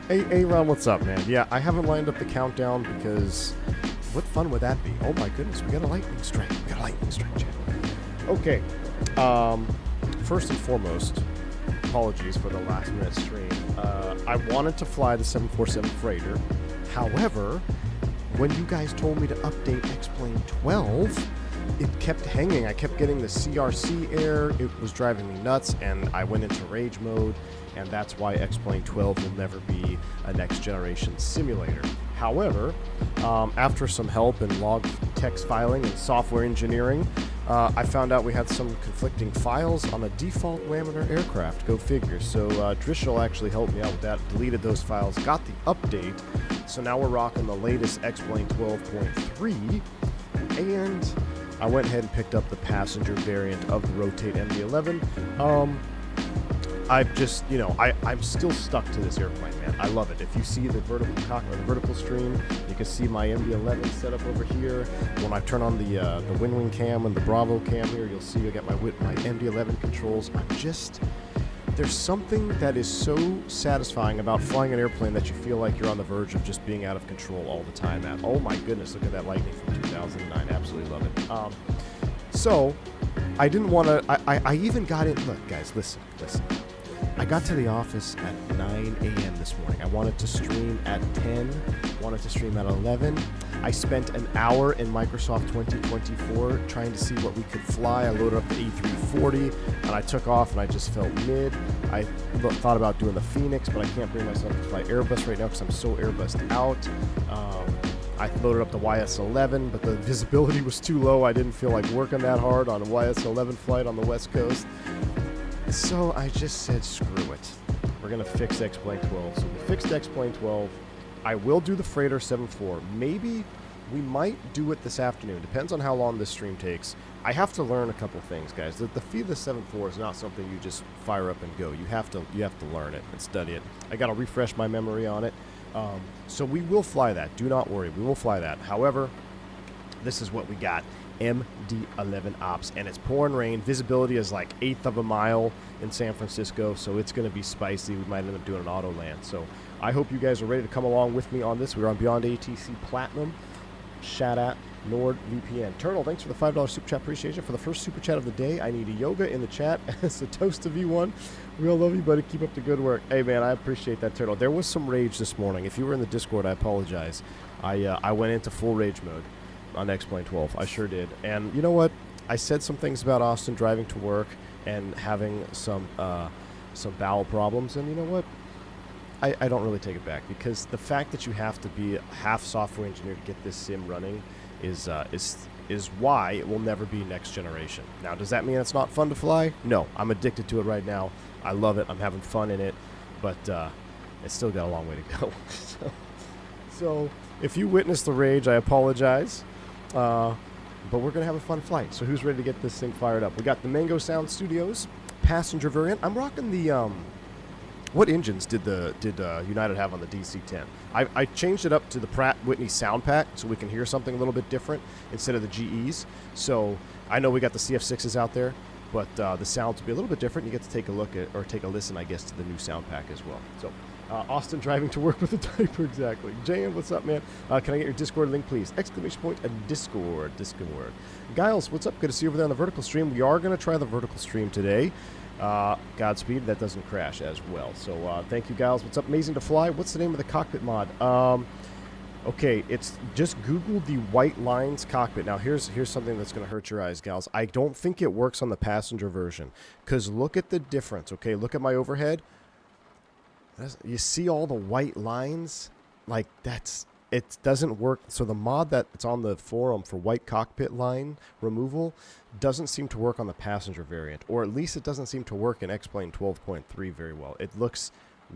Hey, Ron, what's up, man? Yeah, I haven't lined up the countdown because what fun would that be? Oh my goodness, we got a lightning strike. Chat. Okay. First and foremost, apologies for the last minute stream. I wanted to fly the 747 freighter. However, when you guys told me to update X-Plane 12, it kept hanging. I kept getting the CRC error. It was driving me nuts, and I went into rage mode, and that's why X-Plane 12 will never be a next-generation simulator. However, after some help in log text filing and software engineering, I found out we had some conflicting files on a default laminar aircraft. Go figure. So Drishel actually helped me out with that, deleted those files, got the update, so now we're rocking the latest X-Plane 12.3, and I went ahead and picked up the passenger variant of the Rotate MD11. I'm still stuck to this airplane, man. I love it. If you see the vertical cockpit, the vertical stream, you can see my MD11 set up over here. When I turn on the wing cam and the Bravo cam here, you'll see I got my MD11 controls. There's something that is so satisfying about flying an airplane that you feel like you're on the verge of just being out of control all the time, man. Oh my goodness, look at that Lightning from 2009. Absolutely love it. So, I didn't want to... I even got in... Look, guys, listen. I got to the office at 9 a.m. this morning. I wanted to stream at 10, wanted to stream at 11. I spent an hour in Microsoft 2024 trying to see what we could fly. I loaded up the A340, and I took off, and I just felt mid. I thought about doing the Fenix, but I can't bring myself to fly Airbus right now because I'm so Airbused out. I loaded up the YS-11, but the visibility was too low. I didn't feel like working that hard on a YS-11 flight on the West Coast. So I just said, screw it. We're going to fix X-Plane 12. So we fixed X-Plane 12. I will do the Freighter 7.4. Maybe we might do it this afternoon. Depends on how long this stream takes. I have to learn a couple things, guys. The feed of the 7.4 is not something you just fire up and go. You have to learn it and study it. I got to refresh my memory on it. So we will fly that. Do not worry. We will fly that. However, this is what we got. MD11 ops, and it's pouring rain. Visibility is like 1/8 of a mile in San Francisco, so it's going to be spicy. We might end up doing an auto land. So I hope you guys are ready to come along with me on this. We're on Beyond ATC Platinum. Shout out NordVPN. Turtle, thanks for the $5 super chat. Appreciate you. For the first super chat of the day, I need a yoga in the chat as a toast to V1. We all love you, buddy. Keep up the good work. Hey, man, I appreciate that, Turtle. There was some rage this morning. If you were in the Discord, I apologize. I went into full rage mode on X-Plane 12. I sure did. And you know what? I said some things about Austin driving to work and having some bowel problems, and you know what? I don't really take it back, because the fact that you have to be a half software engineer to get this sim running is why it will never be next generation. Now, does that mean it's not fun to fly? No. I'm addicted to it right now. I love it. I'm having fun in it, but it's still got a long way to go. So if you witness the rage, I apologize. But we're going to have a fun flight. So who's ready to get this thing fired up? We got the Mango Sound Studios passenger variant. I'm rocking the what engines did United have on the DC-10? I changed it up to the Pratt Whitney Sound Pack so we can hear something a little bit different instead of the GEs. So I know we got the CF6s out there, but the sounds will be a little bit different. You get to take a look at, or take a listen, I guess, to the new Sound Pack as well. So Austin driving to work with a diaper, exactly. Jan, what's up, man? Can I get your Discord link, please? Exclamation point and Discord. Giles, what's up? Good to see you over there on the vertical stream. We are going to try the vertical stream today. Godspeed, that doesn't crash as well. So thank you, Giles. What's up? Amazing to fly. What's the name of the cockpit mod? Okay, it's just Google the White Lines cockpit. Now, here's something that's going to hurt your eyes, gals. I don't think it works on the passenger version, because look at the difference, okay? Look at my overhead. You see all the white lines? Like, it doesn't work. So the mod that's on the forum for white cockpit line removal doesn't seem to work on the passenger variant, or at least it doesn't seem to work in X-Plane 12.3 very well. It looks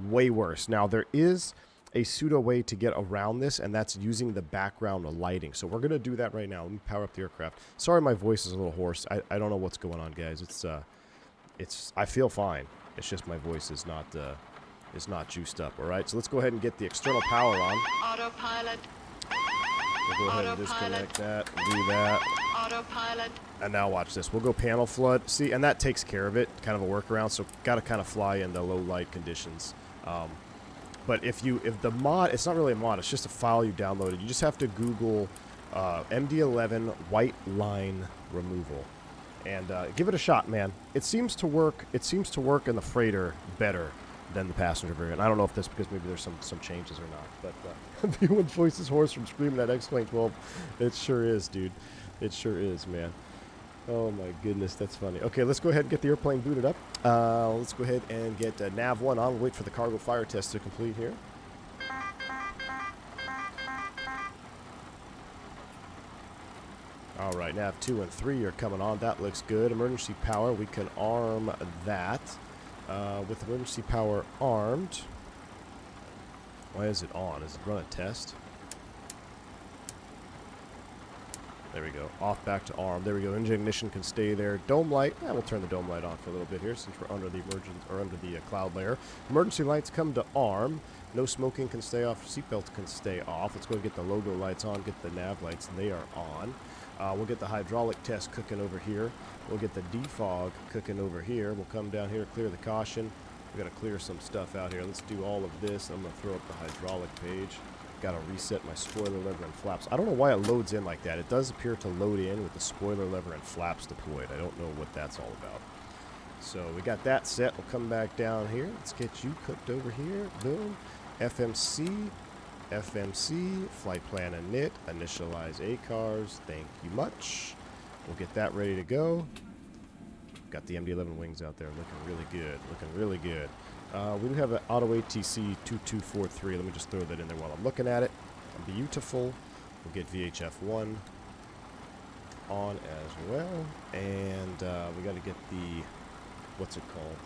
way worse. Now, there is a pseudo way to get around this, and that's using the background lighting. So we're going to do that right now. Let me power up the aircraft. Sorry, my voice is a little hoarse. I don't know what's going on, guys. I feel fine. It's just my voice is not juiced up. All right, so let's go ahead and get the external power on. Autopilot. We'll go ahead and disconnect that, do that. Autopilot. And now watch this. We'll go panel flood. See, and that takes care of it. Kind of a workaround. So got to kind of fly in the low light conditions. But if the mod, it's not really a mod, it's just a file you downloaded. You just have to Google MD11 white line removal, and give it a shot, man. It seems to work. It seems to work in the freighter better than the passenger variant. I don't know if that's because maybe there's some changes or not. But everyone's voice is hoarse from screaming at X-Plane 12. It sure is, dude. It sure is, man. Oh my goodness, that's funny. Okay, let's go ahead and get the airplane booted up. Let's go ahead and get nav 1 on. We'll wait for the cargo fire test to complete here. All right, nav 2 and 3 are coming on. That looks good. Emergency power, we can arm that. With emergency power armed. Why is it on? Is it run a test? There we go. Off back to arm. There we go. Engine ignition can stay there. Dome light. We'll turn the dome light on for a little bit here since we're under the cloud layer. Emergency lights come to arm. No smoking can stay off. Seatbelts can stay off. Let's go and get the logo lights on. Get the nav lights. They are on. We'll get the hydraulic test cooking over here. We'll get the defog cooking over here. We'll come down here, clear the caution. We've got to clear some stuff out here. Let's do all of this. I'm going to throw up the hydraulic page. Got to reset my spoiler lever and flaps. I don't know why it loads in like that. It does appear to load in with the spoiler lever and flaps deployed. I don't know what that's all about. So we got that set. We'll come back down here. Let's get you cooked over here. Boom. FMC. FMC. Flight plan init. Initialize ACARS. Thank you much. We'll get that ready to go. Got the MD11 wings out there looking really good. Looking really good. We do have an auto ATC 2243. Let me just throw that in there while I'm looking at it. Beautiful. We'll get VHF1 on as well. And we got to get the, what's it called?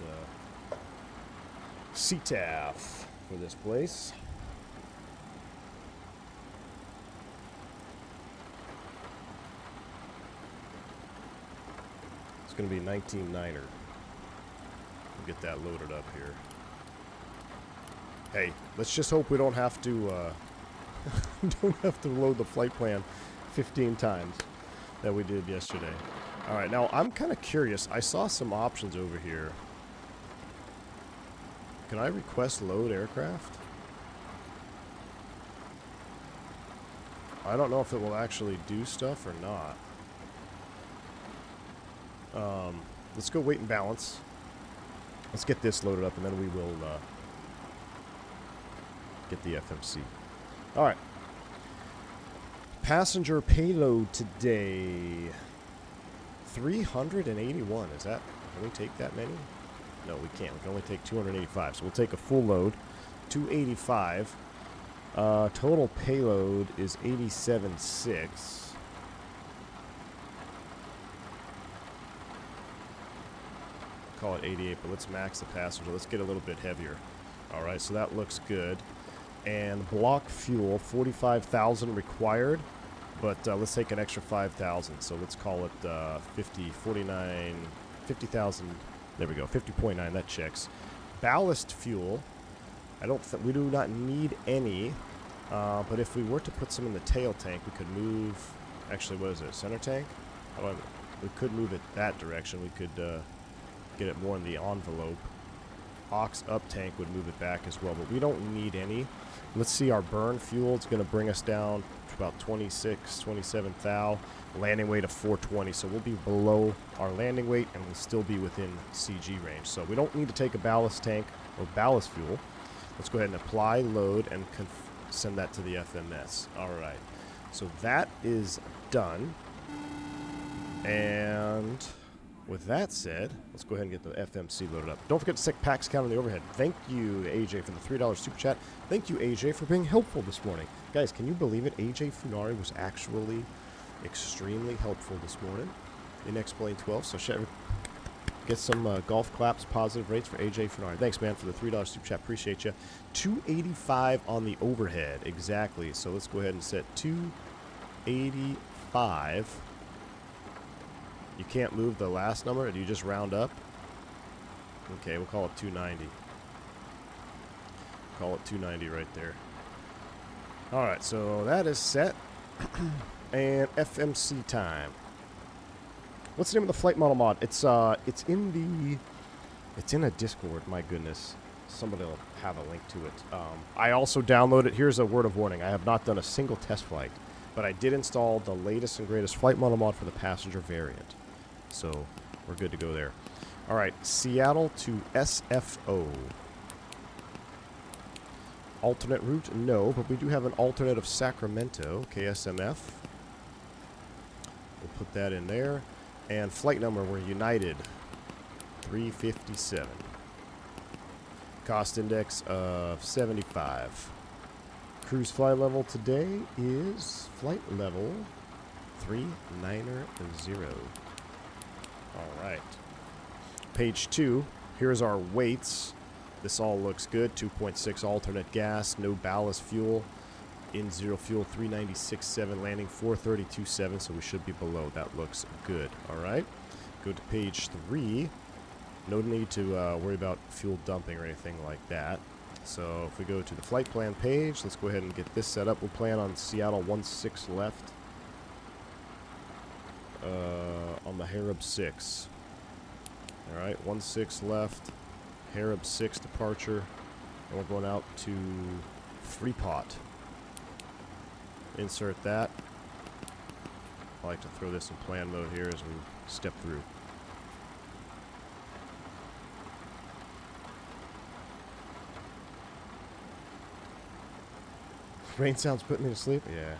CTAF for this place. It's going to be 19-9er. We'll get that loaded up here. Hey, let's just hope we don't have to load the flight plan 15 times that we did yesterday. All right, now I'm kind of curious. I saw some options over here. Can I request load aircraft? I don't know if it will actually do stuff or not. Let's go weight and balance. Let's get this loaded up, and then we will get the FMC. All right. Passenger payload today. 381. Is that? Can we take that many? No, we can't. We can only take 285. So we'll take a full load. 285. Total payload is 87.6. Call it 88, but let's max the passenger. Let's get a little bit heavier. All right, so that looks good. And block fuel, 45,000 required, but let's take an extra 5,000. So let's call it 50,000. There we go, 50.9. That checks. Ballast fuel. We do not need any, but if we were to put some in the tail tank, we could move. Actually, what is it? Center tank? Oh, we could move it that direction. We could. Get it more in the envelope. Aux up tank would move it back as well, but we don't need any. Let's see, our burn fuel is going to bring us down to about 26, 27 thou. Landing weight of 420, so we'll be below our landing weight and we'll still be within CG range. So we don't need to take a ballast tank or ballast fuel. Let's go ahead and apply load and send that to the FMS. All right, so that is done. And with that said, let's go ahead and get the FMC loaded up. Don't forget to check packs count on the overhead. Thank you, AJ, for the $3 super chat. Thank you, AJ, for being helpful this morning. Guys, can you believe it? AJ Funari was actually extremely helpful this morning in X-Plane 12. So get some golf claps, positive rates for AJ Funari. Thanks, man, for the $3 super chat. Appreciate you. 285 on the overhead. Exactly. So let's go ahead and set 285. You can't move the last number? Do you just round up? Okay, we'll call it 290. Call it 290 right there. Alright, so that is set. And FMC time. What's the name of the flight model mod? It's in a Discord, my goodness. somebody will have a link to it. I also downloaded, here's a word of warning, I have not done a single test flight, but I did install the latest and greatest flight model mod for the passenger variant. So we're good to go there. Alright, Seattle to SFO. Alternate route? No, but we do have an alternate of Sacramento, KSMF. We'll put that in there. And flight number, we're United 357. Cost index of 75. Cruise flight level today is flight level 390. Alright. Page 2. Here's our weights. This all looks good. 2.6 alternate gas, no ballast fuel. In zero fuel 396.7, landing 432.7, so we should be below. That looks good. Alright. Go to page 3. No need to worry about fuel dumping or anything like that. So if we go to the flight plan page, let's go ahead and get this set up. We'll plan on Seattle 16 left on the Harib 6. Alright, 16 left, Harib 6 departure, and we're going out to Freeport. Insert that. I like to throw this in plan mode here as we step through. Rain sounds putting me to sleep? Yeah.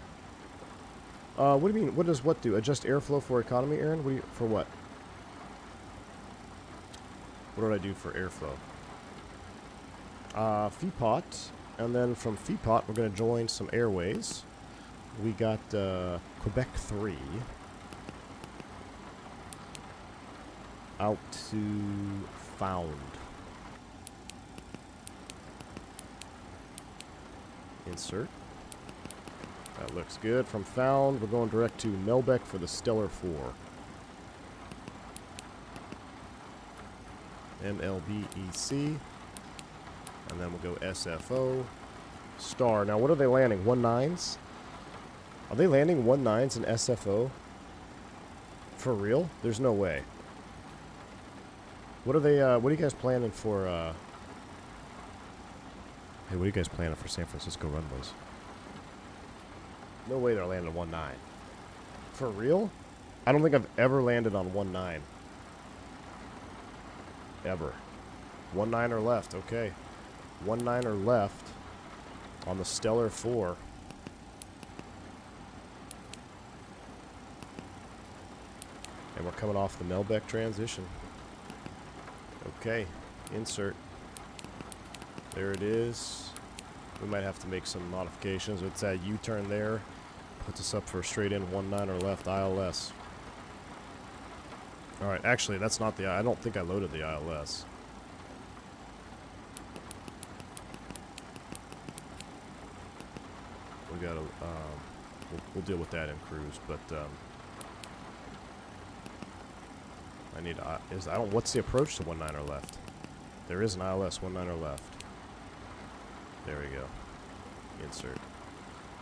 What do you mean? What does what do? Adjust airflow for economy, Aaron? What do you, for what? What did I do for airflow? Freeport. And then from Freeport, we're going to join some airways. We got Quebec 3. Out to Found. Insert. That looks good. From Found, we're going direct to Melbeck for the Stellar 4. MLBEC. And then we'll go SFO. Star. Now, what are they landing? 19s? Are they landing 19s in SFO? For real? There's no way. What are they, what are you guys planning for, Hey, what are you guys planning for San Francisco runways? No way they're landing 19. For real? I don't think I've ever landed on 19. Ever. 19 or left, okay. 19 or left on the Stellar 4. And we're coming off the Melbeck transition. Okay, insert. There it is. We might have to make some modifications. It's that U-turn there. Puts us up for a straight in 19 or left ILS. Alright, actually that's not the, I don't think I loaded the ILS. We gotta, we'll deal with that in cruise, but, I need, I don't, what's the approach to 19 or left? There is an ILS 19 or left. There we go. Insert.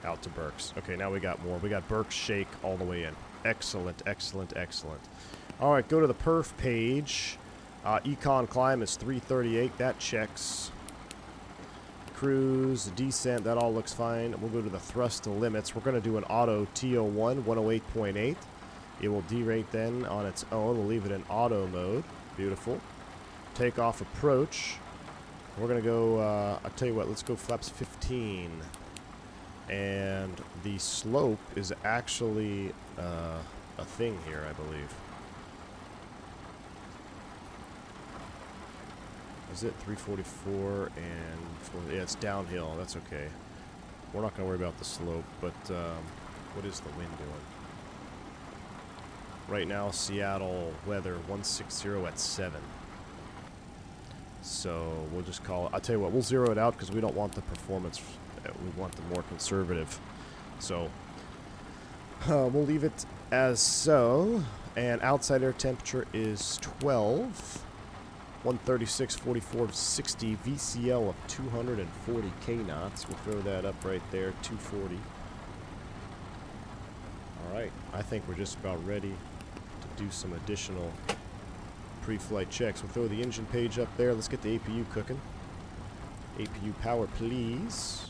Out to Berks. Okay, now we got more. We got Berks shake all the way in. Excellent, excellent, excellent. Alright, go to the perf page. Econ climb is 338. That checks. Cruise, descent, that all looks fine. We'll go to the thrust to limits. We're going to do an auto TO1, 108.8. It will derate then on its own. We'll leave it in auto mode. Beautiful. Takeoff approach. We're going to go, I'll tell you what, let's go flaps 15. And the slope is actually a thing here, I believe. Is it 344 and 4? Yeah, it's downhill. That's okay. We're not going to worry about the slope, but what is the wind doing? Right now, Seattle weather 160 at 7. So we'll just call it. I'll tell you what, we'll zero it out because we don't want the performance. We want the more conservative. So we'll leave it as so. And outside air temperature is 12. 136, 44, 60. VCL of 240 K knots. We'll throw that up right there. 240. All right. I think we're just about ready to do some additional pre-flight checks. We'll throw the engine page up there. Let's get the APU cooking. APU power, please.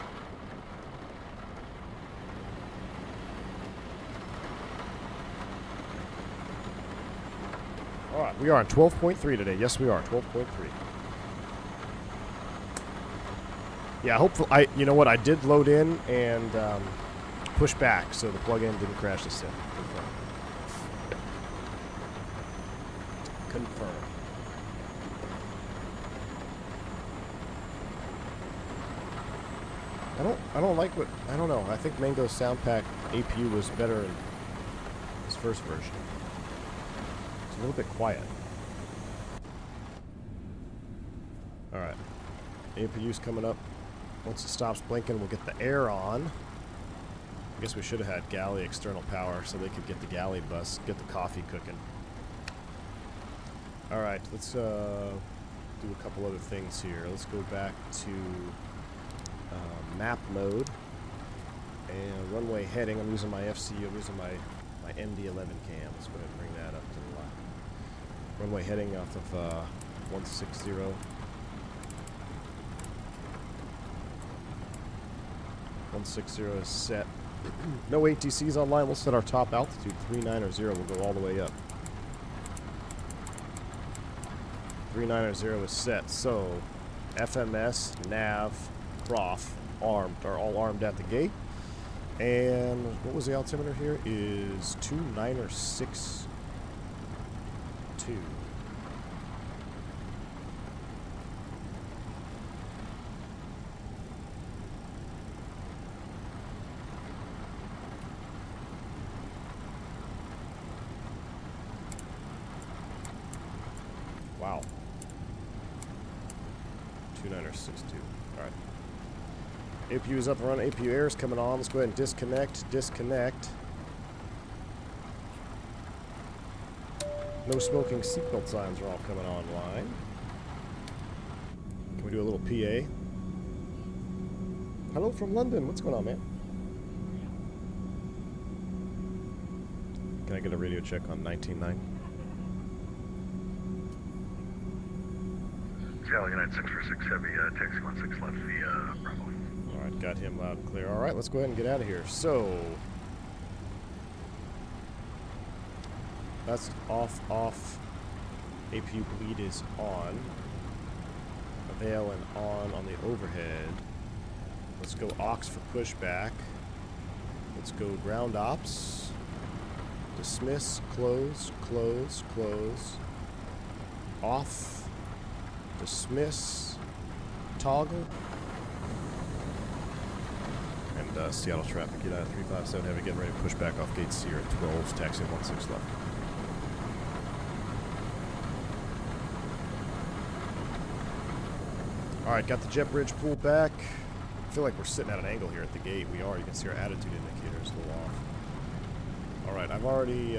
All right, we are on 12.3 today. Yes, we are 12.3. Yeah, hopefully, you know what? I did load in and push back, so the plug-in didn't crash the sim. Confirm. I don't like what, I don't know. I think Mango's Sound Pack APU was better in his first version. It's a little bit quiet. Alright. APU's coming up. Once it stops blinking, we'll get the air on. I guess we should have had galley external power so they could get the galley bus, get the coffee cooking. Alright, let's do a couple other things here. Let's go back to map mode and runway heading. I'm using my FC, I'm using my MD11 cam. Let's go ahead and bring that up to the left. Runway heading off of 160. 160 is set. No ATCs online. We'll set our top altitude 390. We'll go all the way up. 390 is set. So FMS, nav, prof, armed are all armed at the gate. And what was the altimeter here? Is 2962. Wow. 2962. Alright. APU is up and running. APU air is coming on. Let's go ahead and disconnect. Disconnect. No smoking seatbelt signs are all coming online. Can we do a little PA? Hello from London. What's going on, man? Can I get a radio check on 19.9? Charlie United 646 Heavy, taxi 16 left via Bravo. Alright, got him loud and clear. Alright, let's go ahead and get out of here. So, that's off. APU bleed is on. Avail and on the overhead. Let's go aux for pushback. Let's go ground ops. Dismiss, close, close, close. Off. Dismiss, toggle, and Seattle traffic, United 357 Heavy, getting ready to push back off gate C at 12, taxi 16 left. Alright, got the jet bridge pulled back. I feel like we're sitting at an angle here at the gate. We are. You can see our attitude indicator is a little off. Alright, I've already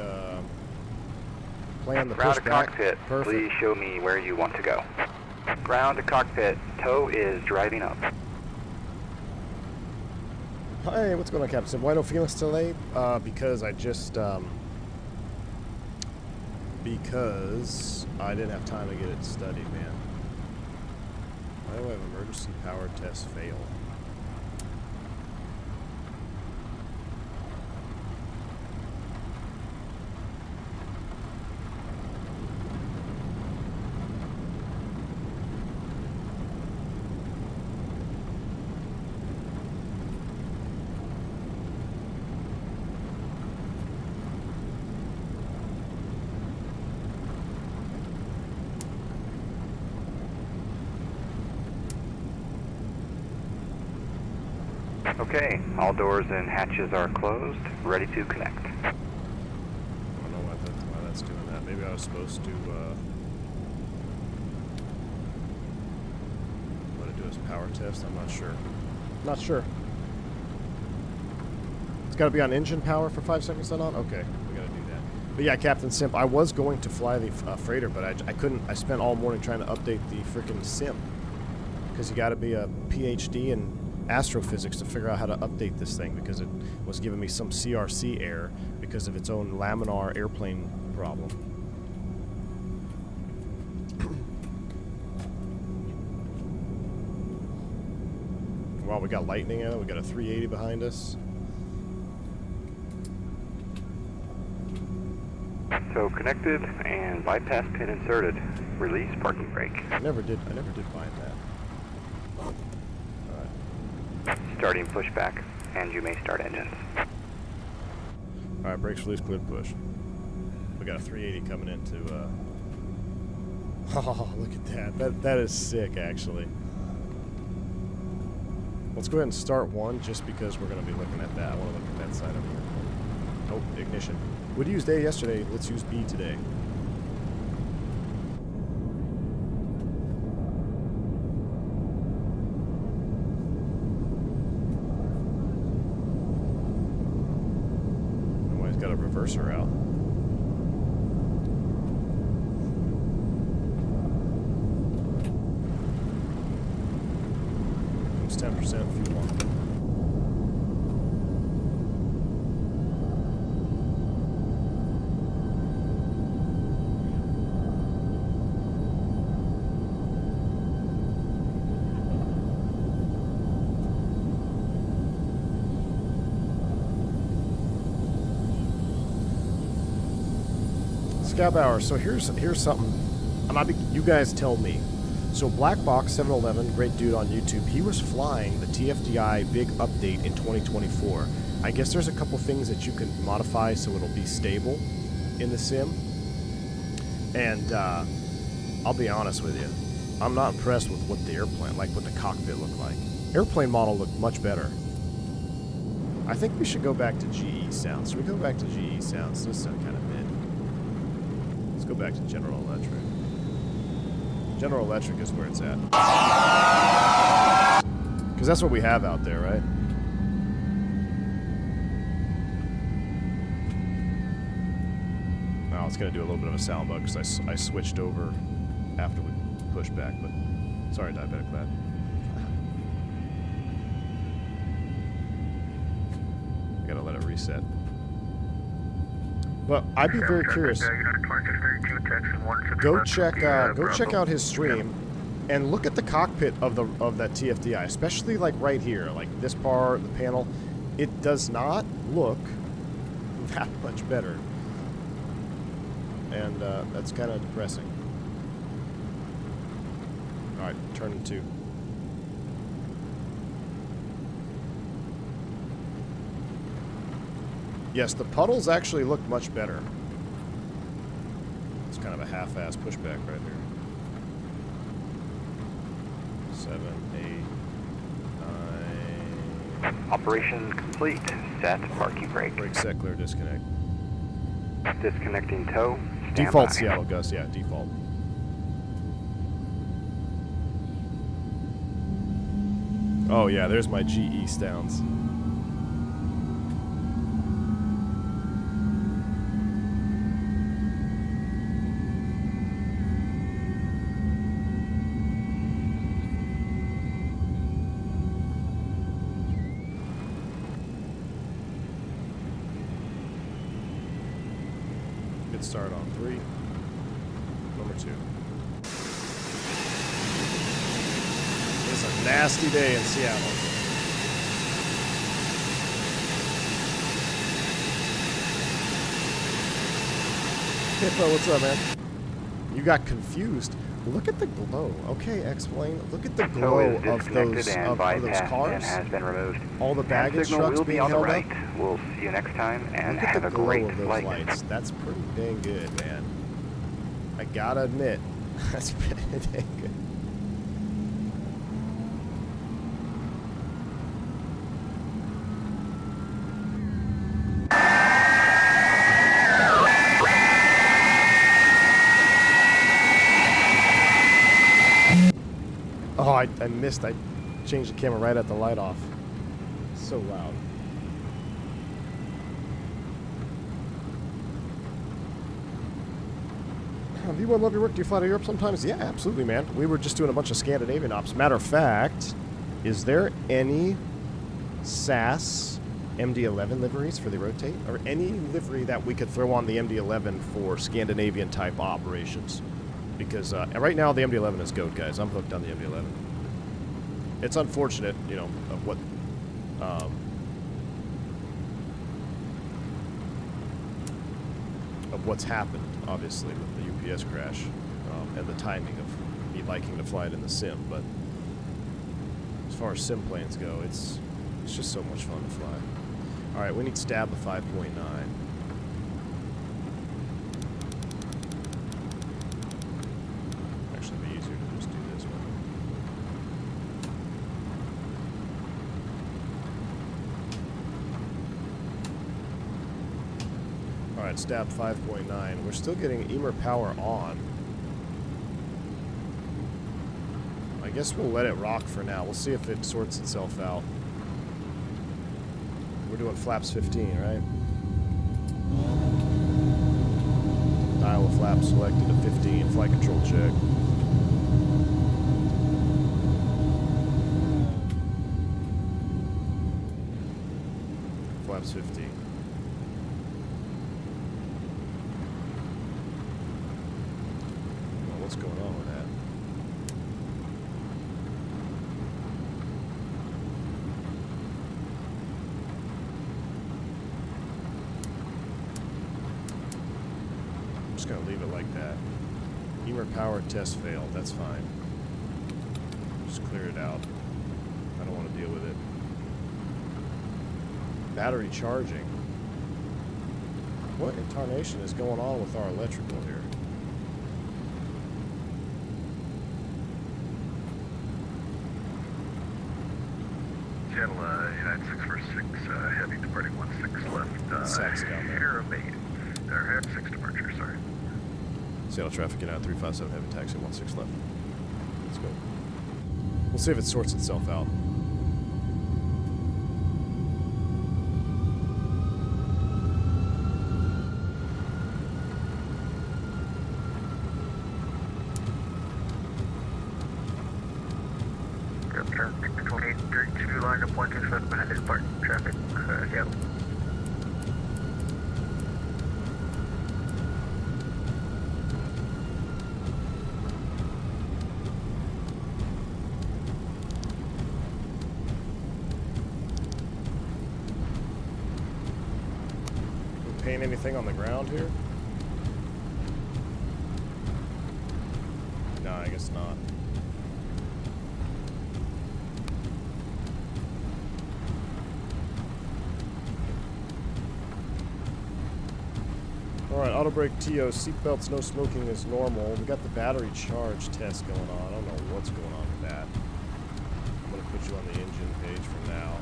planned the Ground to pushback. cockpit, Perfect. please show me where you want to go. Ground to cockpit, tow is driving up. Hey, what's going on, Captain? Why no Felix delay? Because I just, because I didn't have time to get it studied, man. Why do I have emergency power test fail? Okay, all doors and hatches are closed, ready to connect. I don't know why that's doing that. Maybe I was supposed to let it do its power test. I'm not sure. Not sure. It's got to be on engine power for 5 seconds then on? Okay, we got to do that. But yeah, Captain Simp, I was going to fly the freighter, but I couldn't. I spent all morning trying to update the freaking sim. Because you got to be a PhD in astrophysics to figure out how to update this thing, because it was giving me some CRC error because of its own laminar airplane problem. Wow, we got lightning in it. We got a 380 behind us. So connected and bypass pin inserted. Release parking brake. I never did find that. Alright. Starting pushback, and you may start engines. Alright, brakes release, cleared push. We got a 380 coming into, oh, look at that. That is sick, actually. Let's go ahead and start one, just because we're going to be looking at that. I want to look at that side of here. Oh, ignition. We'd used A yesterday. Let's use B today. Oh, he's got a reverser out. It's 10% fuel on. Scabauer, so here's something. You guys tell me. So Blackbox 711, great dude on YouTube, he was flying the TFDI big update in 2024. I guess there's a couple things that you can modify so it'll be stable in the sim. And I'll be honest with you, I'm not impressed with what the airplane, like what the cockpit looked like. Airplane model looked much better. I think we should go back to GE sounds. Should we go back to GE sounds? Those sound kind of mid. Let's go back to General Electric. General Electric is where it's at. Because that's what we have out there, right? Now it's going to do a little bit of a sound bug because I switched over after we pushed back, but sorry, diabetic lad. I got to let it reset. But I'd be very curious. Go check out his stream, and look at the cockpit of that TFDI, especially like right here, like this part, the panel. It does not look that much better, and that's kind of depressing. All right, turn to 2. Yes, the puddles actually look much better. It's kind of a half-ass pushback right here. 7, 8, 9. Operation complete. Set parking brake. Brake set, clear, disconnect. Disconnecting tow. Default Standby. Seattle, Gus. Yeah, default. Oh yeah, there's my GE sounds. Start on 3. Number 2. It's a nasty day in Seattle. Hey, Flo, what's up, man? You got confused. Look at the glow. Okay, explain. Look at the glow of those cars. And has been removed. All the baggage trucks will be being on the held right. up. We'll see you next time, and Look at have the a glow great of those flight. lights. That's pretty dang good, man. I gotta admit, that's pretty dang good. Oh, I missed. I changed the camera right at the light off. So loud. V1, love your work. Do you fly to Europe sometimes? Yeah, absolutely, man. We were just doing a bunch of Scandinavian ops. Matter of fact, is there any SAS MD11 liveries for the rotate? Or any livery that we could throw on the MD11 for Scandinavian type operations? Because right now the MD11 is GOAT, guys. I'm hooked on the MD11. It's unfortunate, you know, of what of what's happened, obviously, with the UPS crash and the timing of me liking to fly it in the sim. But as far as sim planes go, it's just so much fun to fly. All right, we need stab of 5.9. Actually, it'd be easier to just do this one. All right, stab 5.9. We're still getting EMR power on. I guess we'll let it rock for now. We'll see if it sorts itself out. We're doing flaps 15, right? Dial of flaps selected to 15. Flight control check. Flaps 15. Well, what's going on with that? Just gonna leave it like that. EMR power test failed. That's fine. Just clear it out. I don't want to deal with it. Battery charging. What in tarnation is going on with our electrical here? Channel United 646, heavy departing 16 left. Sacks down there. Here remain. Or 6 departure, sorry. Seattle traffic United 357 heavy taxi 16 left. Let's go. We'll see if it sorts itself out. Traffic 2832, line up 127 behind the departing traffic, Seattle. Paint anything on the ground here? No, I guess not. Alright, auto brake TO, seatbelts, no smoking is normal. We got the battery charge test going on. I don't know what's going on with that. I'm going to put you on the engine page for now.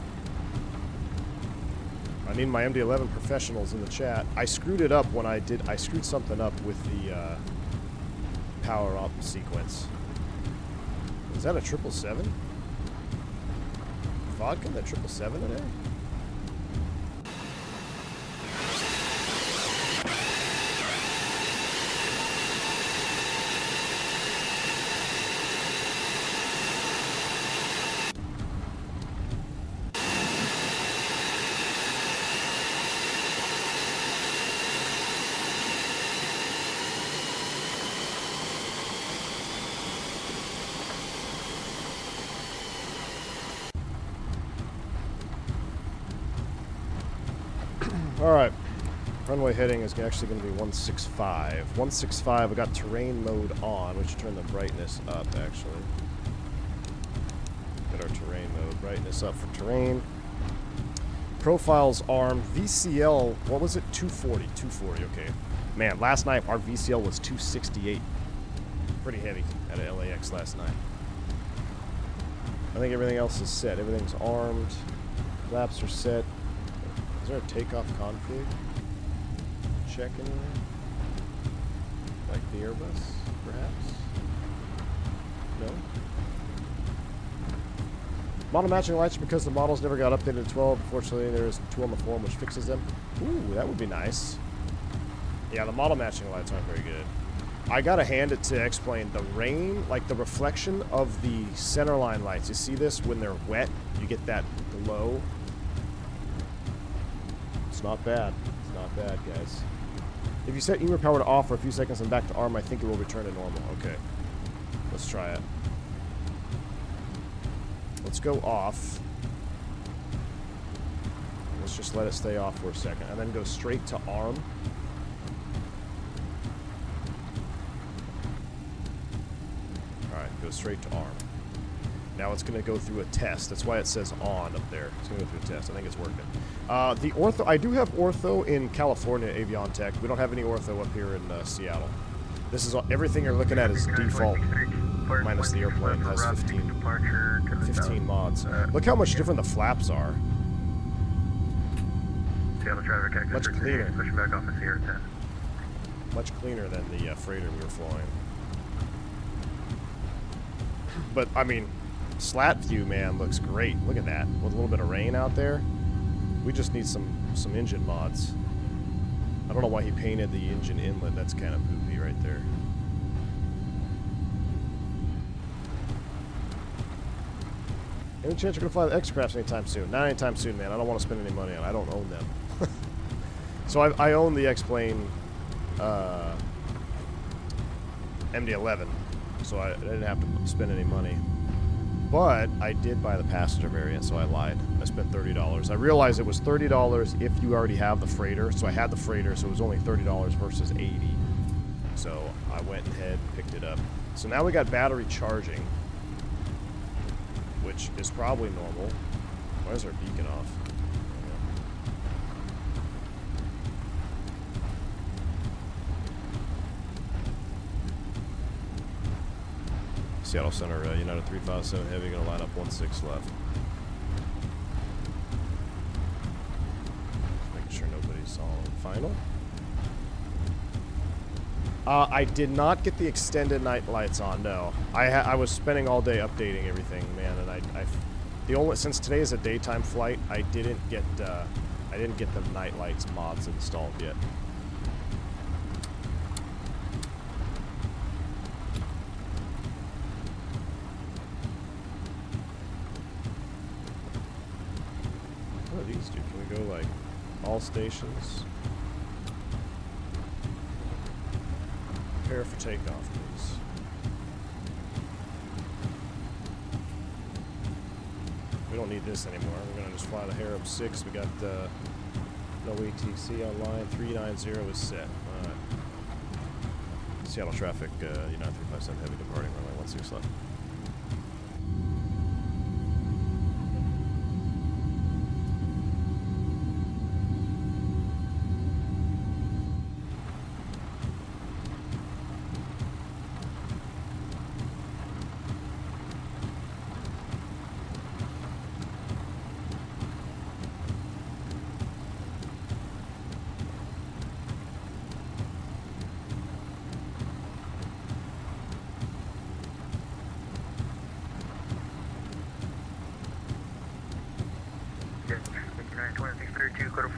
I need my MD11 professionals in the chat. I screwed it up when I screwed something up with the power up sequence. Is that a 777? Vodka, that 777 today? Alright, runway heading is actually going to be 165. 165, we got terrain mode on. We should turn the brightness up, actually. Get our terrain mode. Brightness up for terrain. Profiles armed. VCL, what was it? 240. 240, okay. Man, last night our VCL was 268. Pretty heavy at LAX last night. I think everything else is set. Everything's armed. Flaps are set. Is there a takeoff config? Check anywhere? Like the Airbus, perhaps? No? Model matching lights because the models never got updated to 12. Unfortunately, there is a tool on the forum which fixes them. Ooh, that would be nice. Yeah, the model matching lights aren't very good. I gotta hand it to X-Plane. The rain, like the reflection of the centerline lights. You see this? When they're wet, you get that glow. It's not bad. It's not bad, guys. If you set EMR power to off for a few seconds and back to arm, I think it will return to normal. Okay. Let's try it. let's go off. Let's just let it stay off for a second, and then go straight to arm. Alright, go straight to arm. Now it's going to go through a test. That's why it says on up there. It's going to go through a test. I think it's working. The ortho, I do have ortho in California, Avion-Tech. We don't have any ortho up here in Seattle. This is everything you're looking at is default, minus the airplane has 15 mods. Look how much different the flaps are. Seattle traffic active. Much cleaner. Pushing back off of Sierra 10. Much cleaner than the freighter we were flying. But, I mean, slat view, man, looks great. Look at that. With a little bit of rain out there. We just need some engine mods. I don't know why he painted the engine inlet. That's kind of poopy right there. Any chance you're going to fly the X-Crafts anytime soon? Not anytime soon, man. I don't want to spend any money on it. I don't own them. So I own the X-Plane MD11. So I didn't have to spend any money. But I did buy the passenger variant, so I lied. I spent $30. I realized it was $30 if you already have the freighter. So I had the freighter, so it was only $30 versus $80. So I went ahead and picked it up. So now we got battery charging, which is probably normal. Why is our beacon off? Seattle Center, United 357 Heavy, gonna line up 16 left. Making sure nobody's on final. I did not get the extended night lights on. No, I was spending all day updating everything, man, and since today is a daytime flight, I didn't get the night lights mods installed yet. What do these do? Can we go like all stations? Prepare for takeoff, please. We don't need this anymore. We're gonna just fly the Harem 6. We got no ATC online. 390 is set. Alright. Seattle traffic, United 357 Heavy departing runway 16 left.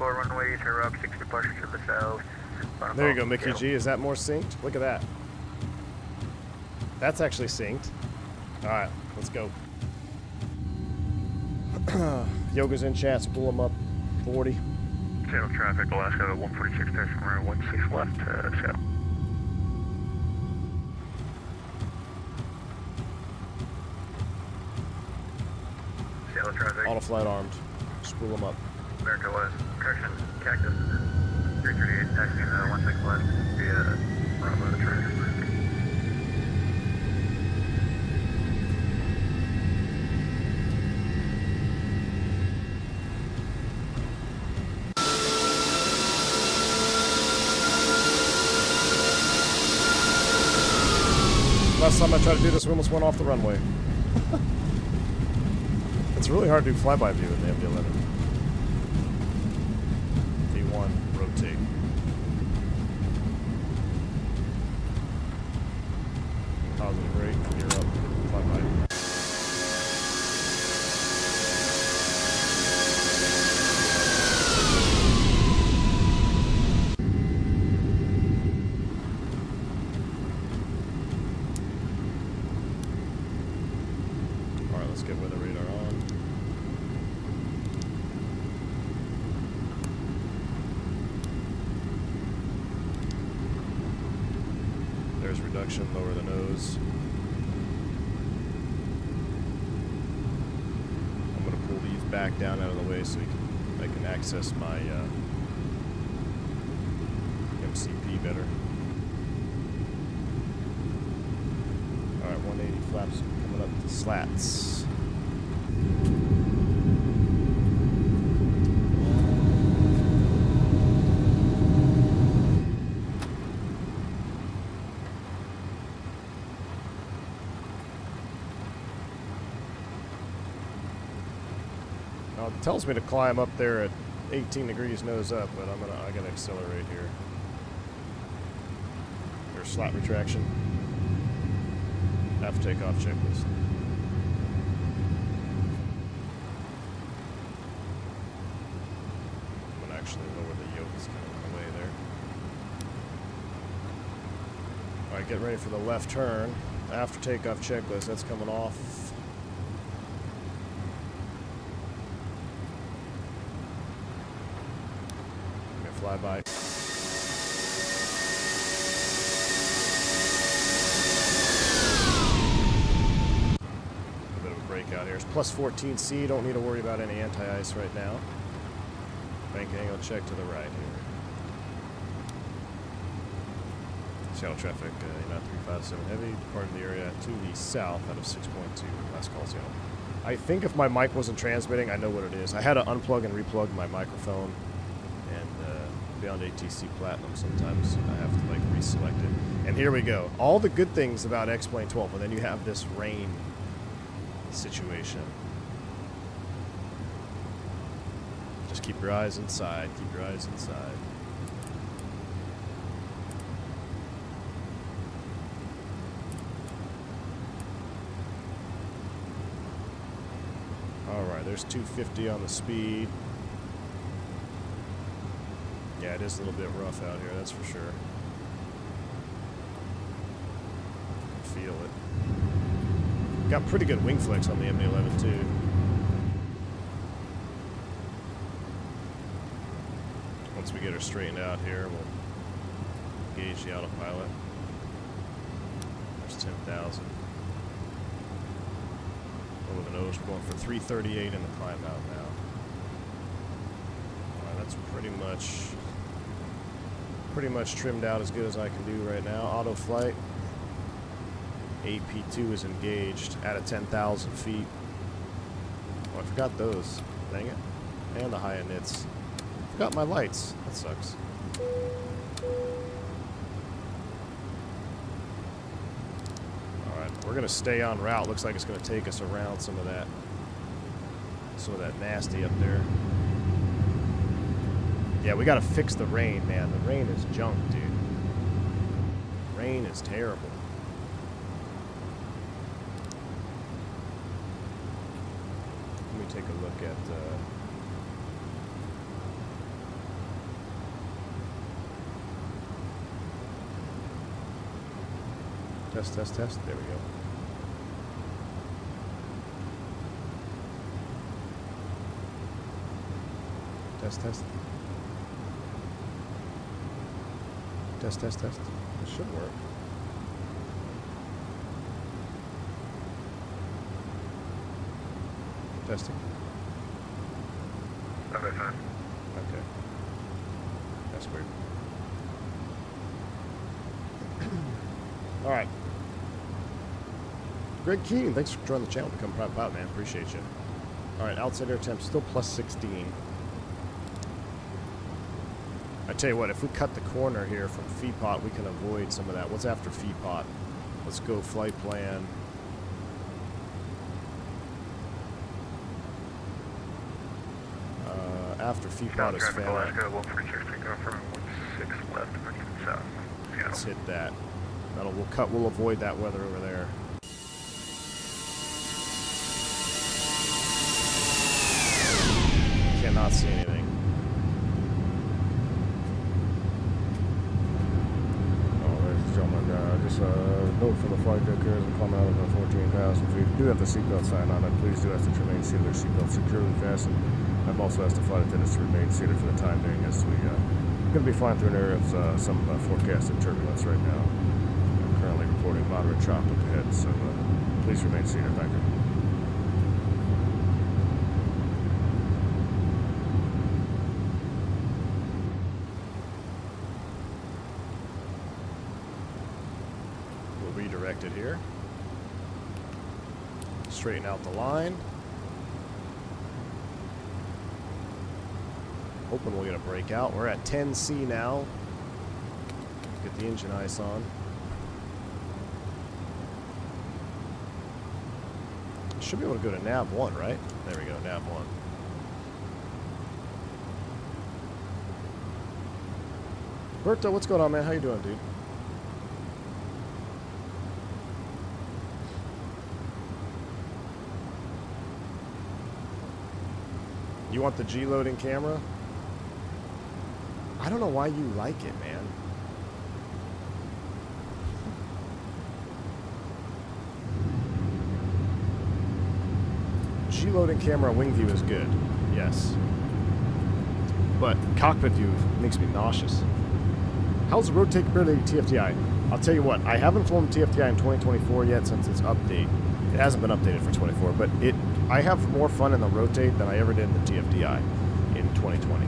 Runways, her up 6 departure to the south. There you go, Mickey G. Is that more synced? Look at that. That's actually synced. Alright, let's go. Yoga's in chat, spool him up. 40. Seattle traffic, Alaska 146, runway 16 left, Seattle. Seattle traffic. Auto flight armed. Spool him up. America West, correction, Cactus, 338, taxiing 16 left via Bravo traffic. Last time I tried to do this, we almost went off the runway. It's really hard to do flyby view in the MD11. V1, rotate. Positive rate, gear up, flyby. Alright, let's get weather radar on. There's reduction, lower the nose. back down out of the way so I can access my MCP better. Alright, 180 flaps coming up to slats. It tells me to climb up there at 18 degrees nose up, but I gotta accelerate here. There's slat retraction. After takeoff checklist. I'm gonna actually lower the yoke, it's kind of in the way there. Alright, get ready for the left turn. After takeoff checklist, that's coming off. Flyby. A bit of a breakout here. It's plus 14C. Don't need to worry about any anti-ice right now. Bank angle check to the right here. Channel traffic, not 357 heavy. Departing the area to the south out of 6.2. Last call zone. I think if my mic wasn't transmitting, I know what it is. I had to unplug and replug my microphone. Beyond ATC Platinum, sometimes I have to like reselect it. And here we go. All the good things about X-Plane 12, but then you have this rain situation. Just keep your eyes inside. Keep your eyes inside. All right, there's 250 on the speed. Yeah, it is a little bit rough out here, that's for sure. Feel it. Got pretty good wing flex on the MD11 too. Once we get her straightened out here, we'll gauge the autopilot. There's 10,000. Over the nose, we're going for 338 in the climb out now. Alright, that's pretty much trimmed out as good as I can do right now. Auto flight. AP2 is engaged at 10,000 feet. Oh, I forgot those. Dang it. And the high nits. Forgot my lights. That sucks. Alright, we're gonna stay on route. Looks like it's gonna take us around some of that nasty up there. Yeah, we gotta fix the rain, man. The rain is junk, dude. Rain is terrible. Let me take a look at... Test. There we go. Test. Test. It should work. Testing. Okay, fine. Okay. That's weird. All right. Greg Keen, thanks for joining the channel. Become a private pilot, man. Appreciate you. All right, outside air temp still plus 16. I tell you what, if we cut the corner here from FEPOT, we can avoid some of that. What's after FEPOT? Let's go flight plan. After FEPOT is found. Alaska, we'll project takeoff from 16 left, directed south. Let's hit that. We'll avoid that weather over there. Cannot see anything. Just a note from the flight deck here as we come out of the 14,000 feet. We do have the seatbelt sign on it. Please do ask to remain seated or seatbelt securely fastened. I've also asked the flight attendants to remain seated for the time being as we're going to be flying through an area of some forecasted turbulence right now. I'm currently reporting moderate chop up ahead, so please remain seated. Thank you. We'll redirect it here. Straighten out the line. Hoping we'll get a breakout. We're at 10C now. Get the engine ice on. Should be able to go to nav 1, right? There we go, nav 1. Berto, what's going on, man? How you doing, dude? You want the G-loading camera? I don't know why you like it, man. G-loading camera wing view is good, yes. But cockpit view makes me nauseous. How's the road capability TFTI? I'll tell you what, I haven't flown TFTI in 2024 yet since its update. It hasn't been updated for 24, but I have more fun in the rotate than I ever did in the TFTI in 2020.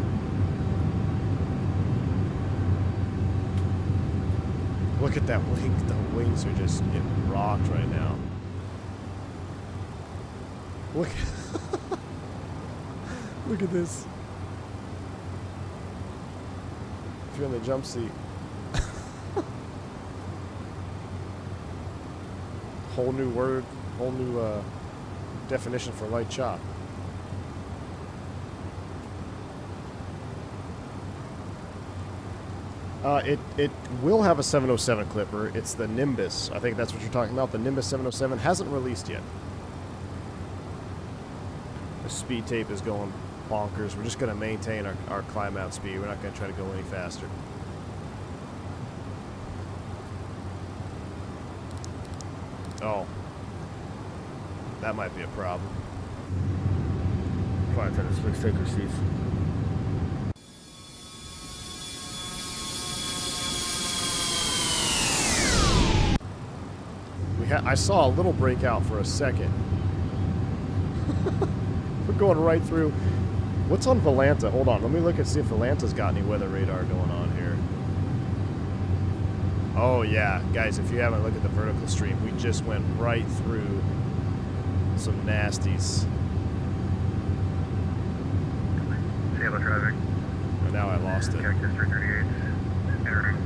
Look at that wing. The wings are just getting rocked right now. Look. Look at this. If you're in the jump seat. Whole new word, whole new definition for light chop. It will have a 707 clipper. It's the Nimbus. I think that's what you're talking about. The Nimbus 707 hasn't released yet. The speed tape is going bonkers. We're just going to maintain our climb out speed. We're not going to try to go any faster. Oh. That might be a problem. Flight attendants, please take your seats. I saw a little breakout for a second. We're going right through. What's on Volanta? Hold on. Let me look and see if Volanta's got any weather radar going on here. Oh, yeah. Guys, if you haven't looked at the vertical stream, we just went right through some nasties. Seattle traffic. And now I lost it. Cactus 338, entering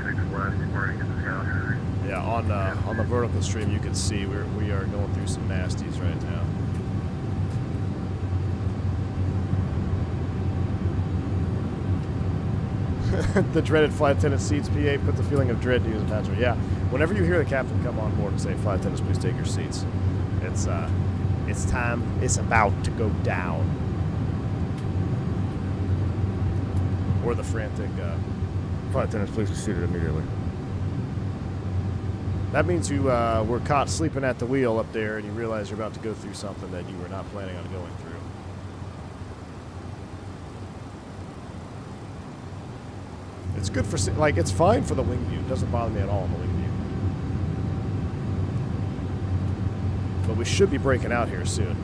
16 west, reporting to the south. Yeah, on the vertical stream, you can see we are going through some nasties right now. The dreaded flight attendant seats, PA puts a feeling of dread to use a passenger. Yeah, whenever you hear the captain come on board and say, "Flight attendants, please take your seats," it's time. It's about to go down. Or the frantic. Flight attendants, please be seated immediately. That means you were caught sleeping at the wheel up there, and you realize you're about to go through something that you were not planning on going through. It's good for, like, it's fine for the wing view. It doesn't bother me at all in the wing view. But we should be breaking out here soon.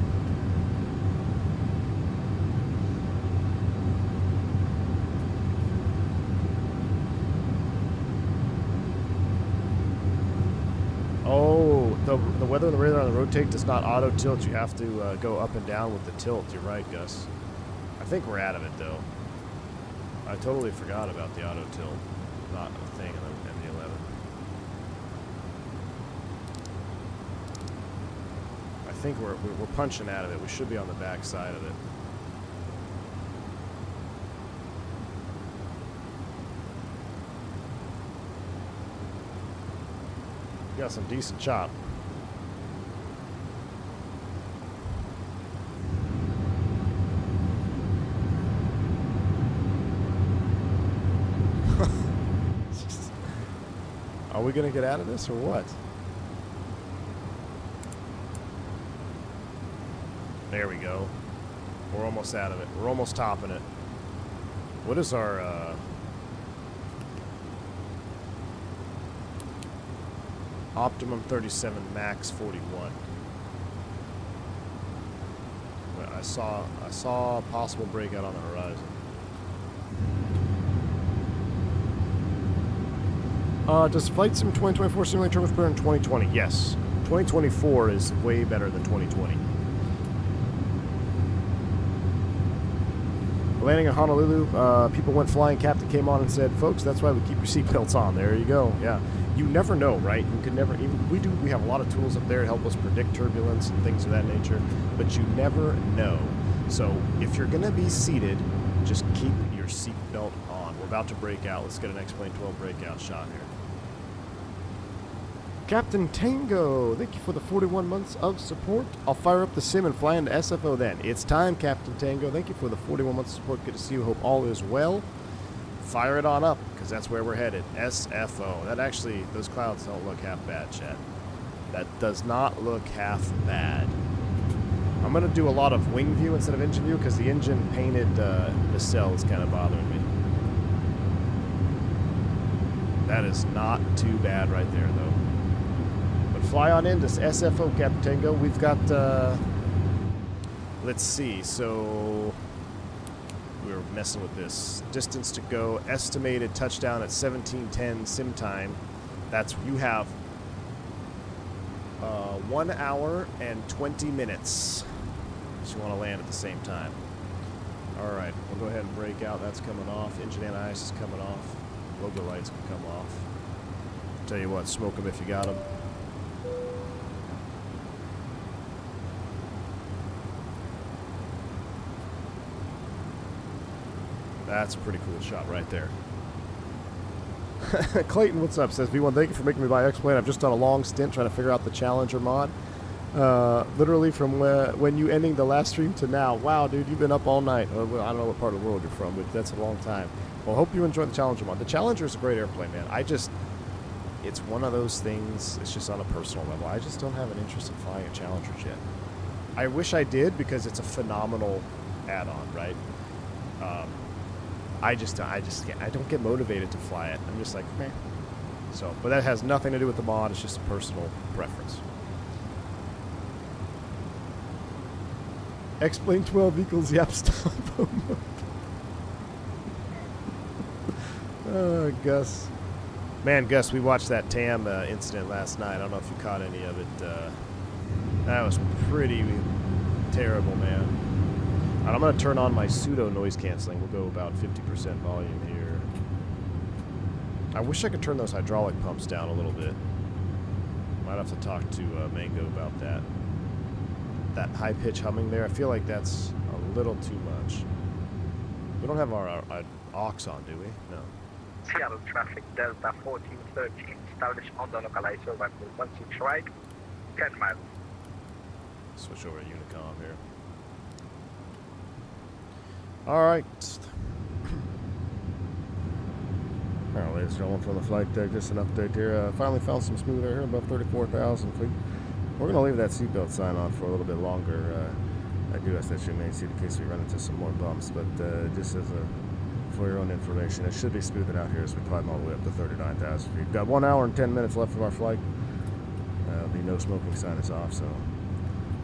Oh, the weather and the radar on the rotate does not auto tilt. You have to go up and down with the tilt. You're right, Gus. I think we're out of it, though. I totally forgot about the auto tilt. Not a thing in the MD11. I think we're punching out of it. We should be on the back side of it. Got some decent chop. Are we gonna get out of this or what? There we go. We're almost out of it. We're almost topping it. What is our optimum 37 max 41? Well, I saw a possible breakout on the horizon. Does Flight Sim 2024 simulate turbulence better in 2020? Yes. 2024 is way better than 2020. Landing in Honolulu, people went flying. Captain came on and said, "Folks, that's why we keep your seatbelts on." There you go. Yeah, you never know, right? You could never. Even we have a lot of tools up there to help us predict turbulence and things of that nature, but you never know. So if you're gonna be seated, just keep your seatbelt on. We're about to break out. Let's get an X-Plane 12 breakout shot here. Captain Tango, thank you for the 41 months of support. I'll fire up the sim and fly into SFO then. It's time, Captain Tango. Thank you for the 41 months of support. Good to see you. Hope all is well. Fire it on up, because that's where we're headed. SFO. That actually, those clouds don't look half bad, Chad. That does not look half bad. I'm going to do a lot of wing view instead of engine view, because the engine painted nacelle is kind of bothering me. That is not too bad right there, though. Fly on into SFO, Captain Tango. We've got, let's see, so we're messing with this. Distance to go, estimated touchdown at 17:10 sim time. That's, you have 1 hour and 20 minutes. So you want to land at the same time. All right, we'll go ahead and break out. That's coming off. Engine anti-ice is coming off. Logo lights can come off. Tell you what, smoke them if you got them. That's a pretty cool shot right there. Clayton, what's up? Says, V1, thank you for making me buy X-Plane. I've just done a long stint trying to figure out the Challenger mod. Literally from when you ending the last stream to now. Wow, dude, you've been up all night. Well, I don't know what part of the world you're from, but that's a long time. Well, hope you enjoy the Challenger mod. The Challenger is a great airplane, man. It's one of those things, it's just on a personal level. I just don't have an interest in flying a Challenger jet. I wish I did, because it's a phenomenal add-on, right? I can't, I don't get motivated to fly it. I'm just like, meh. So, but that has nothing to do with the mod. It's just a personal preference. X-Plane 12 equals Yap stop mode. Gus. Man, Gus, we watched that TAM incident last night. I don't know if you caught any of it. That was pretty terrible, man. Right, I'm going to turn on my pseudo noise canceling. We'll go about 50% volume here. I wish I could turn those hydraulic pumps down a little bit. Might have to talk to Mango about that. That high pitch humming there, I feel like that's a little too much. We don't have our aux on, do we? No. Seattle traffic Delta 1413, establish on the localizer by 16 right, 10 miles. Switch over to Unicom here. Alright. Alright, ladies and gentlemen, from the flight deck, just an update here. Finally found some smooth air here above 34,000 feet. We're going to leave that seatbelt sign on for a little bit longer. I do ask that you may see in case we run into some more bumps, but just as for your own information, it should be smoothing out here as we climb all the way up to 39,000 feet. Got 1 hour and 10 minutes left of our flight. The no smoking sign is off, so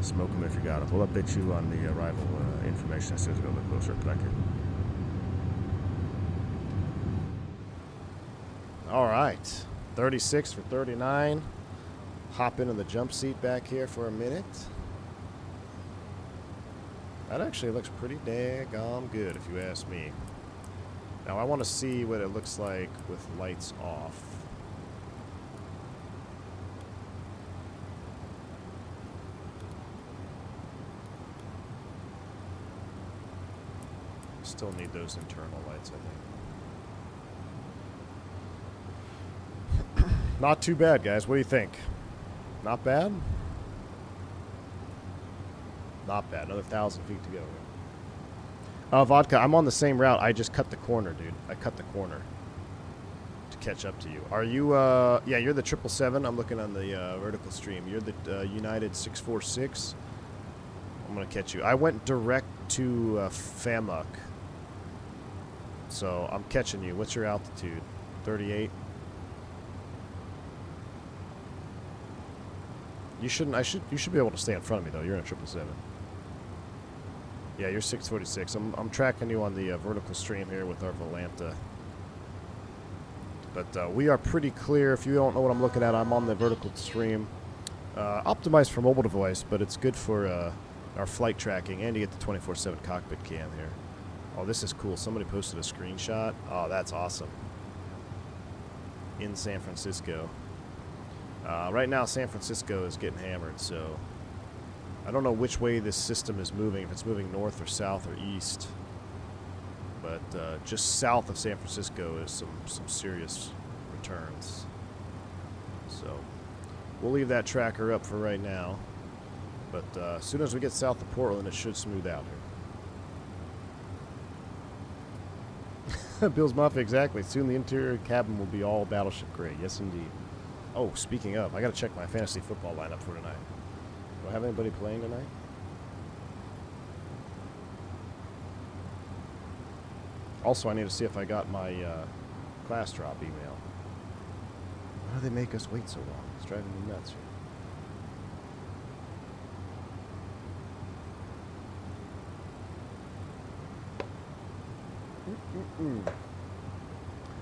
smoke them if you got it. We'll update you on the arrival information as soon as we go a little closer. Thank you. All right. 36 for 39. Hop into the jump seat back here for a minute. That actually looks pretty daggone good, if you ask me. Now, I want to see what it looks like with lights off. Still need those internal lights, I think. Not too bad, guys. What do you think? Not bad? Not bad. Another 1,000 feet to go. Vodka, I'm on the same route. I just cut the corner, dude. I cut the corner to catch up to you. Are you, yeah, you're the 777. I'm looking on the vertical stream. You're the United 646. I'm going to catch you. I went direct to Famuk. So I'm catching you. What's your altitude? 38? You shouldn't. You should be able to stay in front of me though. You're in a 777. Yeah, you're 646. I'm tracking you on the vertical stream here with our Volanta. But we are pretty clear. If you don't know what I'm looking at, I'm on the vertical stream. Optimized for mobile device, but it's good for our flight tracking and to get the 24/7 cockpit cam here. Oh, this is cool. Somebody posted a screenshot. Oh, that's awesome. In San Francisco. Right now, San Francisco is getting hammered, so I don't know which way this system is moving, if it's moving north or south or east. But just south of San Francisco is some serious returns. So we'll leave that tracker up for right now. But as soon as we get south of Portland, it should smooth out here. Bill's Mafia, exactly. Soon the interior cabin will be all battleship gray. Yes, indeed. Oh, speaking of, I got to check my fantasy football lineup for tonight. Do I have anybody playing tonight? Also, I need to see if I got my class drop email. Why do they make us wait so long? It's driving me nuts here.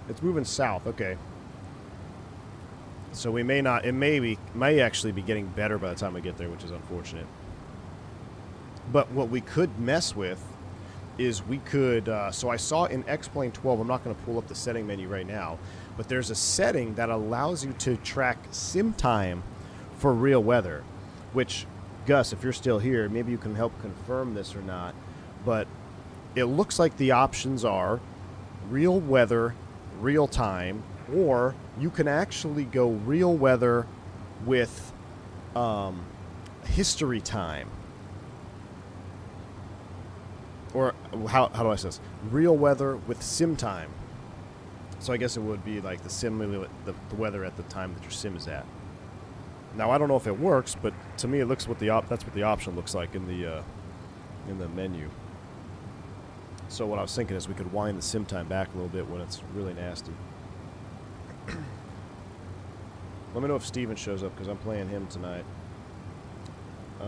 It's moving south. Okay. So we may not. It may actually be getting better by the time we get there, which is unfortunate. But what we could mess with is we could. So I saw in X-Plane 12. I'm not going to pull up the setting menu right now, but there's a setting that allows you to track sim time for real weather. Which, Gus, if you're still here, maybe you can help confirm this or not. But it looks like the options are real weather, real time, or you can actually go real weather with history time. Or how do I say this? Real weather with sim time. So I guess it would be like the weather at the time that your sim is at. Now I don't know if it works, but to me it looks that's what the option looks like in the menu. So what I was thinking is we could wind the sim time back a little bit when it's really nasty. Let me know if Steven shows up because I'm playing him tonight. Yeah,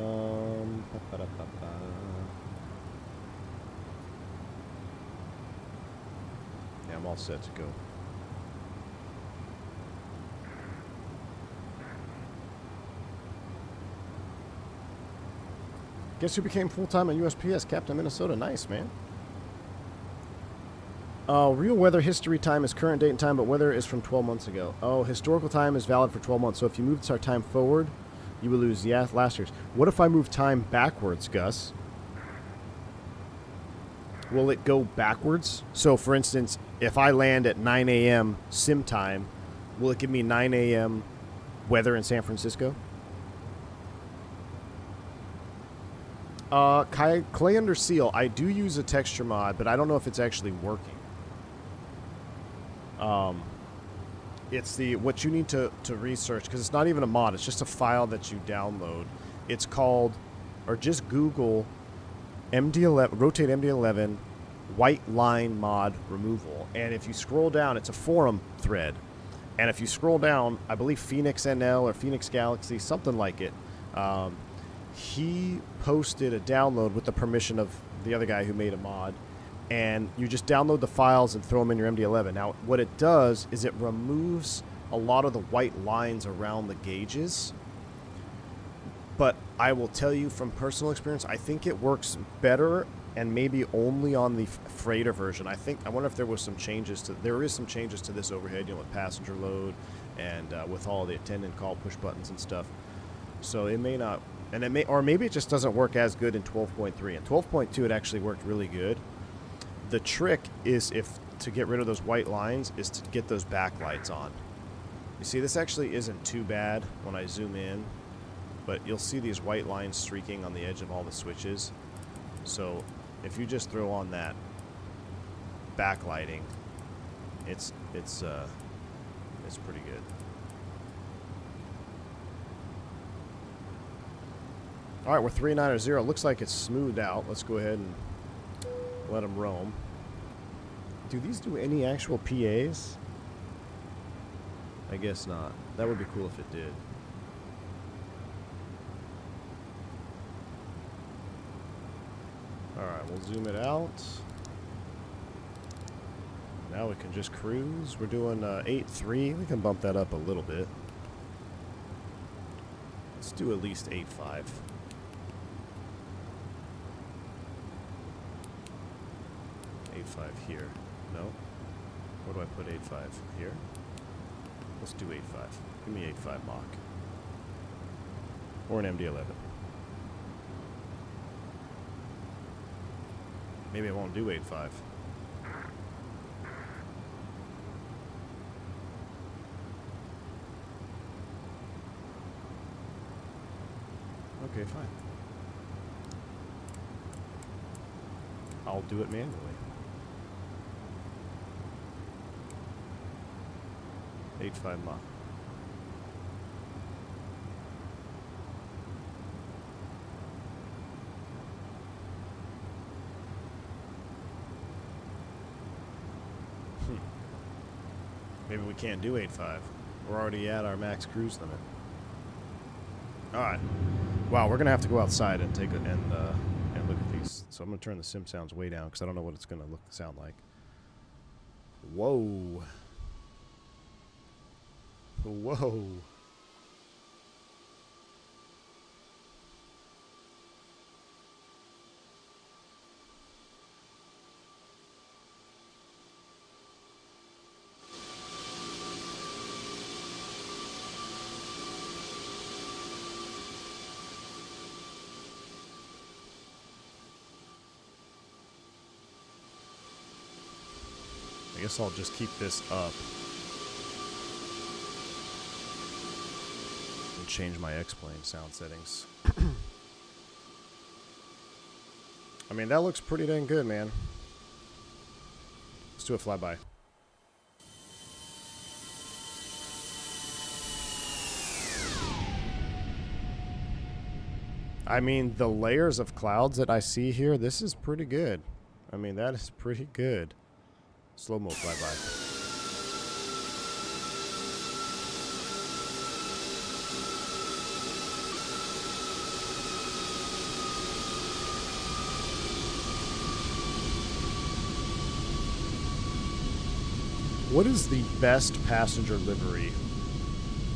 I'm all set to go. Guess who became full-time at USPS? Captain Minnesota. Nice, man. Real weather history time is current date and time, but weather is from 12 months ago. Oh, historical time is valid for 12 months. So if you move our time forward, you will lose last year's. What if I move time backwards, Gus? Will it go backwards? So, for instance, if I land at 9 a.m. sim time, will it give me 9 a.m. weather in San Francisco? Clay Under Seal, I do use a texture mod, but I don't know if it's actually working. It's what you need to research, because it's not even a mod, it's just a file that you download. It's called, or just Google MD11, rotate MD11 white line mod removal. And if you scroll down, it's a forum thread. And if you scroll down, I believe Phoenix NL or Phoenix Galaxy, something like it, he posted a download with the permission of the other guy who made a mod. And you just download the files and throw them in your MD11. Now, what it does is it removes a lot of the white lines around the gauges. But I will tell you from personal experience, I think it works better and maybe only on the freighter version. I wonder if there was some changes to, there is some changes to this overhead, with passenger load and with all the attendant call push buttons and stuff. So it may not, and it may, or maybe it just doesn't work as good in 12.3. In 12.2, it actually worked really good. The trick is, to get rid of those white lines, is to get those backlights on. You see, this actually isn't too bad when I zoom in, but you'll see these white lines streaking on the edge of all the switches. So if you just throw on that backlighting, it's pretty good. All right, we're 390. Looks like it's smoothed out. Let's go ahead and let them roam. Do these do any actual PAs? I guess not. That would be cool if it did. Alright, we'll zoom it out. Now we can just cruise. We're doing 8.3. We can bump that up a little bit. Let's do at least 8.5. 8.5 here. No. Where do I put 8.5? Here? Let's do 8.5. Give me 8.5 Mach. Or an MD11. Maybe I won't do 8.5. Okay, fine. I'll do it manually. 8.5 Mach. Maybe we can't do 8.5. We're already at our max cruise limit. Alright. Wow, we're going to have to go outside and take a, and look at these. So I'm going to turn the sim sounds way down because I don't know what it's going to sound like. Whoa. Whoa. I guess I'll just keep this up and change my X-Plane sound settings. I mean, that looks pretty dang good, man. Let's do a flyby. I mean, the layers of clouds that I see here, this is pretty good. I mean, that is pretty good. Slow-mo flyby. What is the best passenger livery?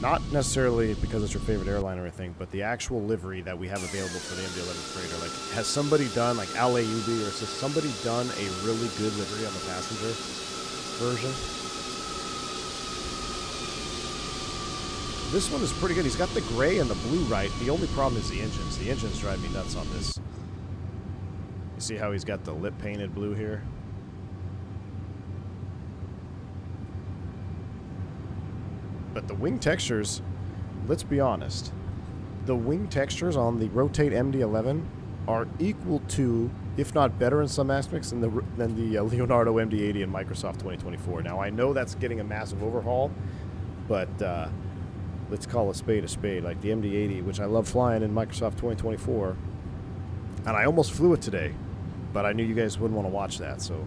Not necessarily because it's your favorite airline or anything, but the actual livery that we have available for the MD11 freighter. Like, has somebody done, like LAUB, or has somebody done a really good livery on the passenger version? This one is pretty good. He's got the gray and the blue right. The only problem is the engines. The engines drive me nuts on this. You see how he's got the lip painted blue here? But the wing textures, let's be honest, the wing textures on the Rotate MD11 are equal to, if not better in some aspects, than the Leonardo MD80 in Microsoft 2024. Now, I know that's getting a massive overhaul, but let's call a spade a spade. Like the MD80, which I love flying in Microsoft 2024, and I almost flew it today, but I knew you guys wouldn't want to watch that, so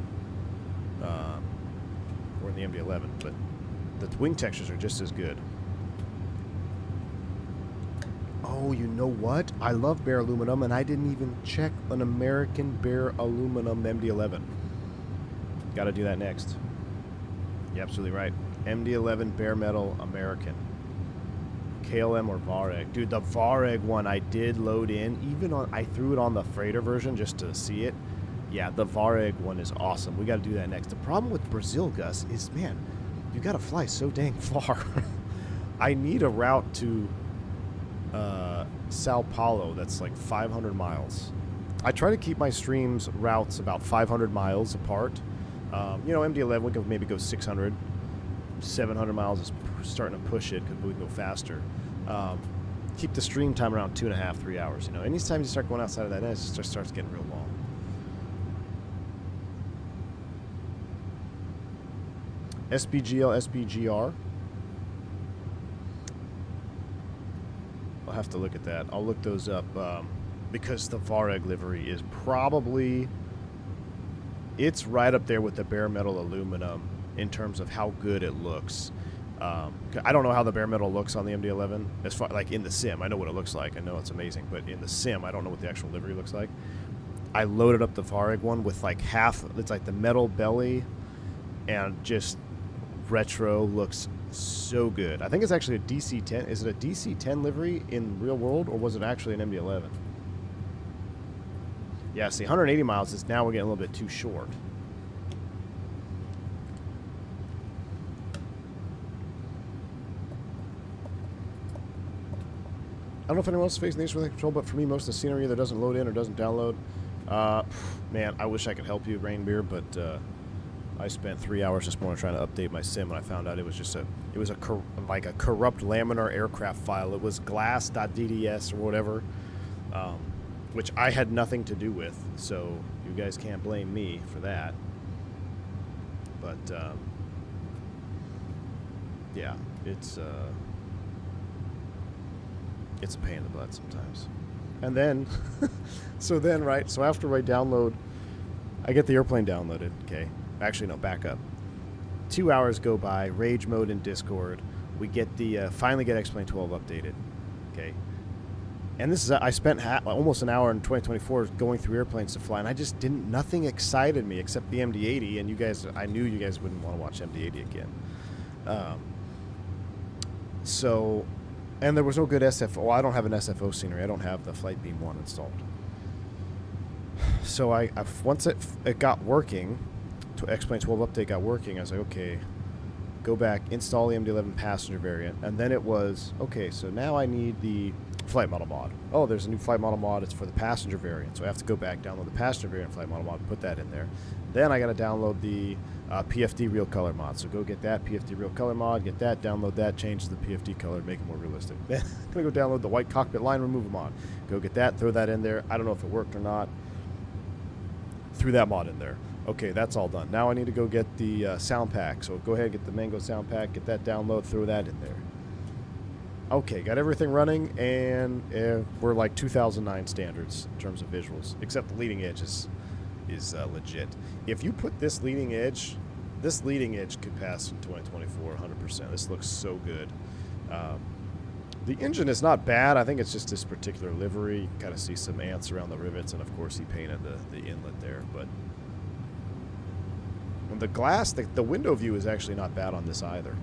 we're in the MD11, but the wing textures are just as good. Oh, you know what? I love bare aluminum, and I didn't even check an American bare aluminum MD11. Got to do that next. You're absolutely right. MD11 bare metal American. KLM or Vareg. Dude, the Vareg one I did load in. Even on, I threw it on the freighter version just to see it. Yeah, the Vareg one is awesome. We got to do that next. The problem with Brazil, Gus, is, man, you got to fly so dang far. I need a route to Sao Paulo that's like 500 miles. I try to keep my streams routes about 500 miles apart. You know, MD11, we can maybe go 600. 700 miles is starting to push it because we can go faster. Keep the stream time around 2.5, 3 hours. You know, anytime you start going outside of that, it just starts getting real long. SPGL, SPGR. I'll have to look at that. I'll look those up because the Vareg livery is probably, it's right up there with the bare metal aluminum in terms of how good it looks. I don't know how the bare metal looks on the MD11 as far like in the sim. I know what it looks like. I know it's amazing, but in the sim, I don't know what the actual livery looks like. I loaded up the Vareg one with like half. It's like the metal belly and just retro, looks so good. I think it's actually a DC-10. Is it a DC-10 livery in real world, or was it actually an MD-11? Yeah, see, 180 miles is now we're getting a little bit too short. I don't know if anyone else is facing the issue with the control, but for me, most of the scenery either doesn't load in or doesn't download. Man, I wish I could help you, Rainbeer, but I spent 3 hours this morning trying to update my sim, and I found out it was just like a corrupt laminar aircraft file. It was glass.dds or whatever, which I had nothing to do with, so you guys can't blame me for that. But yeah, it's a pain in the butt sometimes. And then, so after I download, I get the airplane downloaded, okay? Actually, no, back up. 2 hours go by, rage mode in Discord. We get the, finally get X-Plane 12 updated, okay? And this is, I spent almost an hour in 2024 going through airplanes to fly, and I just nothing excited me except the MD-80, and you guys, I knew you guys wouldn't want to watch MD-80 again. So, and there was no good SFO. I don't have an SFO scenery. I don't have the Flight Beam 1 installed. So once it got working, X-Plane 12 update got working, I was like, okay, go back, install the MD11 passenger variant, and then it was, okay, so now I need the flight model mod. Oh, there's a new flight model mod. It's for the passenger variant, so I have to go back, download the passenger variant flight model mod, put that in there. Then I got to download the PFD real color mod. So go get that PFD real color mod, get that, download that, change the PFD color, make it more realistic. Then I'm gonna go download the white cockpit line removal mod. Go get that, throw that in there. I don't know if it worked or not. Threw that mod in there. Okay, that's all done. Now I need to go get the sound pack. So go ahead, get the Mango sound pack, get that download, throw that in there. Okay, got everything running, and we're like 2009 standards in terms of visuals, except the leading edge is legit. If you put this leading edge could pass in 2024 100%. This looks so good. The engine is not bad. I think it's just this particular livery. You can kind of see some ants around the rivets, and of course he painted the inlet there. But the glass, the window view is actually not bad on this either.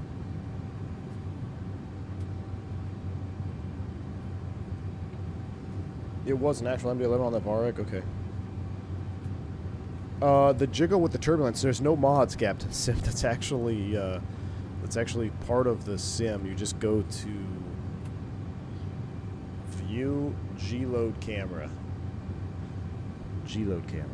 It was an actual MD11 on that Varek? Okay. The jiggle with the turbulence, there's no mods, Captain Sim. That's actually part of the sim. You just go to View, G-Load Camera. G-Load Camera.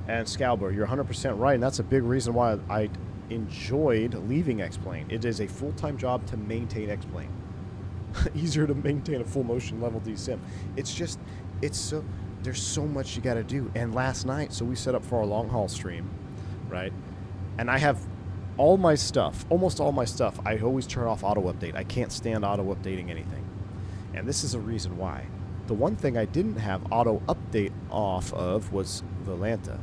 And Scalber, you're 100% right, and that's a big reason why I enjoyed leaving X-Plane. It is a full-time job to maintain X-Plane. Easier to maintain a full motion level D sim. It's just, there's so much you got to do. And last night, so we set up for our long haul stream, right? And I have all my stuff, almost all my stuff. I always turn off auto update. I can't stand auto updating anything. And this is a reason why. The one thing I didn't have auto update off of was Volanta.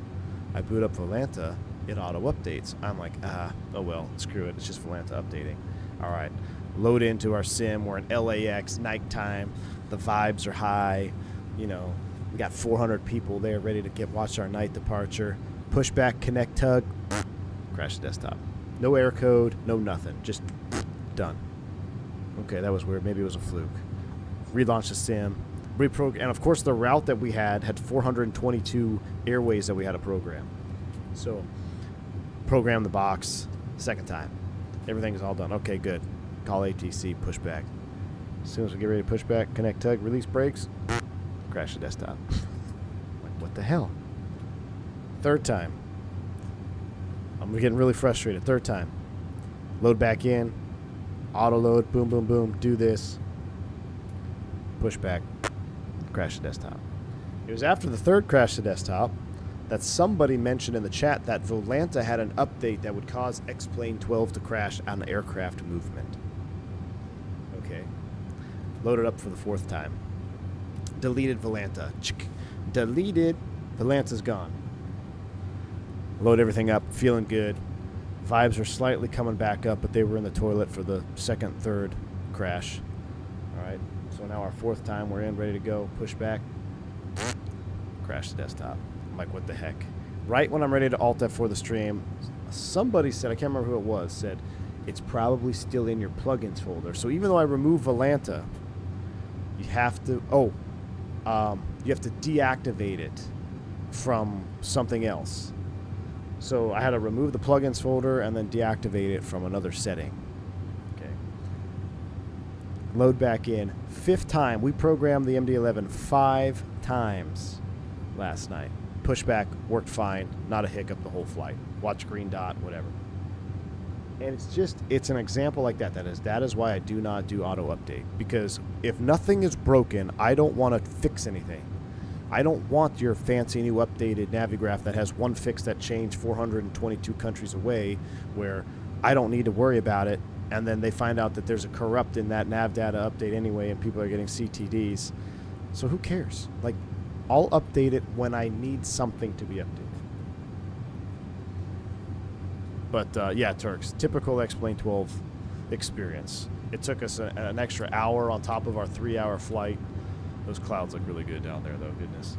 I boot up Volanta, it auto updates. I'm like, oh well, screw it. It's just Volanta updating. All right. Load into our sim. We're in LAX, nighttime. The vibes are high. You know, we got 400 people there ready to watch our night departure. Pushback, connect, tug, crash the desktop. No error code, no nothing. Just done. Okay, that was weird. Maybe it was a fluke. Relaunch the sim. Reprogram. And of course, the route that we had 422 airways that we had to program. So, program the box. Second time. Everything's all done. Okay, good. Call ATC, pushback. As soon as we get ready to push back, connect tug, release brakes, crash the desktop. Like, what the hell? Third time. I'm getting really frustrated. Third time. Load back in. Auto load, boom, boom, boom. Do this. Pushback. Crash the desktop. It was after the third crash the desktop that somebody mentioned in the chat that Volanta had an update that would cause X-Plane 12 to crash on aircraft movement. Okay. Loaded up for the fourth time. Deleted Volanta. Deleted. Volanta's gone. Load everything up. Feeling good. Vibes are slightly coming back up, but they were in the toilet for the second, third crash. All right. So now our fourth time, we're in, ready to go. Push back. Crash the desktop. I'm like, what the heck? right when I'm ready to Alt F4 the stream, somebody said, I can't remember who it was, said, it's probably still in your plugins folder. So even though I remove Volanta, you have to, you have to deactivate it from something else. So I had to remove the plugins folder and then deactivate it from another setting. Okay. Load back in. 5th time. We programmed the MD11 5 times last night. Pushback worked fine. Not a hiccup the whole flight. Watch green dot, whatever. And it's an example like that. That is why I do not do auto update. Because if nothing is broken, I don't want to fix anything. I don't want your fancy new updated Navigraph that has one fix that changed 422 countries away, where I don't need to worry about it, and then they find out that there's a corrupt in that nav data update anyway, and people are getting CTDs. So who cares? Like, I'll update it when I need something to be updated. But yeah, Turks, typical X-Plane 12 experience. It took us an extra hour on top of our 3-hour flight. Those clouds look really good down there, though. Goodness.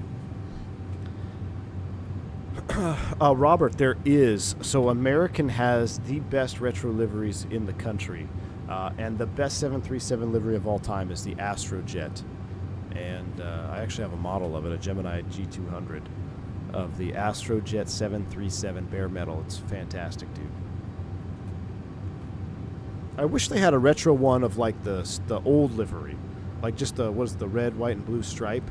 Robert, there is. So American has the best retro liveries in the country. And the best 737 livery of all time is the Astrojet. And I actually have a model of it, a Gemini G200, of the Astrojet 737 bare metal. It's fantastic, dude. I wish they had a retro one of like the old livery. Like just the red, white, and blue stripe.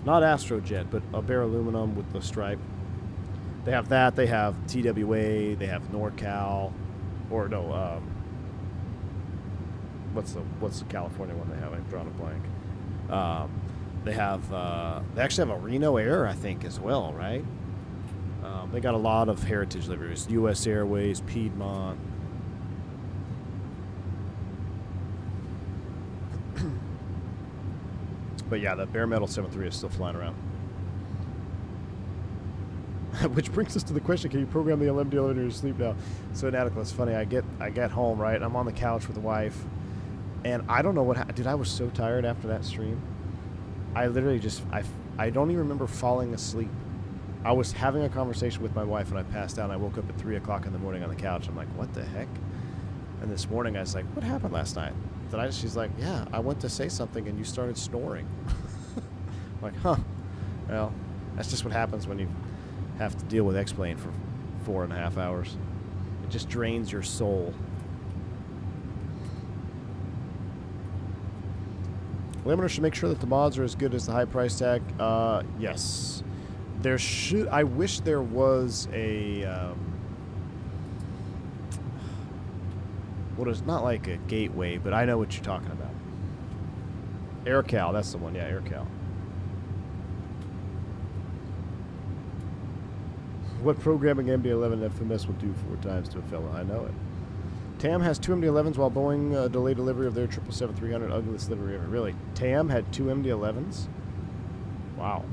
Not Astrojet, but a bare aluminum with the stripe. They have that. They have TWA. They have NorCal. Or no, what's the California one they have? I've drawn a blank. They actually have a Reno Air, I think, as well, right? They got a lot of heritage liveries. U.S. Airways, Piedmont. But yeah, the bare metal 7.3 is still flying around. Which brings us to the question: can you program the MD11 in your sleep now? So inadequate. It's funny. I get home, right? I'm on the couch with the wife, and I don't know what dude. I was so tired after that stream. I literally just I don't even remember falling asleep. I was having a conversation with my wife, and I passed out. And I woke up at 3 o'clock in the morning on the couch. I'm like, what the heck? And this morning I was like, what happened last night? She's like, yeah, I went to say something and you started snoring. I'm like, huh. Well, that's just what happens when you have to deal with X-Plane for 4.5 hours. It just drains your soul. Limiter should make sure that the mods are as good as the high price tag. Yes. There should. I wish there was a... what is not like a gateway, but I know what you're talking about. AirCal, that's the one. Yeah, AirCal. What programming MD11 FMS will do 4 times to a fella? I know it. TAM has 2 MD11s while Boeing delayed delivery of their 777-300 ugliest livery ever. Really? TAM had 2 MD11s? Wow.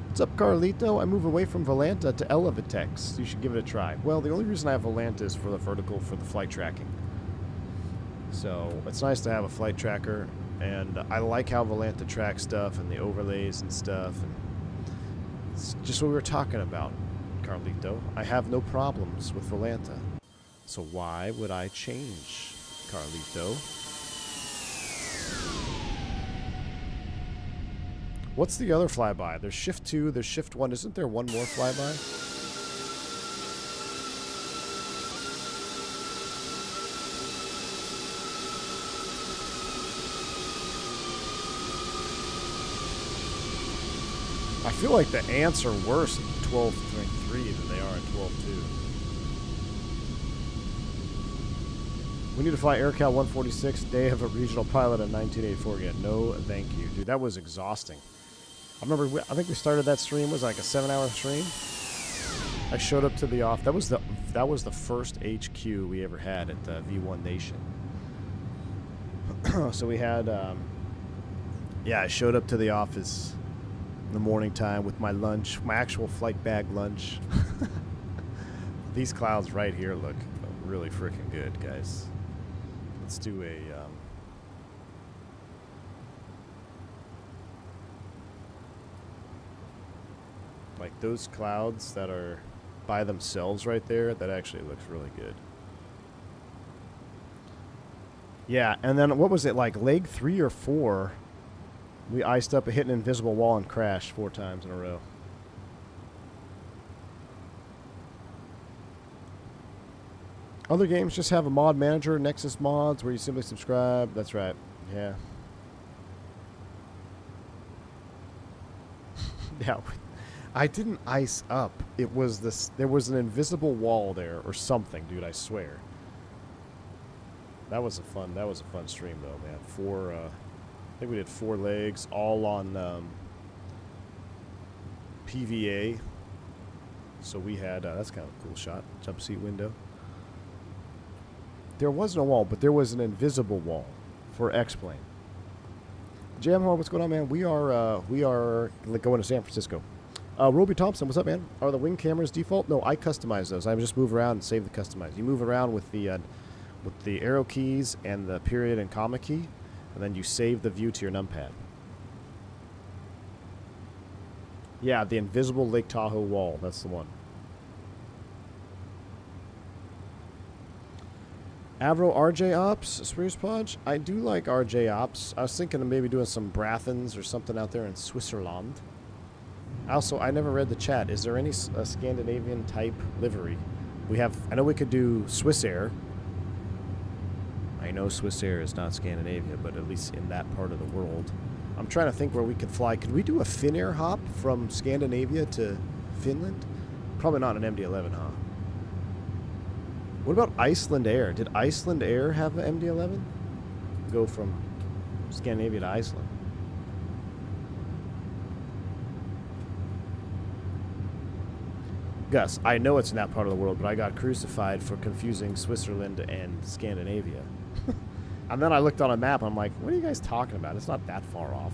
What's up, Carlito? I move away from Volanta to Elevitex. You should give it a try. Well, the only reason I have Volanta is for the vertical, for the flight tracking. So it's nice to have a flight tracker, and I like how Volanta tracks stuff and the overlays and stuff. And it's just what we were talking about, Carlito. I have no problems with Volanta. So why would I change, Carlito? What's the other flyby? There's shift 2, there's shift 1. Isn't there one more flyby? I feel like the ants are worse in 12.3 than they are in 12.2. We need to fly AirCal 146, day of a regional pilot in 1984 again. No, thank you. Dude, that was exhausting. I remember, I think we started that stream, was like a 7-hour stream. I showed up to the off. That was the first HQ we ever had at the V1 Nation. So we had, yeah, I showed up to the office in the morning time with my lunch, my actual flight bag lunch. These clouds right here look really freaking good, guys. Let's do a... Like those clouds that are by themselves right there, that actually looks really good. Yeah, and then what was it, like leg 3 or 4? We iced up, hit an invisible wall and crashed 4 times in a row. Other games just have a mod manager, Nexus Mods, where you simply subscribe. That's right. Yeah. Yeah. I didn't ice up. It was this. There was an invisible wall there or something, dude. I swear. That was a fun stream though, man. I think we did 4 legs, all on PVA. So we had that's kind of a cool shot. Jump seat window. There wasn't a wall, but there was an invisible wall for X-Plane. Jamhor, what's going on, man? We are going to San Francisco. Roby Thompson, what's up, man? Are the wing cameras default? No, I customize those. I just move around and save the customize. You move around with the arrow keys and the period and comma key, and then you save the view to your numpad. Yeah, the invisible Lake Tahoe wall. That's the one. Avro RJ Ops, Spears Podge. I do like RJ Ops. I was thinking of maybe doing some Brathens or something out there in Switzerland. Also, I never read the chat. Is there any Scandinavian type livery? I know we could do Swissair. I know Swissair is not Scandinavia, but at least in that part of the world. I'm trying to think where we could fly. Could we do a Finnair hop from Scandinavia to Finland? Probably not an MD11, huh? What about Iceland Air? Did Iceland Air have an MD11? Go from Scandinavia to Iceland. Gus, I know it's in that part of the world, but I got crucified for confusing Switzerland and Scandinavia. And then I looked on a map, and I'm like, what are you guys talking about? It's not that far off.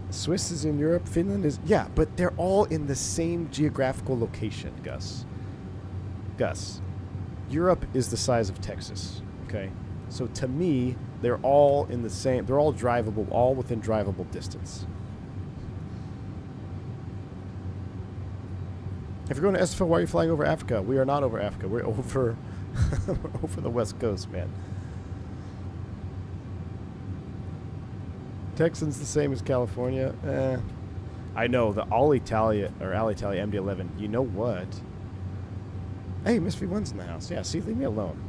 Swiss is in Europe, Finland is... Yeah, but they're all in the same geographical location, Gus. Gus, Europe is the size of Texas, okay? So to me, they're all in the same... They're all drivable, all within drivable distance. If you're going to SFO, why are you flying over Africa? We are not over Africa. We're over... over the West Coast, man. Texans the same as California. I know the Alitalia MD11. You know what? Hey, Miss V1's in the house. Yeah, see, leave me alone.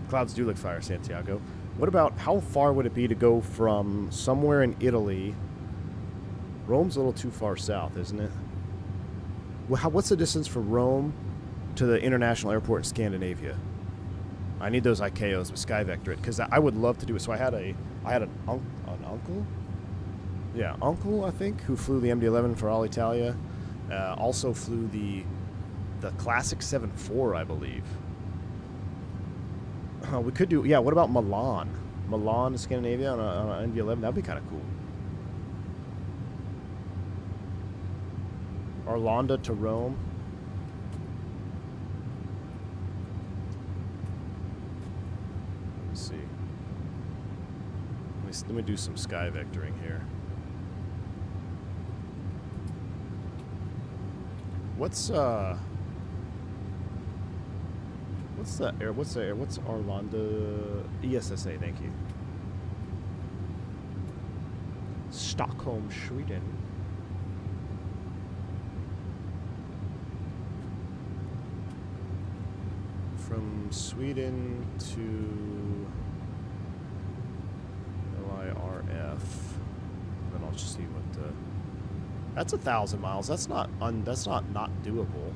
Clouds do look fire, Santiago. What about how far would it be to go from somewhere in Italy? Rome's a little too far south, isn't it? Well, what's the distance from Rome to the international airport in Scandinavia? I need those ICAOs with SkyVector it, because I would love to do it. So I had an uncle, yeah, uncle I think, who flew the MD11 for Alitalia. Also flew the classic 7.4, I believe. We could do, yeah. What about Milan? Milan to Scandinavia on an MD11. That'd be kind of cool. Arlanda to Rome. See. Let me do some sky vectoring here. What's Arlanda? ESSA, thank you. Stockholm, Sweden. From Sweden to LIRF. Then I'll just see what. That's 1,000 miles. That's not not doable.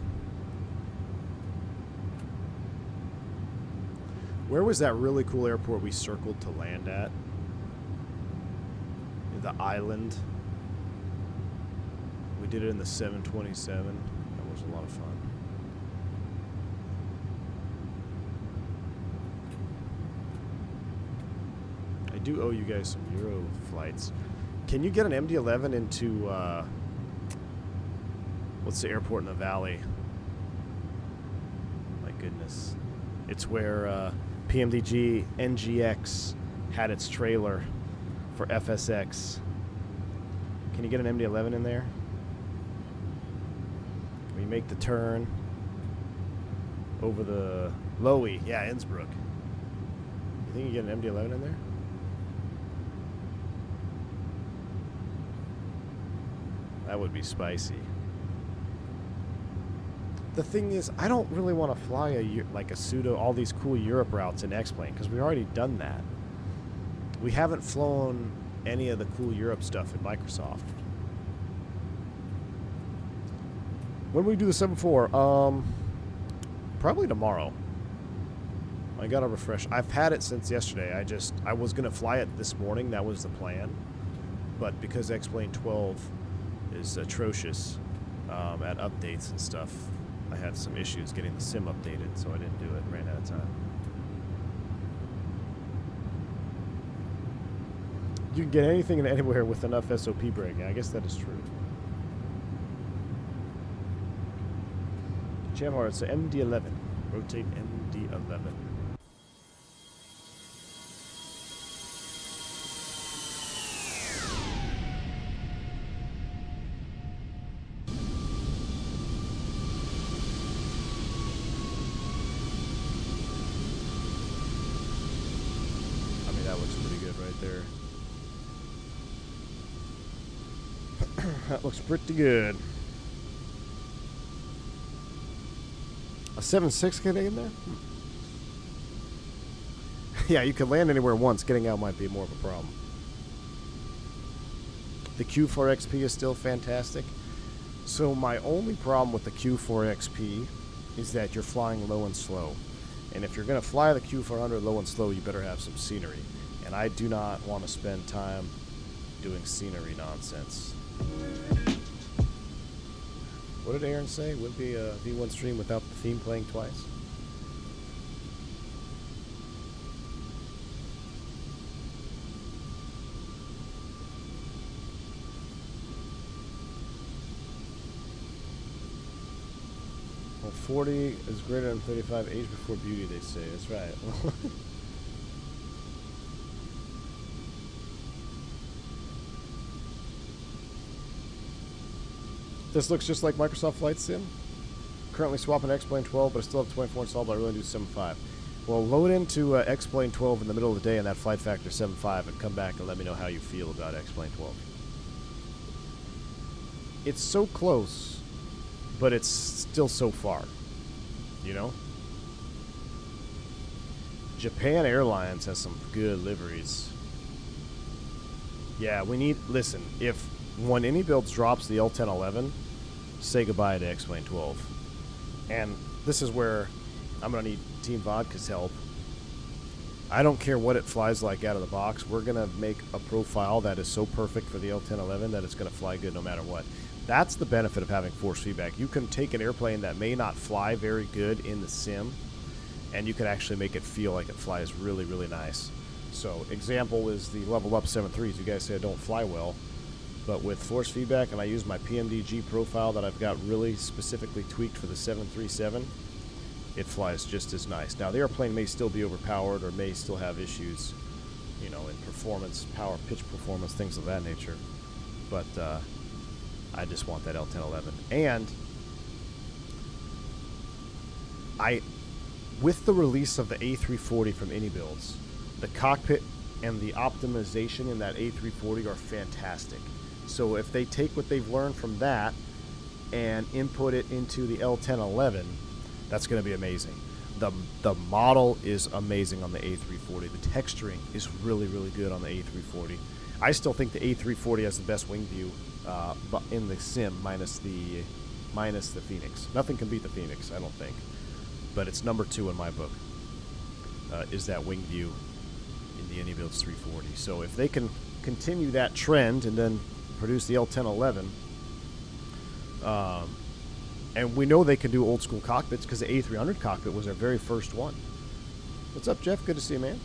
Where was that really cool airport we circled to land at? The island. We did it in the 727. That was a lot of fun. I do owe you guys some Euro flights. Can you get an MD11 into, what's the airport in the valley? My goodness. It's where PMDG NGX had its trailer for FSX. Can you get an MD11 in there? We make the turn over the Lowy. Yeah, Innsbruck. You think you get an MD11 in there? That would be spicy. The thing is, I don't really want to fly like a pseudo, all these cool Europe routes in X-Plane, because we've already done that. We haven't flown any of the cool Europe stuff in Microsoft. When we do the 7.4, probably tomorrow. I gotta refresh. I've had it since yesterday. I was gonna fly it this morning. That was the plan. But because X-Plane 12 is atrocious at updates and stuff, I had some issues getting the sim updated, so I didn't do it. Ran out of time. You can get anything and anywhere with enough SOP braking. I guess that is true. Chamhar, it's an MD11. Rotate MD11. I mean, that looks pretty good right there. That looks pretty good. A 7.6 getting in there? Yeah, you can land anywhere once. Getting out might be more of a problem. The Q4XP is still fantastic. So my only problem with the Q4XP is that you're flying low and slow. And if you're going to fly the Q400 low and slow, you better have some scenery. And I do not want to spend time doing scenery nonsense. What did Aaron say? Would be a V1 stream without the theme playing twice? Well, 40 is greater than 35. Age before beauty, they say. That's right. This looks just like Microsoft Flight Sim. Currently swapping X-Plane 12, but I still have 24 installed, but I really do 7.5. Well, load into X-Plane 12 in the middle of the day in that flight factor 7.5 and come back and let me know how you feel about X-Plane 12. It's so close, but it's still so far. You know? Japan Airlines has some good liveries. Yeah, we need... Listen, when any builds drops the L1011, say goodbye to X-Plane 12. And this is where I'm going to need Team Vodka's help. I don't care what it flies like out of the box. We're going to make a profile that is so perfect for the L1011 that it's going to fly good no matter what. That's the benefit of having force feedback. You can take an airplane that may not fly very good in the sim, and you can actually make it feel like it flies really, really nice. So, example is the level up 7.3s. You guys say I don't fly well. But with force feedback, and I use my PMDG profile that I've got really specifically tweaked for the 737, it flies just as nice. Now, the airplane may still be overpowered or may still have issues, you know, in performance, power, pitch performance, things of that nature. But I just want that L1011. And with the release of the A340 from AnyBuilds, the cockpit and the optimization in that A340 are fantastic. So if they take what they've learned from that and input it into the L1011, that's going to be amazing. The model is amazing on the A340. The texturing is really, really good on the A340. I still think the A340 has the best wing view in the sim, minus the Fenix. Nothing can beat the Fenix, I don't think. But it's number 2 in my book, is that wing view in the AnyBuilds 340. So if they can continue that trend and then produce the L1011, and we know they can do old school cockpits because the A300 cockpit was their very first one. What's up, Jeff? Good to see you, man.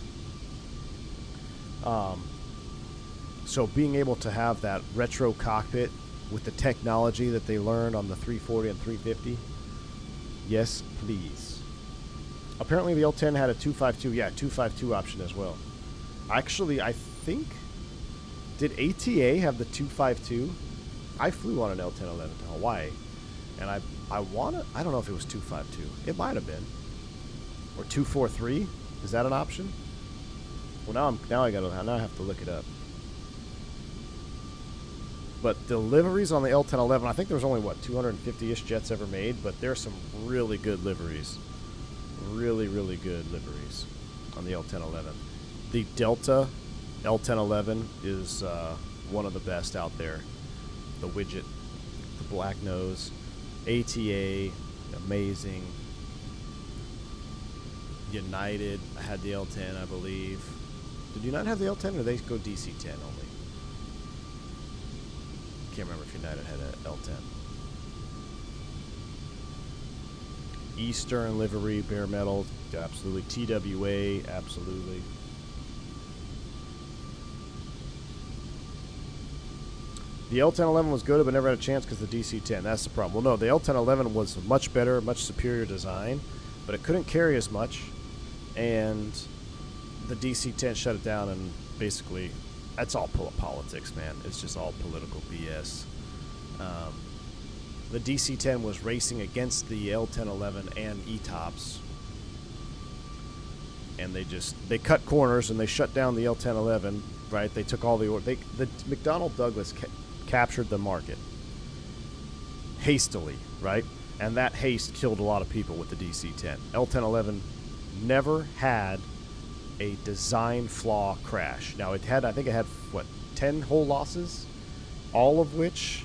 So being able to have that retro cockpit with the technology that they learned on the 340 and 350, yes, please. Apparently the L10 had a 252, 252 option as well. Actually, I think Did ATA have the 252? I flew on an L1011 to Hawaii, and I don't know if it was 252. It might have been, or 243. Is that an option? Well, now I have to look it up. But the liveries on the L1011, I think there was only, what, 250-ish jets ever made, but there's some really good liveries. Really, really good liveries on the L1011. The Delta L1011 is one of the best out there. The widget, the black nose, ATA, amazing. United, I had the L10, I believe. Did you not have the L10, or did they go DC-10 only? Can't remember if United had an L10. Eastern livery, bare metal, absolutely. TWA, absolutely. The L1011 was good, but never had a chance because the DC-10. That's the problem. Well, no, the L1011 was much better, much superior design, but it couldn't carry as much, and the DC-10 shut it down, and basically, that's all politics, man. It's just all political BS. The DC-10 was racing against the L1011 and ETOPS, and they cut corners and they shut down the L1011. Right? They took all the McDonnell Douglas captured the market hastily, right? And that haste killed a lot of people with the DC-10. L1011 never had a design flaw crash. Now I think it had what, 10 hull losses, all of which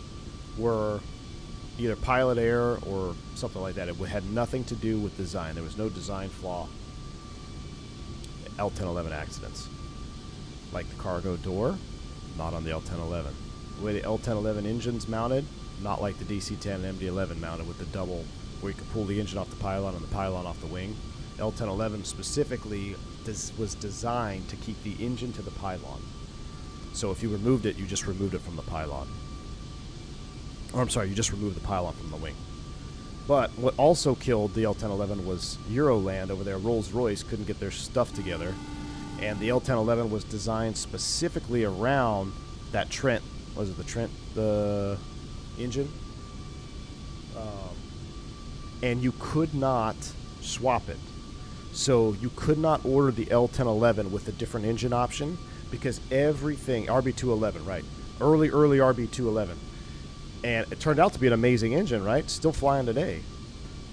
were either pilot error or something like that. It had nothing to do with design. There was no design flaw. L1011 accidents, like the cargo door, not on the L1011. The way the L1011 engine's mounted, not like the DC-10 and MD11 mounted with the double, where you could pull the engine off the pylon and the pylon off the wing. L1011 specifically was designed to keep the engine to the pylon. So if you removed it, you just removed it from the pylon. Or I'm sorry, you just removed the pylon from the wing. But what also killed the L1011 was Euroland over there. Rolls-Royce couldn't get their stuff together. And the L1011 was designed specifically around that Trent. Was it the Trent, the engine? And you could not swap it. So you could not order the L1011 with a different engine option because everything, RB211, right? Early RB211. And it turned out to be an amazing engine, right? Still flying today.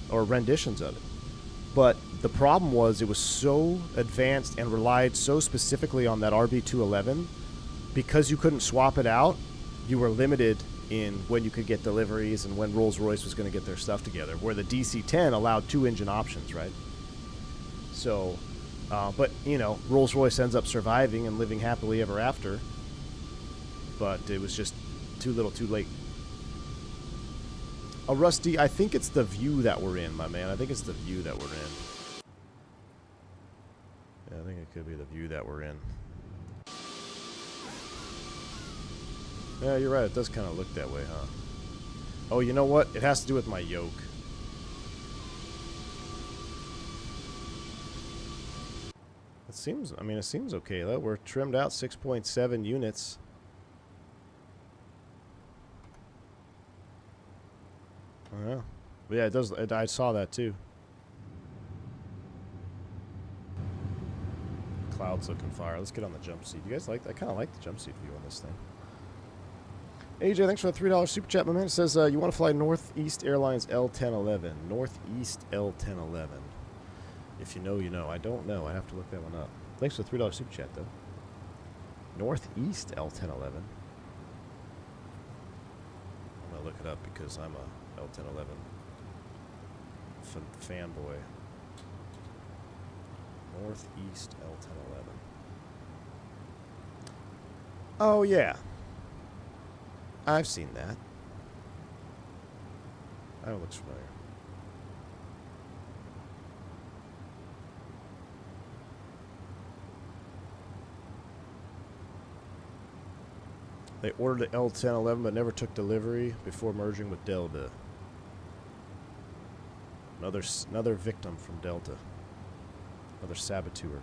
Or renditions of it. But the problem was it was so advanced and relied so specifically on that RB211, because you couldn't swap it out, you were limited in when you could get deliveries and when Rolls-Royce was going to get their stuff together, where the DC-10 allowed 2 engine options, right? So, but, you know, Rolls-Royce ends up surviving and living happily ever after, but it was just too little too late. Rusty, I think it's the view that we're in, my man. I think it's the view that we're in. Yeah, I think it could be the view that we're in. Yeah, you're right. It does kind of look that way, huh? Oh, you know what? It has to do with my yoke. It seems okay, though. We're trimmed out 6.7 units. Yeah. Yeah, it does. I saw that too. Clouds looking fire. Let's get on the jump seat. You guys like that? I kind of like the jump seat view on this thing. AJ, thanks for the $3 super chat, my man. It says you want to fly Northeast Airlines L1011. Northeast L1011. If you know, you know. I don't know. I have to look that one up. Thanks for the $3 super chat, though. Northeast L1011. I'm gonna look it up because I'm a L1011 fanboy. Northeast L1011. Oh yeah, I've seen that. That looks familiar. They ordered the L1011 but never took delivery before merging with Delta. Another victim from Delta. Another saboteur.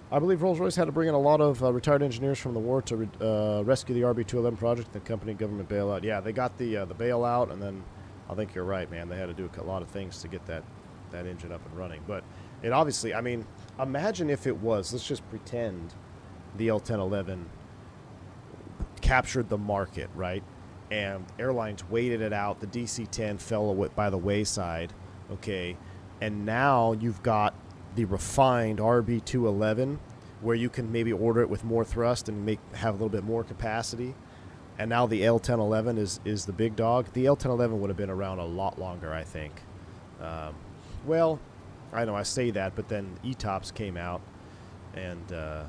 I believe Rolls-Royce had to bring in a lot of retired engineers from the war to rescue the RB211 project, the company government bailout. Yeah, they got the bailout, and then I think you're right, man. They had to do a lot of things to get that engine up and running. But it obviously, I mean, imagine if it was, let's just pretend the L1011 captured the market, right? And airlines waited it out. The DC-10 fell by the wayside, okay? And now you've got the refined RB211 where you can maybe order it with more thrust and have a little bit more capacity. And now the L1011 is the big dog. The L1011 would have been around a lot longer, I think. Well, I know I say that, but then ETOPS came out and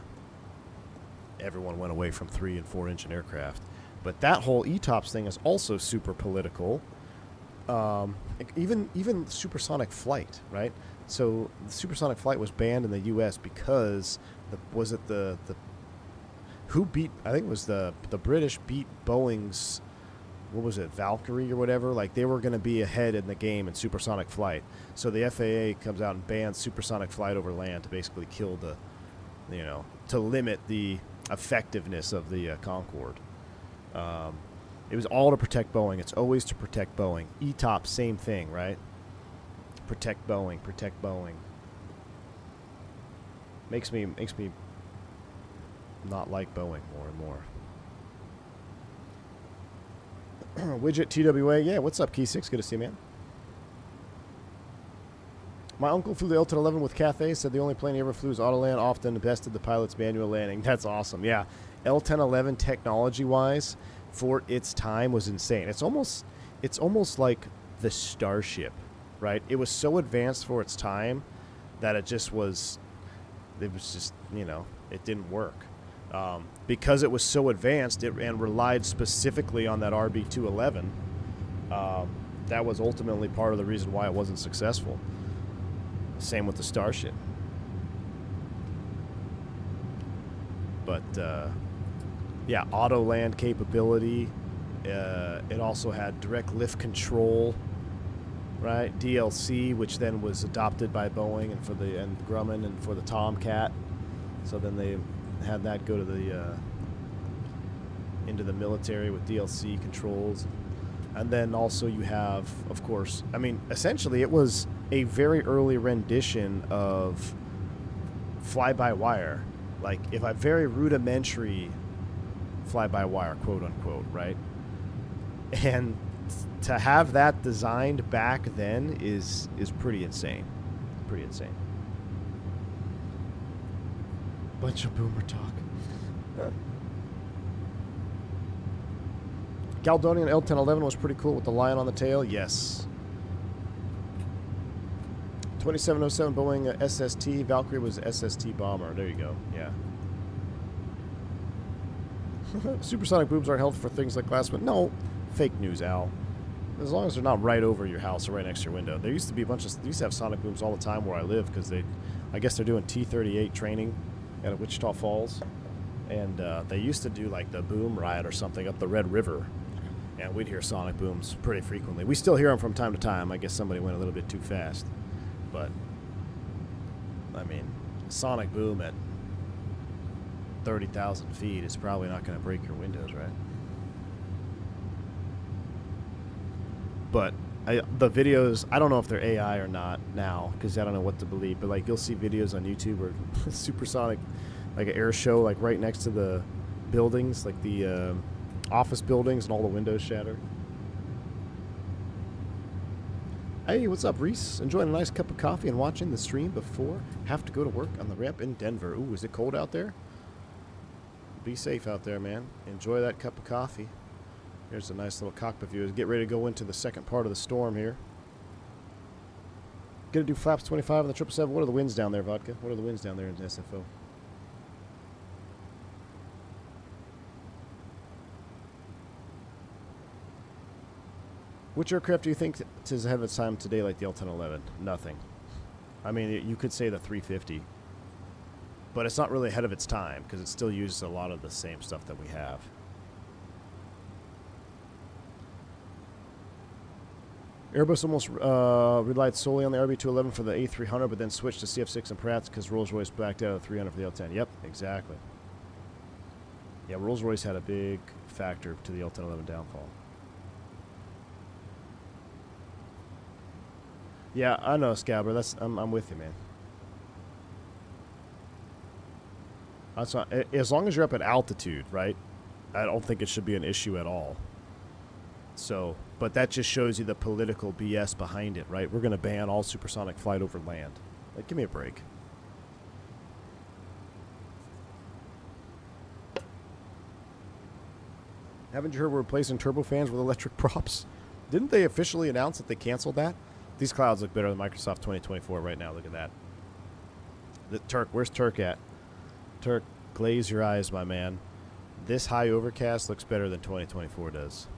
everyone went away from 3- and 4-engine aircraft. But that whole ETOPS thing is also super political. Even supersonic flight, right? So the supersonic flight was banned in the U.S. because who beat? I think it was the British beat Boeing's, what was it, Valkyrie or whatever. Like they were going to be ahead in the game in supersonic flight. So the FAA comes out and bans supersonic flight over land to basically kill to limit the effectiveness of the Concorde. It was all to protect Boeing. It's always to protect Boeing. ETOPS, same thing, right? Protect Boeing, protect Boeing. Makes me not like Boeing more and more. Widget TWA, yeah, what's up, Key6? Good to see you, man. My uncle flew the L1011 with Cathay, said the only plane he ever flew was Autoland, often bested the pilot's manual landing. That's awesome, yeah. L1011 technology-wise, for its time, was insane. It's almost like the Starship, right? It was so advanced for its time that it didn't work. Because it was so advanced and relied specifically on that RB211, that was ultimately part of the reason why it wasn't successful. Same with the Starship. But, yeah, auto land capability. It also had direct lift control, right? DLC, which then was adopted by Boeing and Grumman and for the Tomcat. So then they had that go to into the military with DLC controls. And then also you have, of course, I mean, essentially it was a very early rendition of fly-by-wire. Like, if a very rudimentary fly-by-wire, quote-unquote, right? And to have that designed back then is pretty insane. Pretty insane. Bunch of boomer talk. Caledonian L1011 was pretty cool with the lion on the tail. Yes. 2707 Boeing SST. Valkyrie was SST bomber. There you go. Yeah. Supersonic booms aren't helpful for things like glass window. No. Fake news, Al. As long as they're not right over your house or right next to your window. There used to be they used to have sonic booms all the time where I live because I guess they're doing T-38 training at Wichita Falls. And they used to do like the boom ride or something up the Red River. And we'd hear sonic booms pretty frequently. We still hear them from time to time. I guess somebody went a little bit too fast. But, I mean, a sonic boom at 30,000 feet is probably not going to break your windows, right? But the videos, I don't know if they're AI or not now, because I don't know what to believe. But, like, you'll see videos on YouTube where supersonic, like an air show, like right next to the buildings, like the office buildings, and all the windows shatter. Hey, what's up, Reese? Enjoying a nice cup of coffee and watching the stream before have to go to work on the ramp in Denver. Ooh, is it cold out there? Be safe out there, man. Enjoy that cup of coffee. Here's a nice little cockpit view. Get ready to go into the second part of the storm here. Gonna do flaps 25 on the 777. What are the winds down there, Vodka? What are the winds down there in the SFO? Which aircraft do you think is ahead of its time today like the L1011? Nothing. I mean, you could say the 350. But it's not really ahead of its time because it still uses a lot of the same stuff that we have. Airbus almost relied solely on the RB211 for the A300, but then switched to CF6 and Pratt's because Rolls-Royce backed out of 300 for the L10. Yep, exactly. Yeah, Rolls-Royce had a big factor to the L1011 downfall. Yeah, I know, Scabber. I'm with you, man. That's not, as long as you're up at altitude, right? I don't think it should be an issue at all. So, but that just shows you the political BS behind it, right? We're going to ban all supersonic flight over land. Like, give me a break. Haven't you heard we're replacing turbofans with electric props? Didn't they officially announce that they canceled that? These clouds look better than Microsoft 2024 right now. Look at that. The Turk, where's Turk at? Turk, glaze your eyes, my man. This high overcast looks better than 2024 does.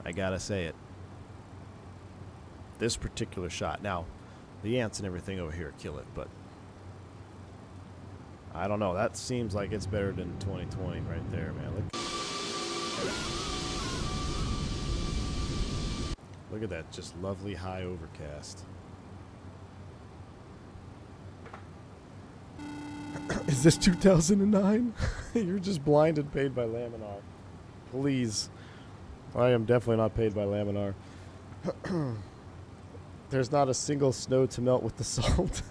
I gotta say it. This particular shot. Now, the ants and everything over here kill it, but I don't know. That seems like it's better than 2020 right there, man. Look at that. Just lovely high overcast. Is this 2009? You're just blind and paid by Laminar. Please. I am definitely not paid by Laminar. There's not a single snow to melt with the salt.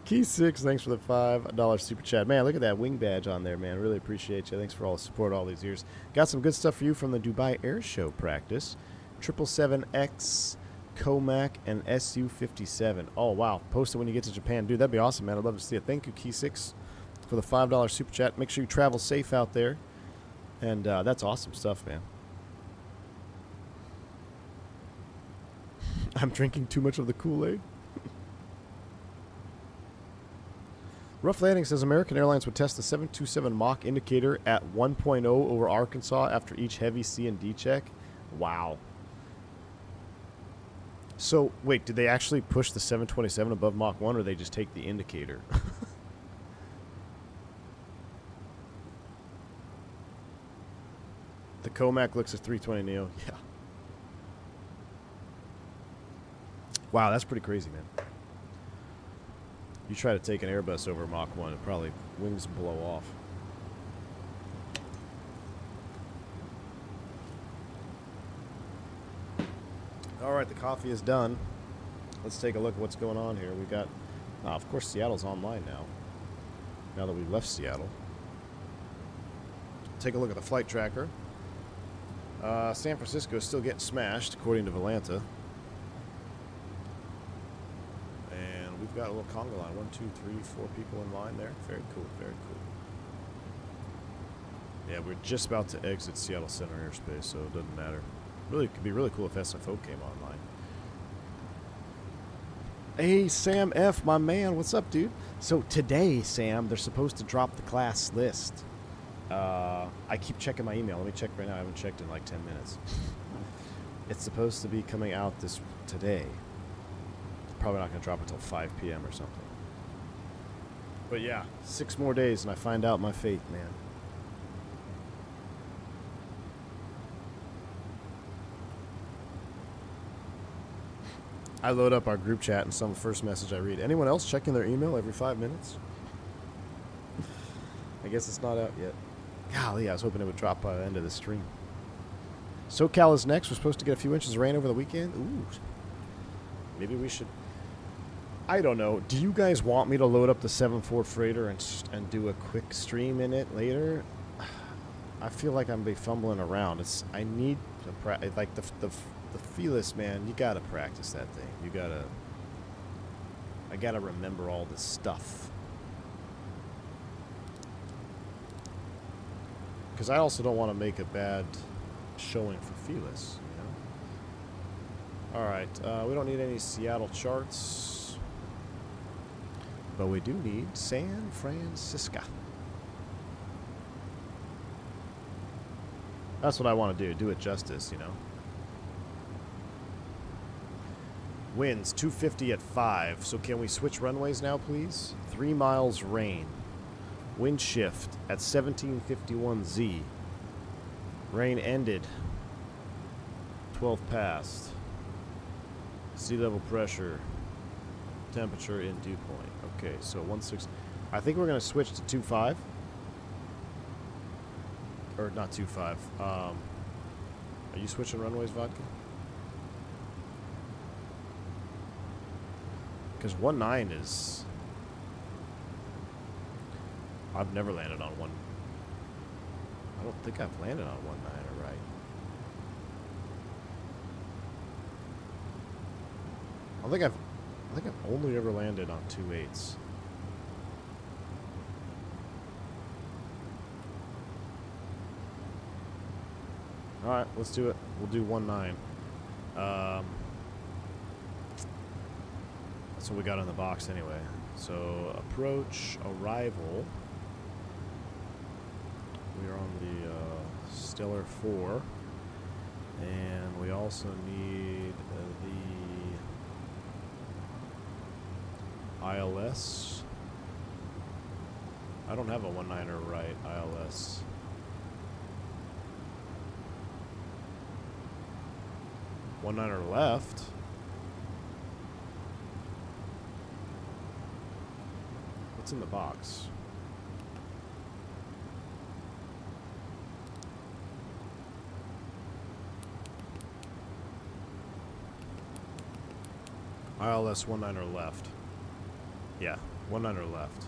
Key 6, thanks for the $5 super chat. Man, look at that wing badge on there, man. Really appreciate you. Thanks for all the support all these years. Got some good stuff for you from the Dubai Air Show practice. 777X, Comac, and Su-57. Oh, wow. Post it when you get to Japan. Dude, that'd be awesome, man. I'd love to see it. Thank you, Key 6, for the $5 super chat. Make sure you travel safe out there. And that's awesome stuff, man. I'm drinking too much of the Kool-Aid. Rough Landing says American Airlines would test the 727 Mach indicator at 1.0 over Arkansas after each heavy C and D check. Wow. So, wait, did they actually push the 727 above Mach 1, or they just take the indicator? The Comac looks at 320 Neo. Yeah. Wow, that's pretty crazy, man. You try to take an Airbus over Mach 1, it probably wings blow off. All right, the coffee is done. Let's take a look at what's going on here. We got, of course, Seattle's online now. Now that we've left Seattle. Take a look at the flight tracker. San Francisco is still getting smashed, according to Volanta. And we've got a little conga line. 1, 2, 3, 4 people in line there. Very cool, very cool. Yeah, we're just about to exit Seattle Center airspace, so it doesn't matter. Really, it could be really cool if SFO came online. Hey, Sam F., my man, what's up, dude? So today, Sam, they're supposed to drop the class list. I keep checking my email. Let me check right now. I haven't checked in like 10 minutes. It's supposed to be coming out today. Probably not going to drop until 5 p.m. or something. But yeah, 6 more days and I find out my fate, man. I load up our group chat and some first message I read. Anyone else checking their email every 5 minutes? I guess it's not out yet. Golly, I was hoping it would drop by the end of the stream. SoCal is next. We're supposed to get a few inches of rain over the weekend. Ooh. Maybe we should... I don't know. Do you guys want me to load up the 7.4 freighter and do a quick stream in it later? I feel like I'm be fumbling around. I need to like the Felis, man. You gotta practice that thing. I gotta remember all this stuff. Because I also don't want to make a bad showing for Felis, you know? Alright, we don't need any Seattle charts. But we do need San Francisco. That's what I want to do it justice, you know? Winds 250 at 5. So can we switch runways now, please? 3 miles rain. Wind shift at 1751 Z. Rain ended 12 past. Sea level pressure. Temperature in dew point. Okay, so 16. I think we're going to switch to 25. Or not 25. Are you switching runways, Vodka? Because 19 is... I've never landed on one. I don't think I've landed on 19er, right? I think I've only ever landed on 28s. All right, let's do it. We'll do 19. That's what we got in the box anyway. So approach arrival. We are on the Stellar 4, and we also need the ILS. I don't have a 19er right ILS. One niner left. What's in the box? ILS 19er left. Yeah, 19er left.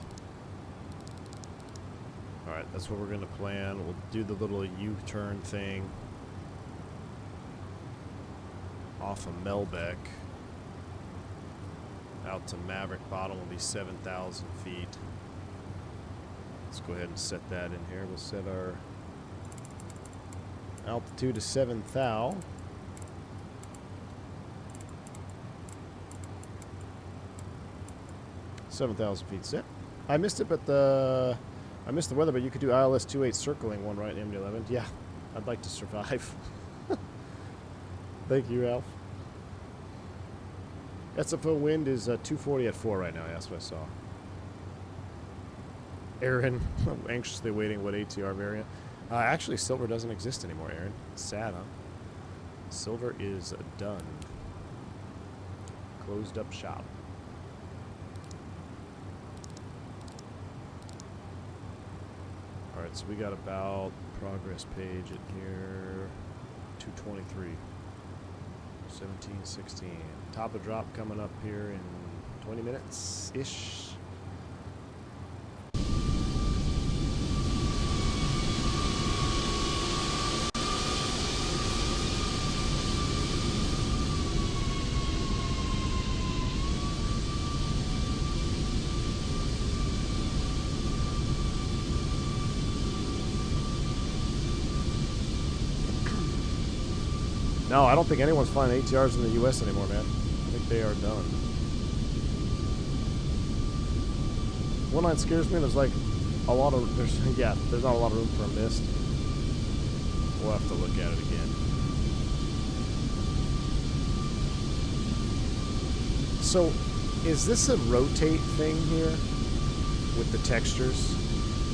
Alright, that's what we're going to plan. We'll do the little U-turn thing off of Melbeck. Out to Maverick. Bottom will be 7,000 feet. Let's go ahead and set that in here. We'll set our altitude to 7,000. Feet set. I missed it, but I missed the weather, but you could do ILS 28 circling one right in MD11. Yeah, I'd like to survive. Thank you, Alf. SFO wind is 240 at 4 right now. That's what I saw. Aaron, I'm anxiously waiting what ATR variant. Actually, silver doesn't exist anymore, Aaron. It's sad, huh? Silver is done. Closed up shop. Alright, so we got about progress page in here. 223. 1716. Top of drop coming up here in 20 minutes-ish. No, I don't think anyone's flying ATRs in the U.S. anymore, man. I think they are done. One line scares me. There's like a lot of there's not a lot of room for a mist. We'll have to look at it again. So, is this a rotate thing here with the textures?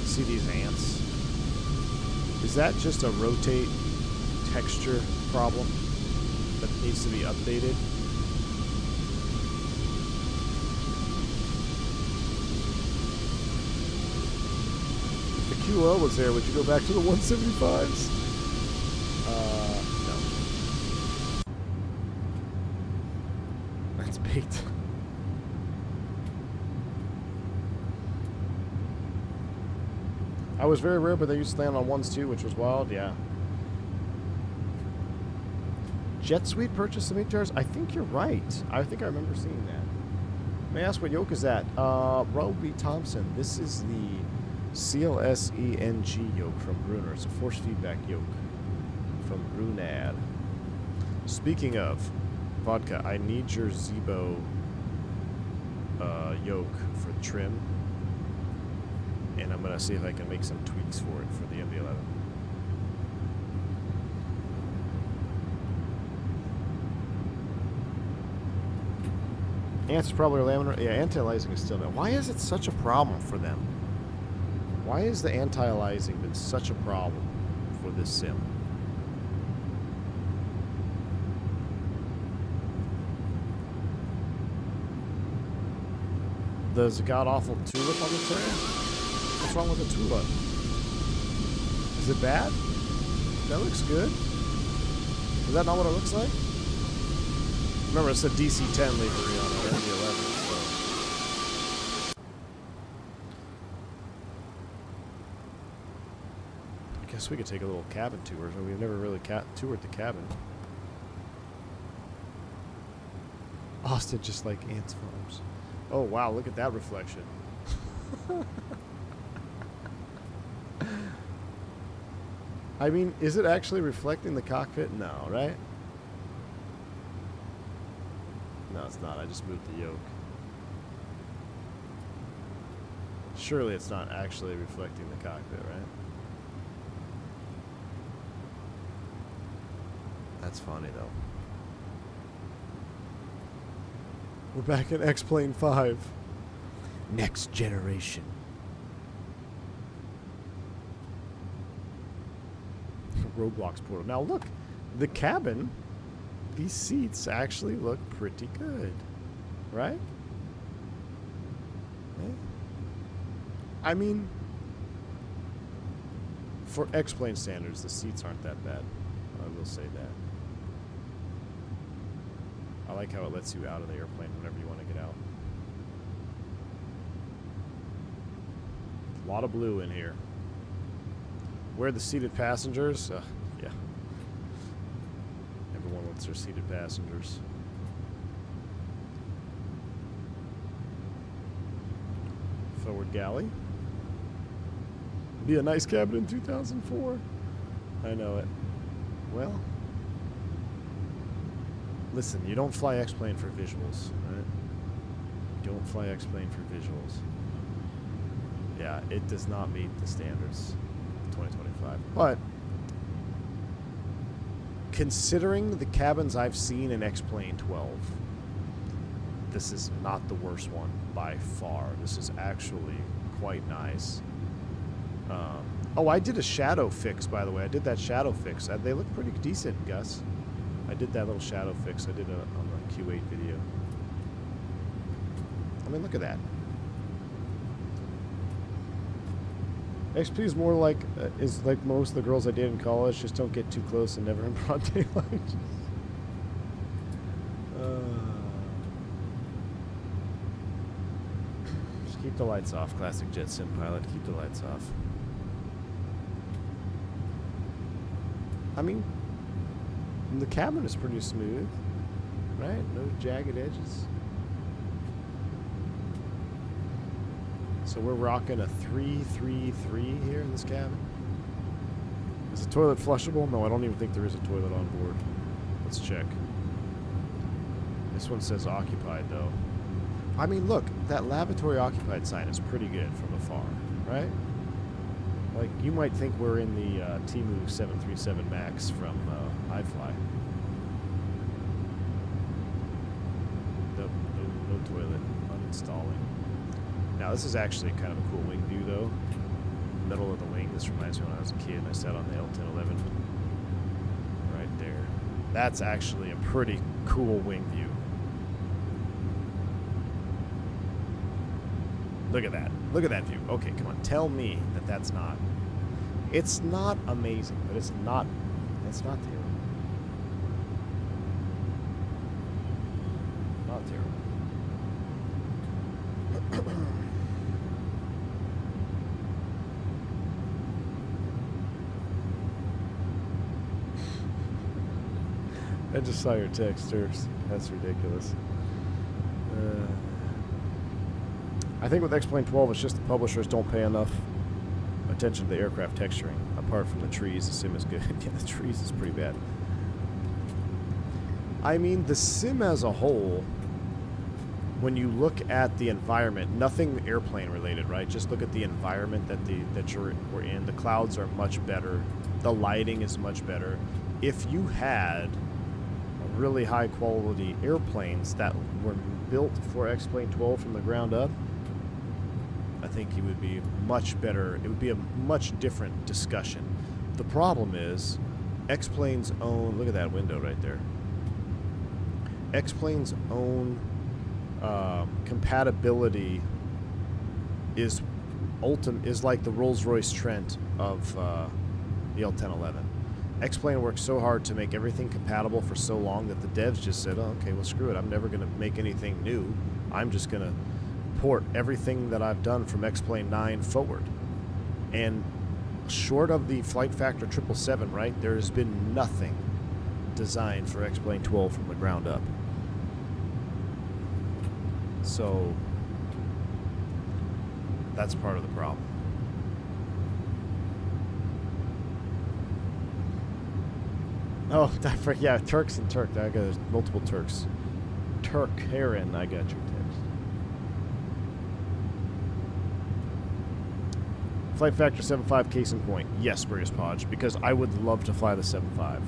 See these ants? Is that just a rotate texture problem that needs to be updated? If the QL was there, would you go back to the 175s? No. That's baked. I was very rare, but they used to land on ones too, which was wild. Yeah. Jet Suite purchased some ATRs? I think you're right. I think I remember seeing that. May I ask what yoke is that? Roby Thompson. This is the CLSENG yoke from Brunner. It's a force feedback yoke from Brunad. Speaking of vodka, I need your Zebo yoke for trim. And I'm going to see if I can make some tweaks for it for the MD11. Ants probably are laminar. Yeah, anti-aliasing is still there. Why is it such a problem for them? Why has the anti-aliasing been such a problem for this sim? There's a god-awful tulip on the tail? What's wrong with the tulip? Is it bad? That looks good. Is that not what it looks like? Remember, it's a DC-10 livery on an MD11, so... I guess we could take a little cabin tour. We've never really toured the cabin. Austin just like ants farms. Oh, wow, look at that reflection. I mean, is it actually reflecting the cockpit? No, right? No, it's not. I just moved the yoke. Surely it's not actually reflecting the cockpit, right? That's funny, though. We're back in X-Plane 5. Next generation. Roblox portal. Now look, the cabin, these seats actually look pretty good, right? Eh? I mean, for X-Plane standards, the seats aren't that bad. I will say that. I like how it lets you out of the airplane whenever you want to get out. A lot of blue in here. Where are the seated passengers? Yeah. Everyone wants their seated passengers. Forward galley. Be a nice cabin in 2004. I know it. Well, listen, you don't fly X-Plane for visuals, right? You don't fly X-Plane for visuals. Yeah, it does not meet the standards of 2025. But considering the cabins I've seen in X-Plane 12, this is not the worst one by far. This is actually quite nice. Oh, I did a shadow fix, by the way. I did that shadow fix. They look pretty decent, Gus. I did that little shadow fix. I did it on the Q8 video. I mean, look at that. XP is more like is like most of the girls I dated in college. Just don't get too close and never in broad daylight. Just keep the lights off, classic jet sim pilot. Keep the lights off. I mean, the cabin is pretty smooth, right? No jagged edges. So we're rocking a 333 here in this cabin. Is the toilet flushable? No, I don't even think there is a toilet on board. Let's check. This one says occupied, though. I mean, look, that lavatory occupied sign is pretty good from afar, right? Like, you might think we're in the Temu 737 MAX from iFly. No toilet. Uninstalling. Now, this is actually kind of a cool wing view, though. Middle of the wing. This reminds me when I was a kid and I sat on the L1011. Right there. That's actually a pretty cool wing view. Look at that. Look at that view. Okay, come on. Tell me that that's not. It's not amazing, but it's not terrible. Not terrible. I just saw your text, Turks. That's ridiculous. I think with X-Plane 12, it's just the publishers don't pay enough attention to the aircraft texturing. Apart from the trees, the sim is good. Yeah, the trees is pretty bad. I mean, the sim as a whole, when you look at the environment, nothing airplane related, right? Just look at the environment that we're in. The clouds are much better. The lighting is much better. If you had really high quality airplanes that were built for X-Plane 12 from the ground up, I think it would be much better. It would be a much different discussion. The problem is X-Plane's own, look at that window right there. X-Plane's own compatibility is like the Rolls-Royce Trent of the L1011. X-Plane worked so hard to make everything compatible for so long that the devs just said, oh, okay, well, screw it. I'm never going to make anything new. I'm just going to port everything that I've done from X-Plane 9 forward. And short of the Flight Factor 777, right, there has been nothing designed for X-Plane 12 from the ground up. So that's part of the problem. Oh, yeah, Turks and Turk. I got multiple Turks. Turk, herein, I got your text. Flight Factor 7.5 case in point. Yes, Spurious Podge, because I would love to fly the 7.5.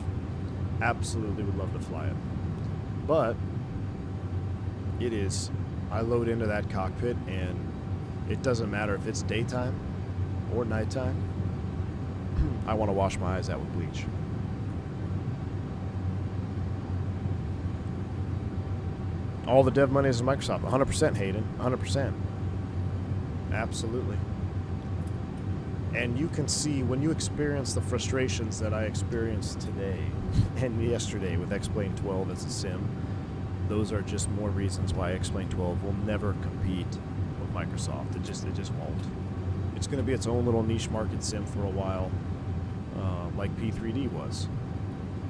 Absolutely would love to fly it. But it is, I load into that cockpit and it doesn't matter if it's daytime or nighttime. I want to wash my eyes out with bleach. All the dev money is in Microsoft. 100%, Hayden. 100%. Absolutely. And you can see when you experience the frustrations that I experienced today and yesterday with X-Plane 12 as a sim, those are just more reasons why X-Plane 12 will never compete with Microsoft. It just won't. It's going to be its own little niche market sim for a while, like P3D was.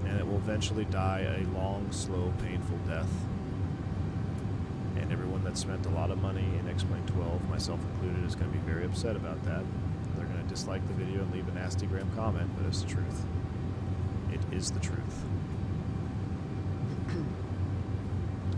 And it will eventually die a long, slow, painful death. And everyone that spent a lot of money in X-Plane 12, myself included, is going to be very upset about that. They're going to dislike the video and leave a nasty gram comment, but it's the truth. It is the truth.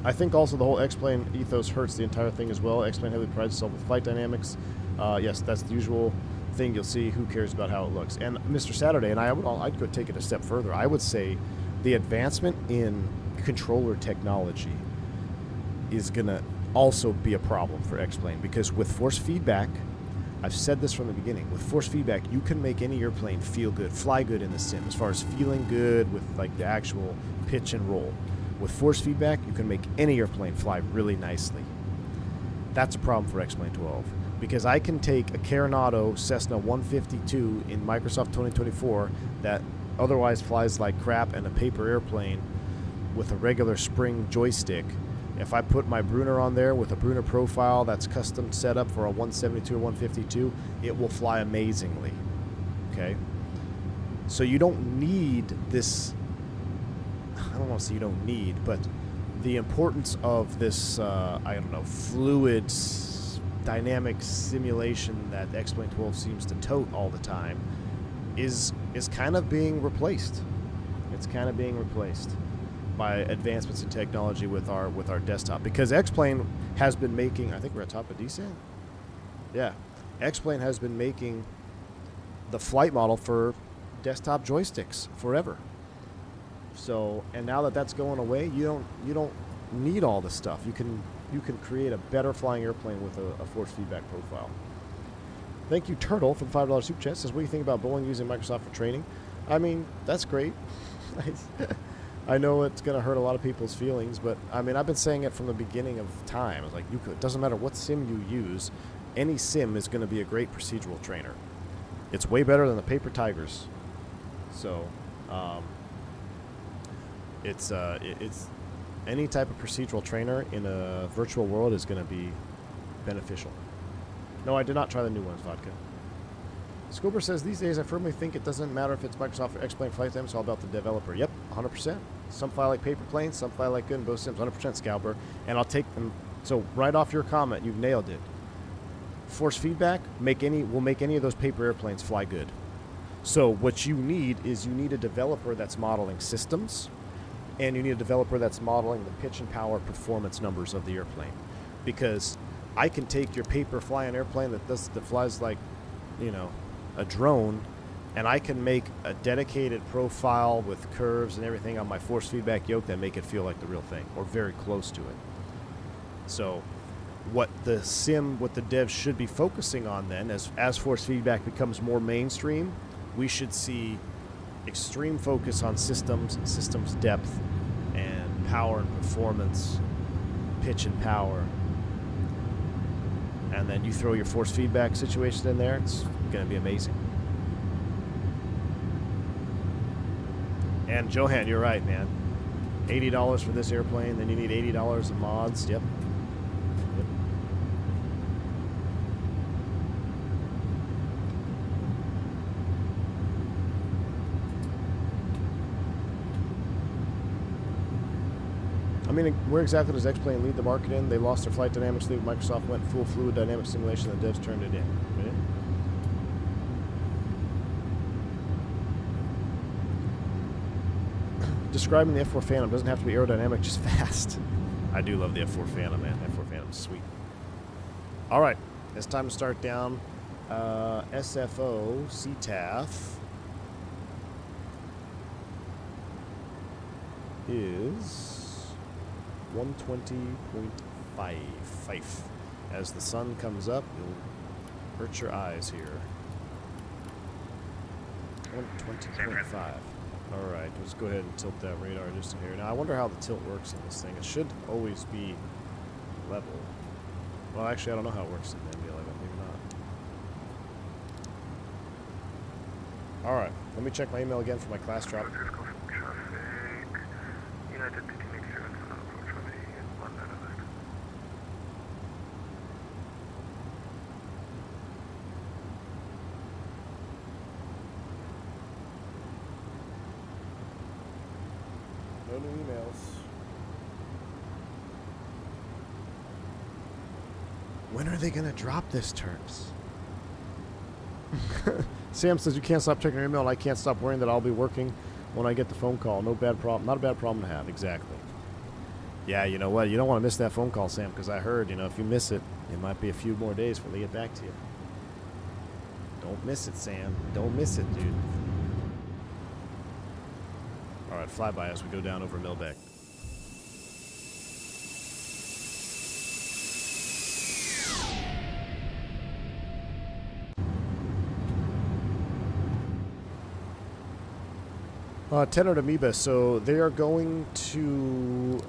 I think also the whole X-Plane ethos hurts the entire thing as well. X-Plane heavily prides itself with flight dynamics. Yes, that's the usual thing you'll see. Who cares about how it looks? And Mr. Saturday, and I'd go take it a step further. I would say the advancement in controller technology is going to also be a problem for X-Plane, because with force feedback, I've said this from the beginning, with force feedback, you can make any airplane feel good, fly good in the sim, as far as feeling good with like the actual pitch and roll. With force feedback, you can make any airplane fly really nicely. That's a problem for X-Plane 12, because I can take a Coronado Cessna 152 in Microsoft 2024 that otherwise flies like crap and a paper airplane with a regular spring joystick. If I put my Brunner on there with a Brunner profile that's custom set up for a 172 or 152, it will fly amazingly. Okay? So you don't need this, I don't want to say you don't need, but the importance of this, I don't know, fluid dynamic simulation that X-Plane 12 seems to tote all the time is kind of being replaced. It's kind of being replaced by advancements in technology with our desktop, because X-Plane has been making, I think we're at top of descent. Yeah, X-Plane has been making the flight model for desktop joysticks forever. So, and now that that's going away, you don't need all this stuff. You can create a better flying airplane with a force feedback profile. Thank you, Turtle, for the $5 super chat. Says, what do you think about Boeing using Microsoft for training? I mean, that's great. I know it's going to hurt a lot of people's feelings, but I mean, I've been saying it from the beginning of time. It's like, it doesn't matter what sim you use, any sim is going to be a great procedural trainer. It's way better than the paper tigers. So, it's any type of procedural trainer in a virtual world is going to be beneficial. No, I did not try the new ones, Vodka. Scober says, these days I firmly think it doesn't matter if it's Microsoft or X-Plane flight sim, it's all about the developer. Yep, 100%. Some fly like paper planes, some fly like good in both sims, 100% Scalber. And I'll take them. So right off your comment, you've nailed it. Force feedback, will make any of those paper airplanes fly good. So what you need is a developer that's modeling systems, and you need a developer that's modeling the pitch and power performance numbers of the airplane. Because I can take your paper flying airplane that flies like, you know, a drone, and I can make a dedicated profile with curves and everything on my force feedback yoke that make it feel like the real thing, or very close to it. So what the devs should be focusing on then, as force feedback becomes more mainstream, we should see extreme focus on systems depth and power and performance, pitch and power, and then you throw your force feedback situation in there, it's going to be amazing. And Johan, you're right, man. $80 for this airplane, then you need $80 of mods. Yep. I mean, where exactly does X-Plane lead the market in? They lost their flight dynamics lead. Microsoft went full fluid dynamic simulation. The devs turned it in. Right? Describing the F4 Phantom doesn't have to be aerodynamic, just fast. I do love the F4 Phantom, man. F4 Phantom's sweet. All right, it's time to start down. SFO CTAF is 120.5. As the sun comes up, you'll hurt your eyes here. 120.5. Alright, let's go ahead and tilt that radar just in here. Now, I wonder how the tilt works in this thing. It should always be level. Well, actually, I don't know how it works in the MD11. Maybe not. Alright, let me check my email again for my class drop. No new emails. When are they going to drop this, Terps? Sam says you can't stop checking your email, and I can't stop worrying that I'll be working when I get the phone call. No bad problem. Not a bad problem to have. Exactly. Yeah, you know what? You don't want to miss that phone call, Sam, because I heard, you know, if you miss it, it might be a few more days before they get back to you. Don't miss it, Sam. Don't miss it, dude. All right, fly by as we go down over Millbeck. Tenet Amoeba, so they are going to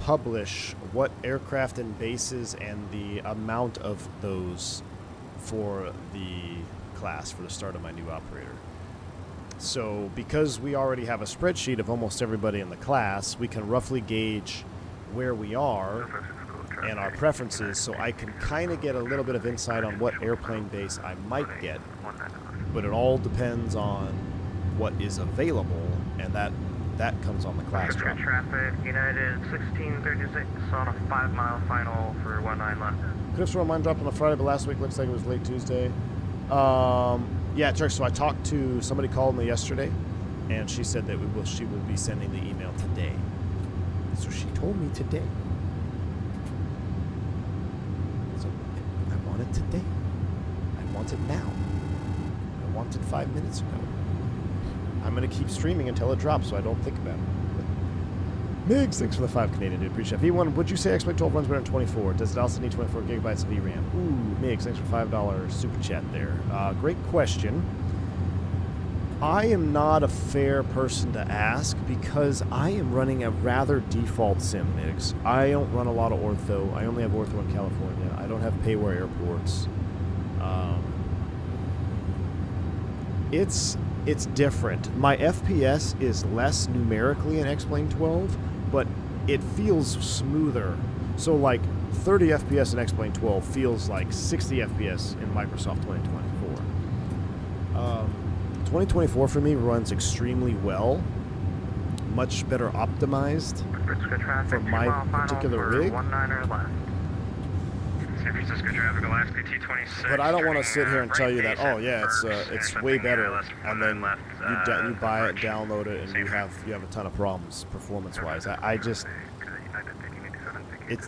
publish what aircraft and bases and the amount of those for the class, for the start of my new operator. So because we already have a spreadsheet of almost everybody in the class, we can roughly gauge where we are and our preferences, so I can kind of get a little bit of insight on what airplane base I might get, but it all depends on what is available, and that comes on the class drop. Traffic, United 1636 on a 5-mile final for 19 left. Could have sworn mine dropped on a Friday, but last week looks like it was late Tuesday. Yeah, Turk, so I talked to, somebody called me yesterday, and she said that she will be sending the email today. So she told me today. So I want it today. I want it now. I want it 5 minutes ago. I'm going to keep streaming until it drops so I don't think about it. Migs, thanks for the 5 Canadian, dude. Appreciate it. V1, would you say X-Plane 12 runs better than 24? Does it also need 24 gigabytes of VRAM? Ooh, Migs, thanks for $5 super chat there. Great question. I am not a fair person to ask because I am running a rather default sim, Migs. I don't run a lot of ortho. I only have ortho in California. I don't have payware airports. It's different. My FPS is less numerically in X-Plane 12, but it feels smoother. So like 30 FPS in X-Plane 12 feels like 60 FPS in Microsoft 2024. 2024 for me runs extremely well, much better optimized for my particular rig. San Francisco traffic, Alaska T26. But I don't want to sit here and tell you that, oh yeah, it's way better, and then you buy it, download it, and you have a ton of problems performance-wise. I just,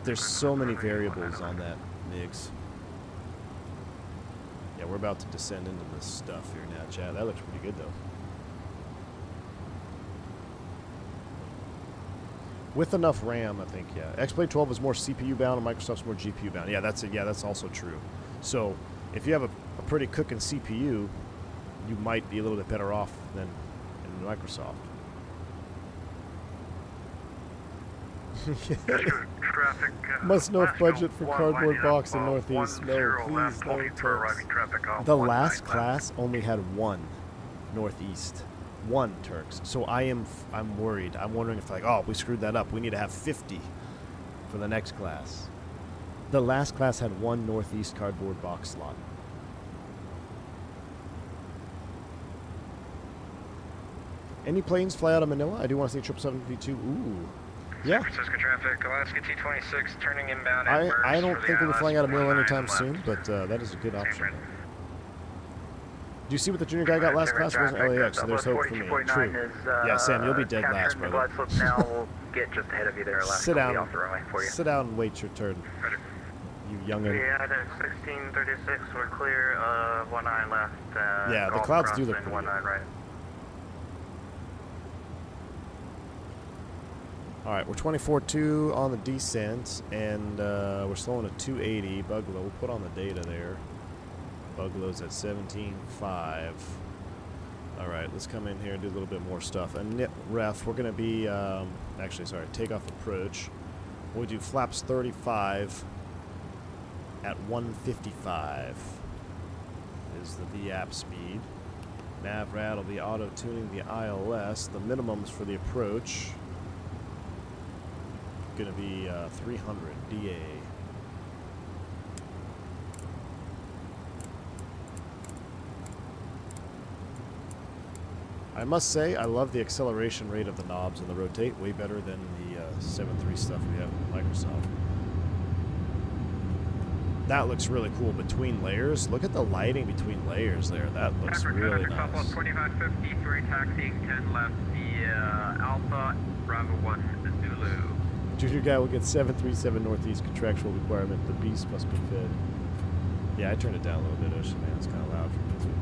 there's so many variables on that, Migs. Yeah, we're about to descend into this stuff here now, Chad. That looks pretty good though. With enough RAM, I think, yeah. X-Plane 12 is more CPU bound and Microsoft's more GPU bound. Yeah, that's also true. So if you have a pretty cooking CPU, you might be a little bit better off than in Microsoft. Traffic. Must know last budget for one cardboard lining box up, in Northeast. No, 10 please, left, no, looking for Turks. arriving traffic on The 19 last left. class only had one Northeast. One, Turks. So I'm worried. I'm wondering if, like, oh, we screwed that up. We need to have 50 for the next class. The last class had one Northeast cardboard box slot. Any planes fly out of Manila? I do want to see 777-2. Ooh. Yeah. San Francisco traffic, Alaska T26 turning inbound. I don't think we'll be flying out of Manila anytime soon, but that is a good option. Do you see what the junior guy got last class? It wasn't LAX, so there's hope for me. True. Yeah, Sam, you'll be dead last, brother. Now we'll get just ahead of you there. Sit down. Off the runway for you. Sit down and wait your turn. You youngin'. Yeah, the 1636, we're clear. 19 left. Yeah, the clouds do look pretty good. 19 right. All right, we're 24.2 on the descent, and we're slowing to 280. Bug low. We'll put on the data there. Bug low's at 17.5. All right, let's come in here and do a little bit more stuff. And NIT ref, we're going to be, actually, sorry, takeoff approach. We'll do flaps 35 at 155 is the VAP speed. Nav rad will be auto-tuning the ILS. The minimums for the approach going to be 300 DA. I must say, I love the acceleration rate of the knobs and the rotate, way better than the 7.3 stuff we have with Microsoft. That looks really cool between layers. Look at the lighting between layers there. That looks really nice. 2553, taxiing 10 left, the Alpha, Bravo 1, Zulu. Junior guy will get 737 Northeast contractual requirement. The beast must be fed. Yeah, I turned it down a little bit, Ocean Man. It's kind of loud for me too.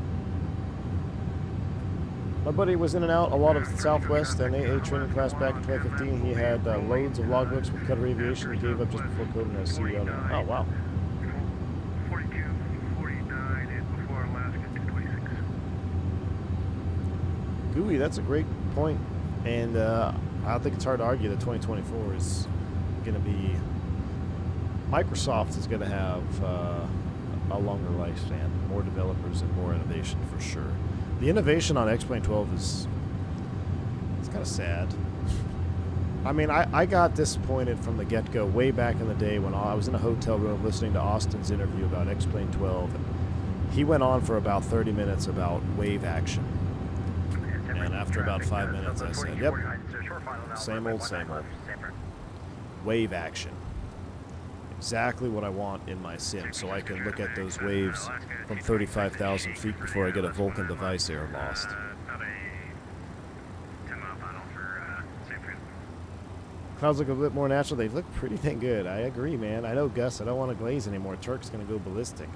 My buddy was in and out a lot of Southwest and AA training class back in 2015. He had loads of logbooks with Cutter Aviation. He gave up just before COVID and has CEO now. Oh, wow. 42, 49 is before Alaska 226. Gooey, that's a great point. And I don't think it's hard to argue that 2024 is going to be... Microsoft is going to have a longer lifespan, more developers and more innovation for sure. The innovation on X-Plane 12 is... it's kind of sad. I mean, I got disappointed from the get-go way back in the day when I was in a hotel room listening to Austin's interview about X-Plane 12. And he went on for about 30 minutes about wave action. And after about 5 minutes, I said, yep, same old, same old. Wave action. Exactly what I want in my sim, so I can look at those waves from 35,000 feet before I get a Vulcan device error lost. Clouds look a bit more natural. They look pretty dang good. I agree, man. I know, Gus. I don't want to glaze anymore. Turk's going to go ballistic.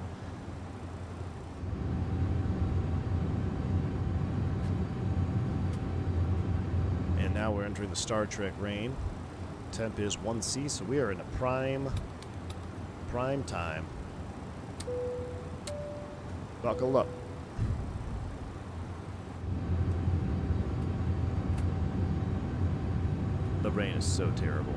And now we're entering the Star Trek rain. Temp is 1C, so we are in a prime time. Buckle up. The rain is so terrible.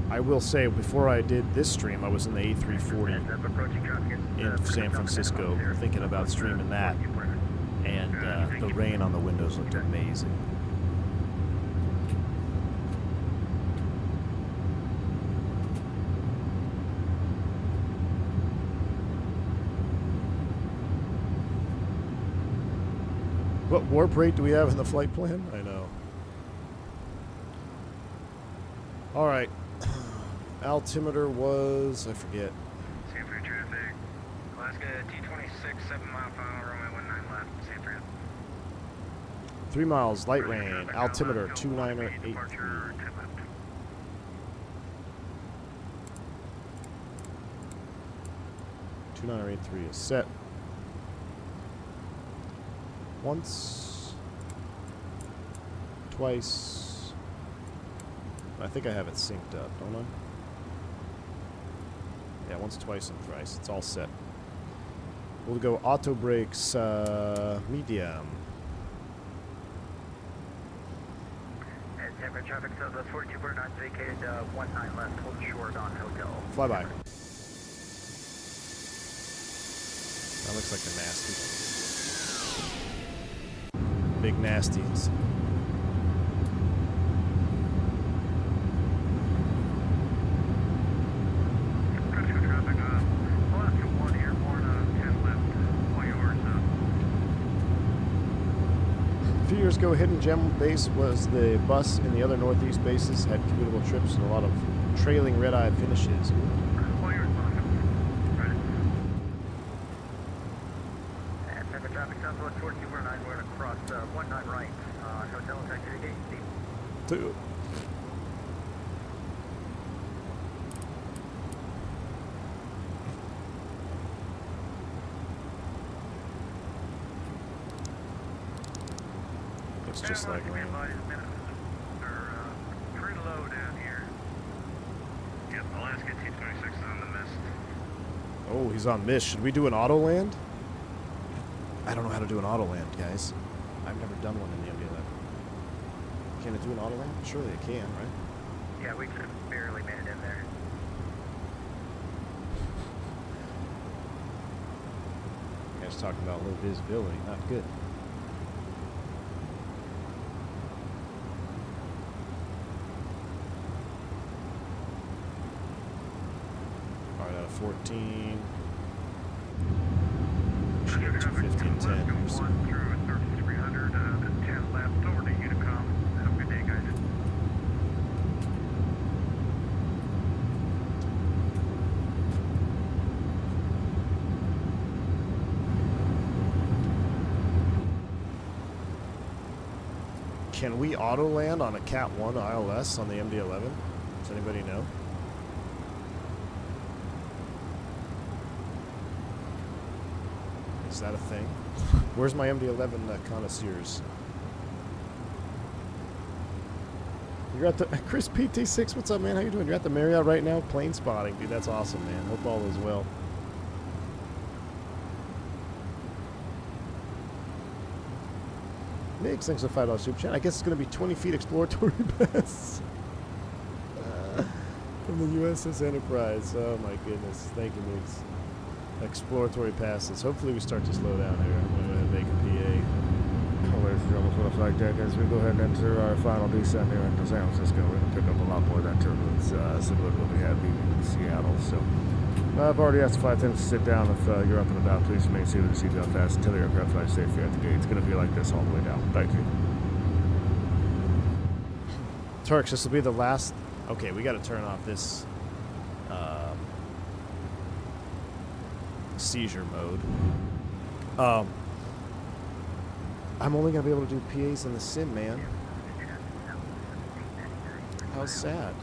I will say, before I did this stream, I was in the A340 in San Francisco thinking about streaming that, and the rain on the windows looked amazing. What warp rate do we have in the flight plan? I know. All right. Altimeter was, I forget. Sanford traffic. Alaska T26, 7 mile final, runway 19 left, Sanford. 3 miles, light rain. Altimeter 2983. 2983 is set. Once, twice. I think I have it synced up, don't I? Yeah, once, twice, and thrice. It's all set. We'll go auto brakes, medium. San Fran traffic, Southwest 4249 vacated 19 left, hold short on hotel. Flyby. That looks like a nasty. Big nasties. A few years ago, Hidden Gem Base was the bus in the other Northeast bases, had commutable trips and a lot of trailing red-eye finishes. Traffic Southwest 4249, we're going to cross 19 right, hotel is actually gate C. Two. Looks just like rain. Pretty low down here. Yep, Alaska 226 is on the mist. Oh, he's on mist. Should we do an auto land? I don't know how to do an auto land, guys. I've never done one in the MD11. Can it do an auto land? Surely it can, right? Yeah, we just barely made it in there. Guys talking about low visibility, not good. All right, out of 14. Should get 250 and 10. Through 3300, 10 left over to Unicom. Have a good day, guys. Can we auto land on a Cat 1 ILS on the MD11? Does anybody know? Is that a thing? Where's my MD11 connoisseurs? You're at the Chris PT6. What's up, man? How you doing? You're at the Marriott right now, plane spotting, dude. That's awesome, man. Hope all is well. Nick, thanks for the $5 super chat. I guess it's going to be 20 feet exploratory pass from the USS Enterprise. Oh my goodness. Thank you, Nick. Exploratory passes. Hopefully we start to slow down here. I'm going to go ahead and make a PA. Ladies and gentlemen, for the flight deck, as we go ahead and enter our final descent here into San Francisco, we're going to pick up a lot more of that turbulence, similar to what we had leaving Seattle. So I've already asked the flight attendants to sit down. If you're up and about, please remain seated with the seatbelt fast until the aircraft flies safely at the gate. It's going to be like this all the way down. Thank you. Turks, this will be the last. Okay, we got to turn off this seizure mode. I'm only going to be able to do PAs in the sim, man. How sad.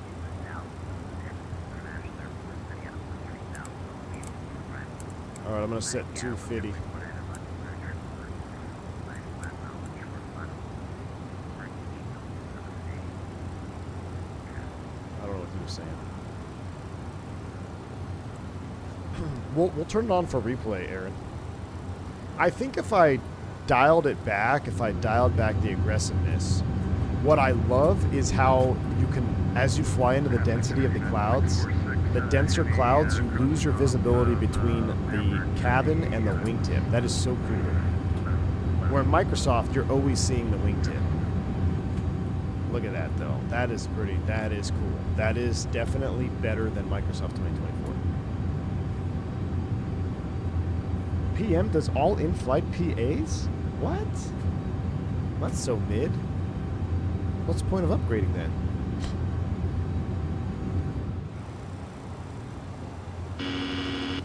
Alright, I'm going to set 250. I don't know what you were saying. We'll turn it on for replay, Aaron. I think if I dialed it back, if I dialed back the aggressiveness, what I love is how you can, as you fly into the density of the clouds, the denser clouds, you lose your visibility between the cabin and the wingtip. That is so cool. Where in Microsoft, you're always seeing the wingtip. Look at that, though. That is pretty, that is cool. That is definitely better than Microsoft 2024. PM does all in-flight PAs? What? That's so mid. What's the point of upgrading then?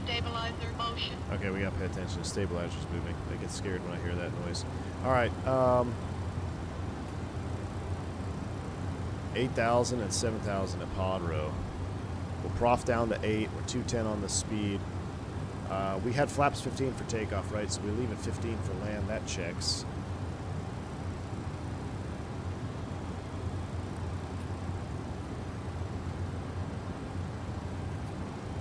Stabilizer motion. Okay, we gotta pay attention. The stabilizer's moving. I get scared when I hear that noise. Alright, 8,000 and 7,000 at pod row. We'll prof down to 8. We're 210 on the speed. We had flaps 15 for takeoff, right? So we leave at 15 for land. That checks.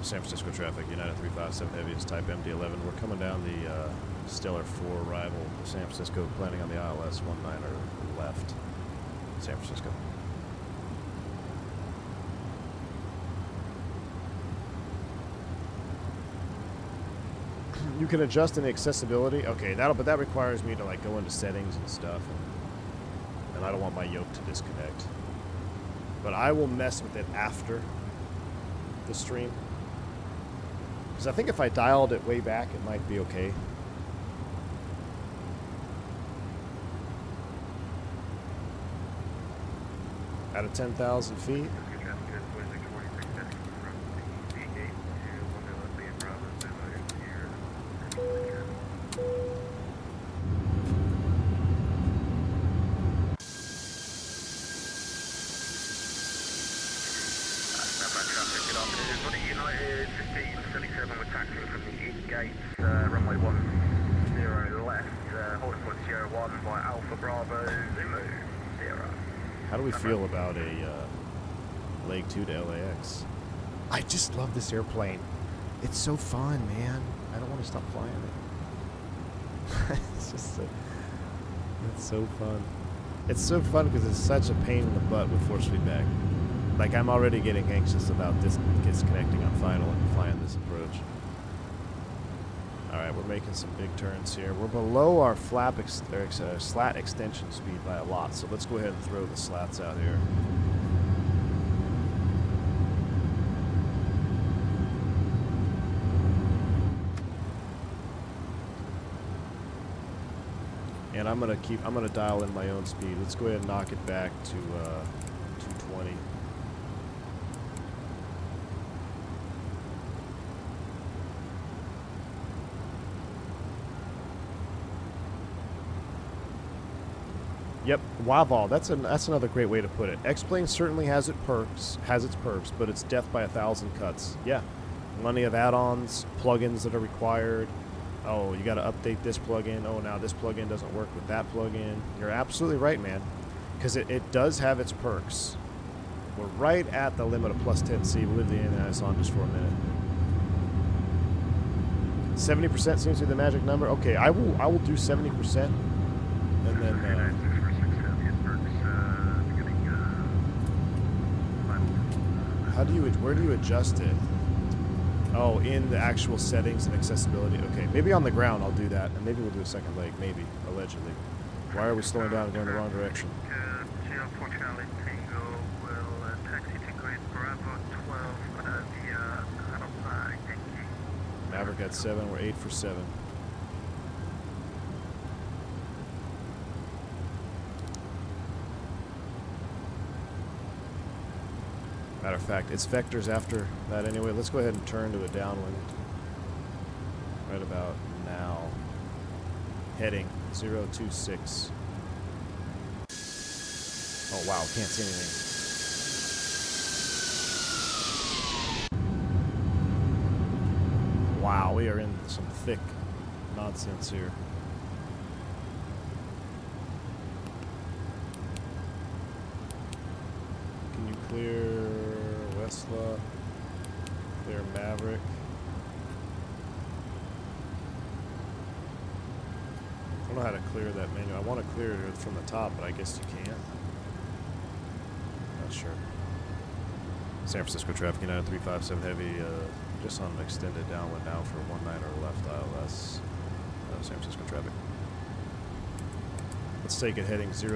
San Francisco traffic, United 357 heaviest type MD11. We're coming down the Stellar 4 arrival to San Francisco, planning on the ILS 19er left. San Francisco. You can adjust in the accessibility. Okay, but that requires me to like go into settings and stuff, and I don't want my yoke to disconnect. But I will mess with it after the stream, because I think if I dialed it way back, it might be okay. Out of 10,000 feet. United 1577, we're taxiing from the east gates, runway 10 left, holding point 01 by Alpha Bravo, Zulu 0. How do we feel about a leg 2 to LAX? I just love this airplane. It's so fun, man. I don't want to stop flying it. It's so fun. It's so fun because it's such a pain in the butt with force feedback. Like, I'm already getting anxious about disconnecting on final and flying this approach. Alright, we're making some big turns here. We're below our slat extension speed by a lot, so let's go ahead and throw the slats out here. And I'm gonna dial in my own speed. Let's go ahead and knock it back to 220. Yep, Wavol. That's another great way to put it. X-Plane certainly has its perks, but it's death by 1,000 cuts. Yeah, plenty of add-ons, plugins that are required. Oh, you got to update this plugin. Oh, now this plugin doesn't work with that plugin. You're absolutely right, man, because it does have its perks. We're right at the limit of plus 10C. We'll leave the NIS on just for a minute. 70% seems to be the magic number. Okay, I will do 70%, and then. Where do you adjust it? Oh, in the actual settings and accessibility. Okay, maybe on the ground I'll do that, and maybe we'll do a second leg, maybe, allegedly. Why are we slowing down and going the wrong direction? Unfortunately, Tango will taxi to grid Bravo 12 via Honeycomb. Thank you. Maverick at 7, we're 8 for 7. Matter of fact, it's vectors after that anyway. Let's go ahead and turn to a downwind right about now. Heading 026. Oh wow, can't see anything. Wow, we are in some thick nonsense here. Can you clear Westla? Clear Maverick. I don't know how to clear that menu. I want to clear it from the top, but I guess you can't. Not sure. San Francisco traffic, United 357 heavy, just on an extended downwind now for 19er left ILS. San Francisco traffic. Let's take it heading 020.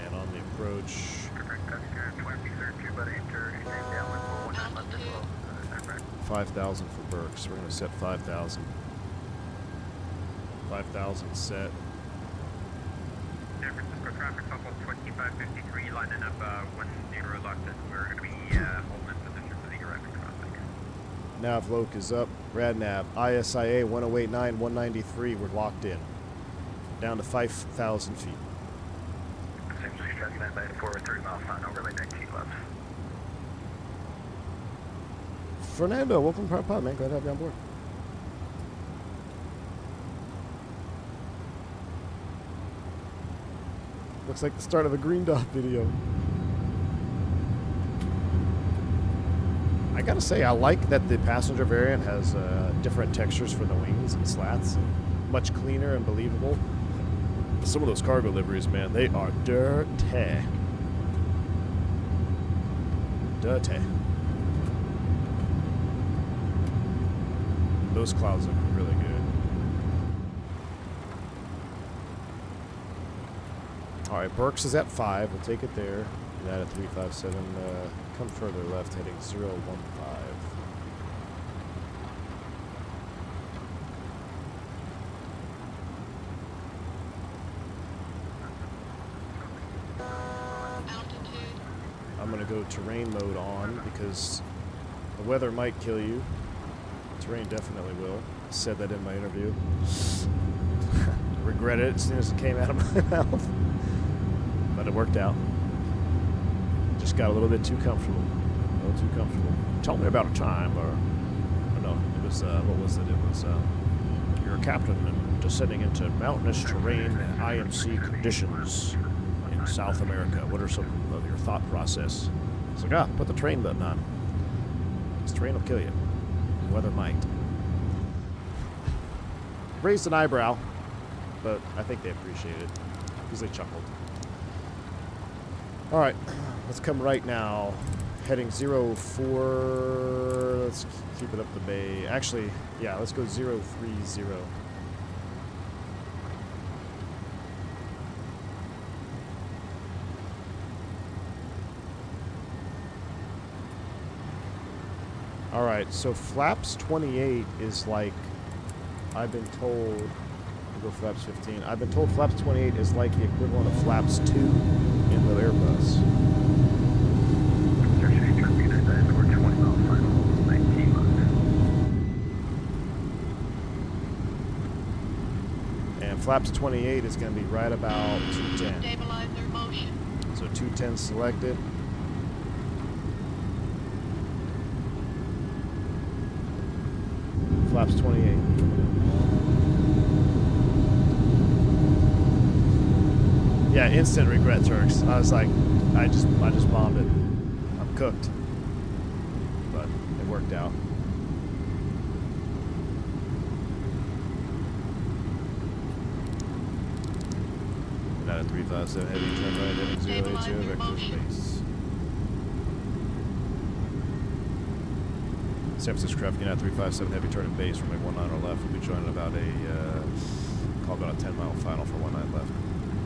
And on the approach. 5,000 for Burks. We're going to set 5,000. 5,000 set. San Francisco traffic level 2553, lining up 10 locked in. We're going to be holding in position for the arriving traffic. Nav loc is up. Radnav, ISIA 1089, 193. We're locked in. Down to 5,000 feet. San Francisco traffic net by 403 miles an hour, overlay deck T left. Fernando, welcome to Private Pod, man. Glad to have you on board. Looks like the start of a Green Dot video. I gotta say, I like that the passenger variant has different textures for the wings and slats. Much cleaner and believable. Some of those cargo liveries, man, they are dirty. Dirty. Those clouds look really good. All right, Berks is at 5. We'll take it there. That at 357. Come further left, heading 015. Altitude. I'm going to go terrain mode on because the weather might kill you. Terrain definitely will. I said that in my interview. Regret it as soon as it came out of my mouth. But it worked out. Just got a little bit too comfortable. A little too comfortable. Tell me about a time, or no, it was, what was it? It was, you're a captain and descending into mountainous terrain and IMC conditions in South America. What are some of your thought process? It's like, put the train button on. This terrain will kill you. The weather might. Raised an eyebrow, but I think they appreciate it because they chuckled. All right, let's come right now. Heading 04. Let's keep it up the bay. Actually, yeah, let's go 030. All right, so flaps 28 is like, I've been told, we'll go flaps 15. I've been told flaps 28 is like the equivalent of flaps 2 in the Airbus. And flaps 28 is going to be right about 210. Stabilizer motion. So 210 selected. Flaps 28. Yeah, instant regret, Turks. I was like, I just bombed it. I'm cooked. But it worked out. Not at 357 heavy, turn right, heading 080, vector space. San Francisco traffic, United 357 heavy, turning base, runway 19 left. We'll be joining about call about a 10-mile final for 19 left.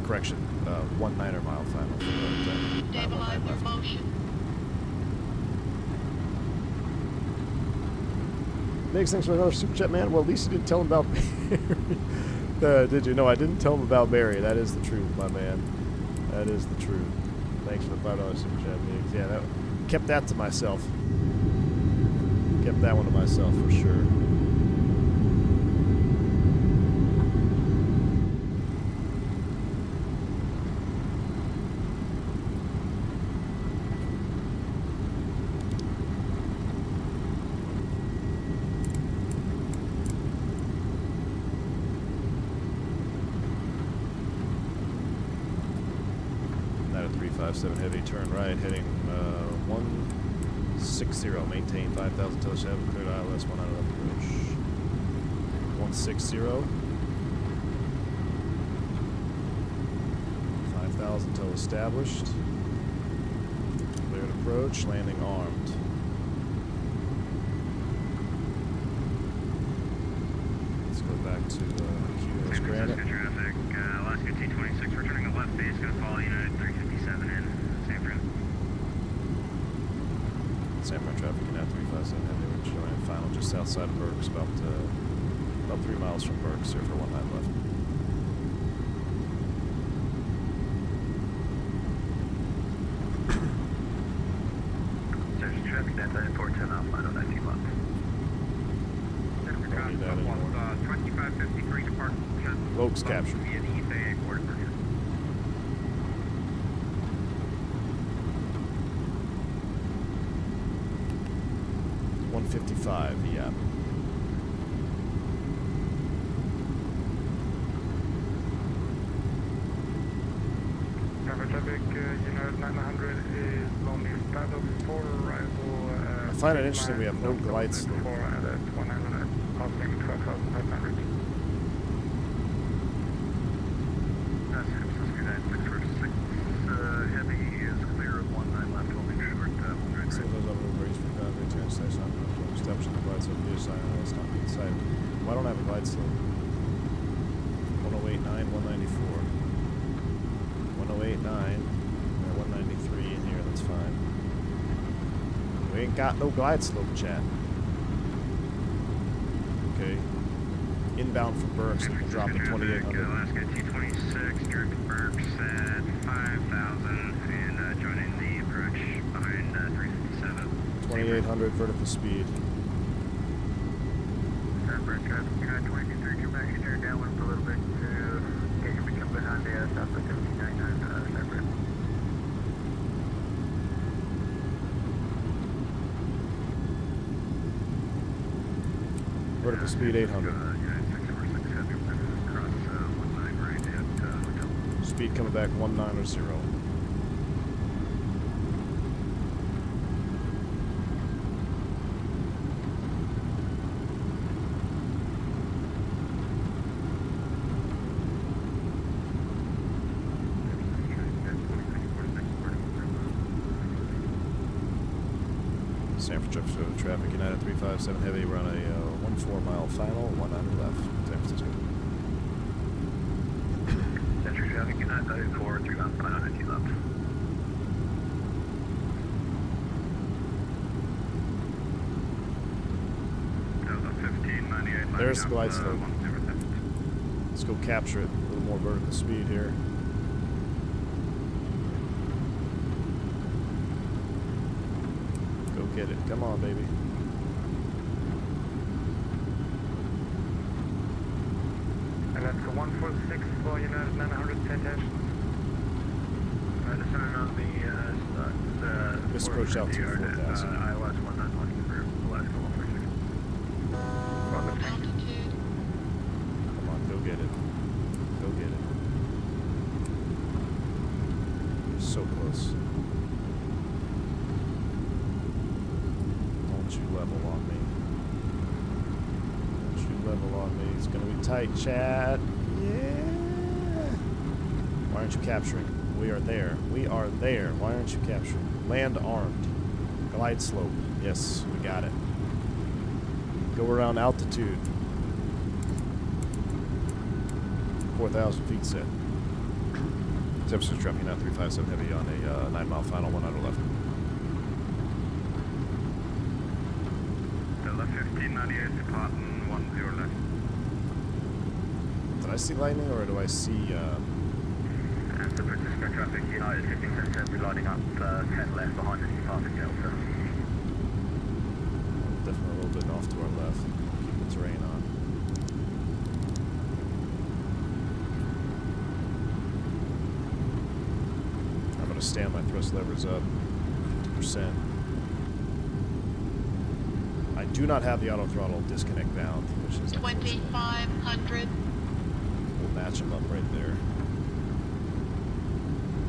Correction, 19 mile final for 19 Stabilizer left. motion. Makes thanks for another super chat, man. Well, at least you didn't tell him about Barry. Did you? No, I didn't tell him about Barry. That is the truth, my man. That is the truth. Thanks for the $5 super chat, Migs. Yeah, kept that to myself. Kept that one to myself for sure. That at 357 heavy, turn right, heading 160, maintain 5,000 till have cleared ILS 1 out of approach. 160. 5,000 till established. Cleared approach, landing armed. Let's go back to QS Granite. Traffic, Alaska T26 returning to left base, going to follow United 357 in San Fran. San Fran traffic, United 357 heavy, we're showing final just outside of Berks, about 3 miles from Berks, here for 19 left. There's traffic that's at airport 10 off, final 19 left. Don't need that anymore. 2553 departure. Lokes captured. Via the FAA boarding bridge. 155, yeah. Traffic, United 900 is only status for arrival. I find it interesting we have no glide slope. For at 100, passing 12,500. San Francisco United 646 heavy is clear of 19 left, holding short. So those other race for return station, establishing the glide slope, sign, Side. Why don't I have a glide slope? 1089, 194. 1089, 193 in here, that's fine. We ain't got no glide slope, chat. Okay. Inbound from Berks, we can drop to 2800. Alaska 226, direct to Berks at 5,000 and joining the approach behind 357. 2800 vertical speed. Berks traffic, United 23, come back and turn downwind for a little bit to get you become behind the Southwest 1799 separate. Vertical speed 800. Speed coming back 190. San Francisco traffic, United 357 heavy, we're on a 14 mile final, 190 left, San Francisco. Century traffic, United 04, 3 miles per hour, 90 left. There's the glide slope. Let's go capture it. A little more vertical speed here. Go get it. Come on, baby. Alaska 146 for United 910 dash. Descending on the This approach altitude 4,000. ILS 1920 for Alaska 146. Altitude. Come on, go get it. Go get it. You're so close. Don't you level on me. Don't you level on me. It's gonna be tight, chat. Yeah. Why aren't you capturing? We are there. We are there. Why aren't you capturing? Land armed. Glide slope. Yes, we got it. Go around altitude. 4,000 feet set. San Francisco dropping out 357 heavy on a 9 mile final, 100 left. Delta 1598 departing 10 left. Did I see lightning or do I see San Francisco traffic, United 1577 lining up 10 left behind the departing Delta. definitely a little bit off to our left. Keep the terrain on. I'm going to stand my thrust levers up 50%. I do not have the auto throttle disconnect bound, which is 2,500. we'll match them up right there.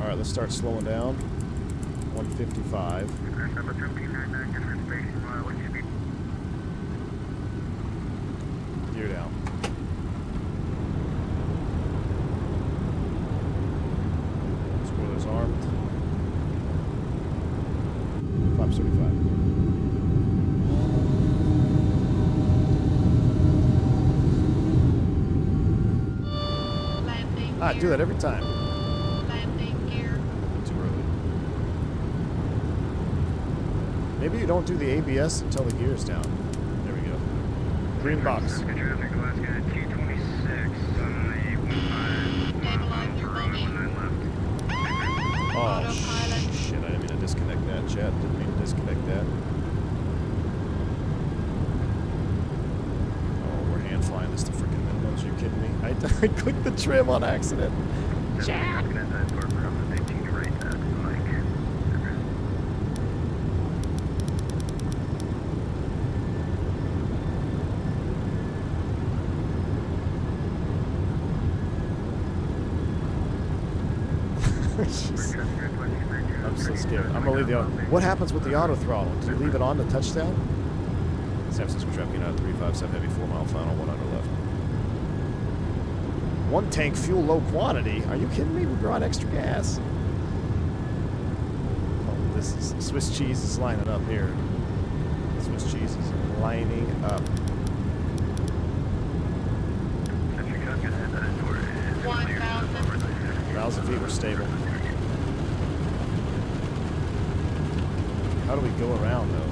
All right, let's start slowing down. 155. Number 1399, different station, what should be? Gear down. Spoilers armed. 575. Landing Ah, I gear. do that every time. Landing gear. Too early. Maybe you don't do the ABS until the gear's down. There we go. Green box. Traffic, Alaska 226 on the 15. Stabilize your bogey. 19 left. Oh, Autopilot. shit. I didn't mean to disconnect that, chat. Didn't mean to disconnect that. Oh, we're hand flying this to freaking minimums. Are you kidding me? I clicked the trim on accident. Chat! Looking at that door from the 18 to rate that, like, I'm so scared. I'm gonna leave the auto. What happens with the auto throttle? Do you leave it on to touchdown? San Francisco traffic, United 357 heavy, 4 mile final, 100 left. One tank fuel low quantity? Are you kidding me? We brought extra gas. Oh, this is Swiss cheese is lining up here. Swiss cheese is lining up. 10,000 feet, we're stable. How do we go around, though?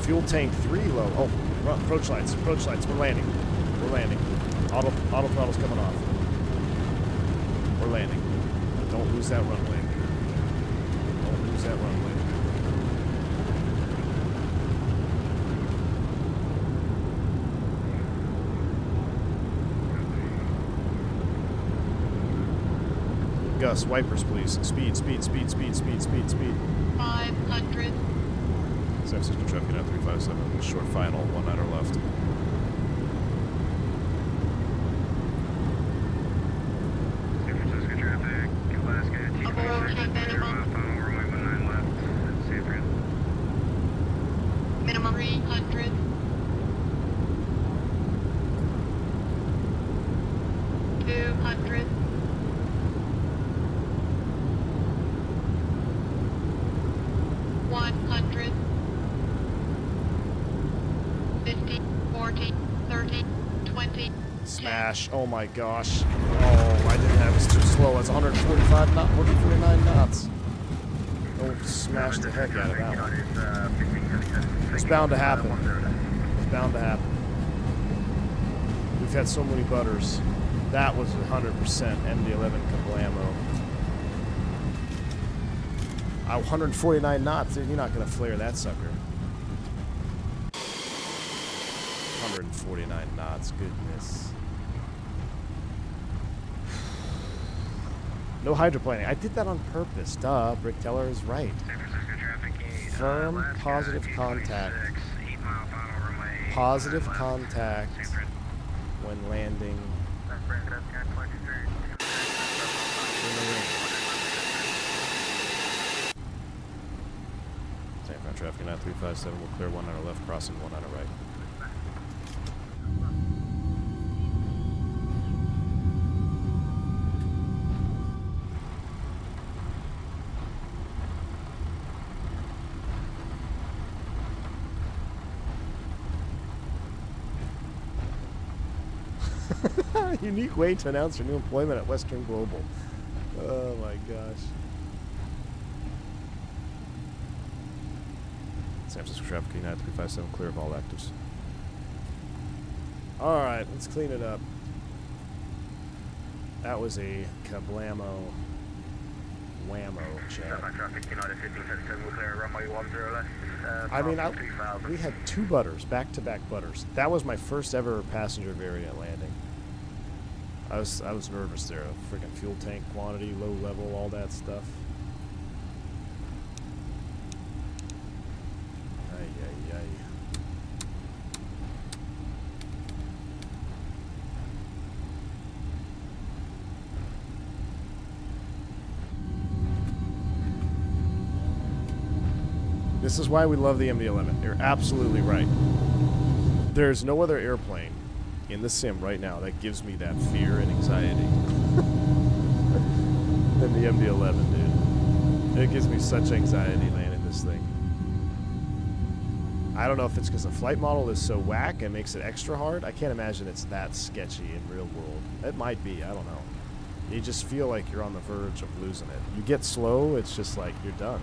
Fuel tank 3 low. Oh, approach lights, we're landing. We're landing. Auto throttle's coming off. We're landing. Don't lose that runway. Don't lose that runway. Gus, wipers, please. Speed. 500. San Francisco traffic at 357. Short final, 1 outer left. San Francisco traffic, Alaska, Abort minimum. final runway 19 left, San Fran. Minimum 300. 200. 100. 50, 40, 30, 20. Smash. Oh my gosh. Oh, I didn't have it. It's too slow. It's 145 knots, 149 knots. Oh, smash the heck out of that one. It's bound to happen. It's bound to happen. We've had so many butters. That was 100% MD11 kablamo. 149 knots, dude. You're not going to flare that sucker. 149 knots, goodness. No hydroplaning. I did that on purpose. Duh, Brick Teller is right. San Francisco traffic 8, Firm Alaska, positive 226, contact. 8 mile final runway. Positive 19 left, contact San Fran. when landing. San Fran traffic 9357 will clear 1 outer left, crossing 1 outer right. Unique way to announce your new employment at Western Global. Oh my gosh. San Francisco traffic 9357, clear of all actives. Alright, let's clean it up. That was a kablamo whammo chat. I mean, we had 2 butters, back-to-back butters. That was my first ever passenger variant landing. I was nervous there. Freaking fuel tank quantity, low level, all that stuff. Ay, ay, ay. This is why we love the MD11. You're absolutely right. There's no other airplane in the sim right now that gives me that fear and anxiety than the MD11, dude. It gives me such anxiety landing this thing. I don't know if it's because the flight model is so whack and makes it extra hard. I can't imagine it's that sketchy in real world. It might be, I don't know. You just feel like you're on the verge of losing it. You get slow, it's just like you're done.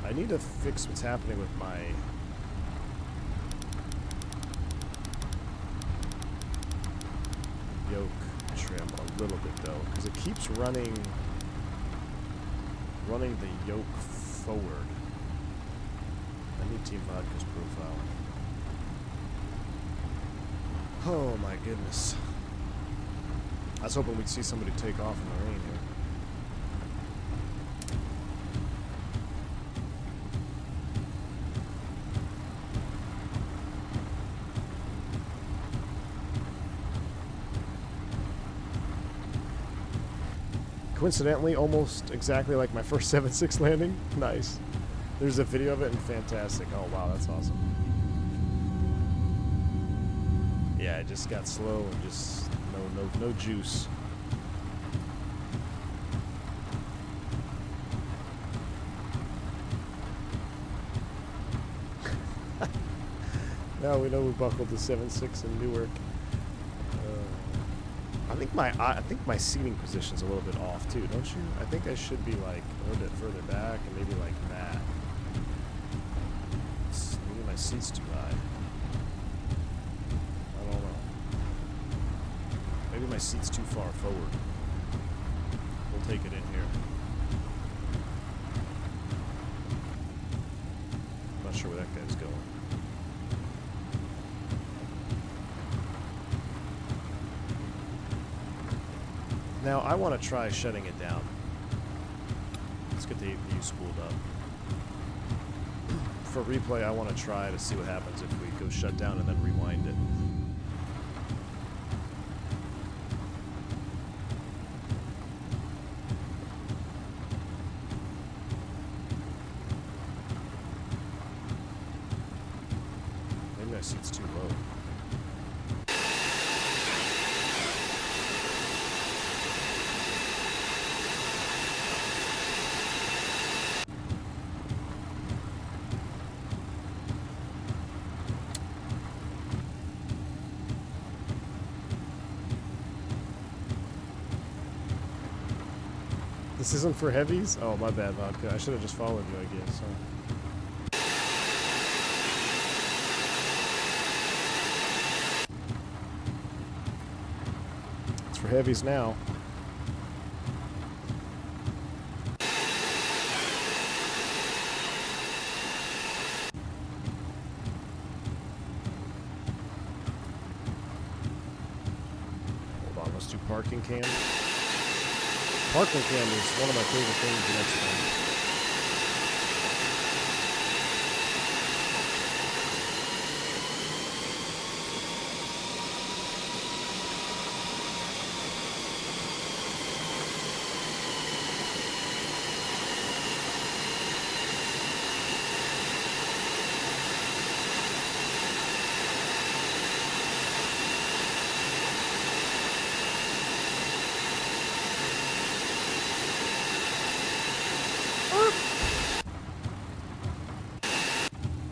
I need to fix what's happening with my yoke trim a little bit though, because it keeps running the yoke forward. I need Team Vodka's profile. Oh my goodness. I was hoping we'd see somebody take off in the rain here. Coincidentally, almost exactly like my first 7.6 landing. Nice. There's a video of it and fantastic. Oh wow, that's awesome. Yeah, it just got slow and just no juice. Now we know we buckled the 7.6 in Newark. I think my seating position's a little bit off too, don't you? I think I should be like a little bit further back and maybe like that. Maybe my seat's too high. I don't know. Maybe my seat's too far forward. We'll take it in here. I'm not sure where that guy's going. Now, I want to try shutting it down. Let's get the APU spooled up. For replay, I want to try to see what happens if we go shut down and then rewind it. Maybe my seat's too low. This isn't for heavies? Oh, my bad, Vodka. I should have just followed you, I guess. It's for heavies now. Hold on, let's do parking cam. Parking cam is one of my favorite things in FSprojects.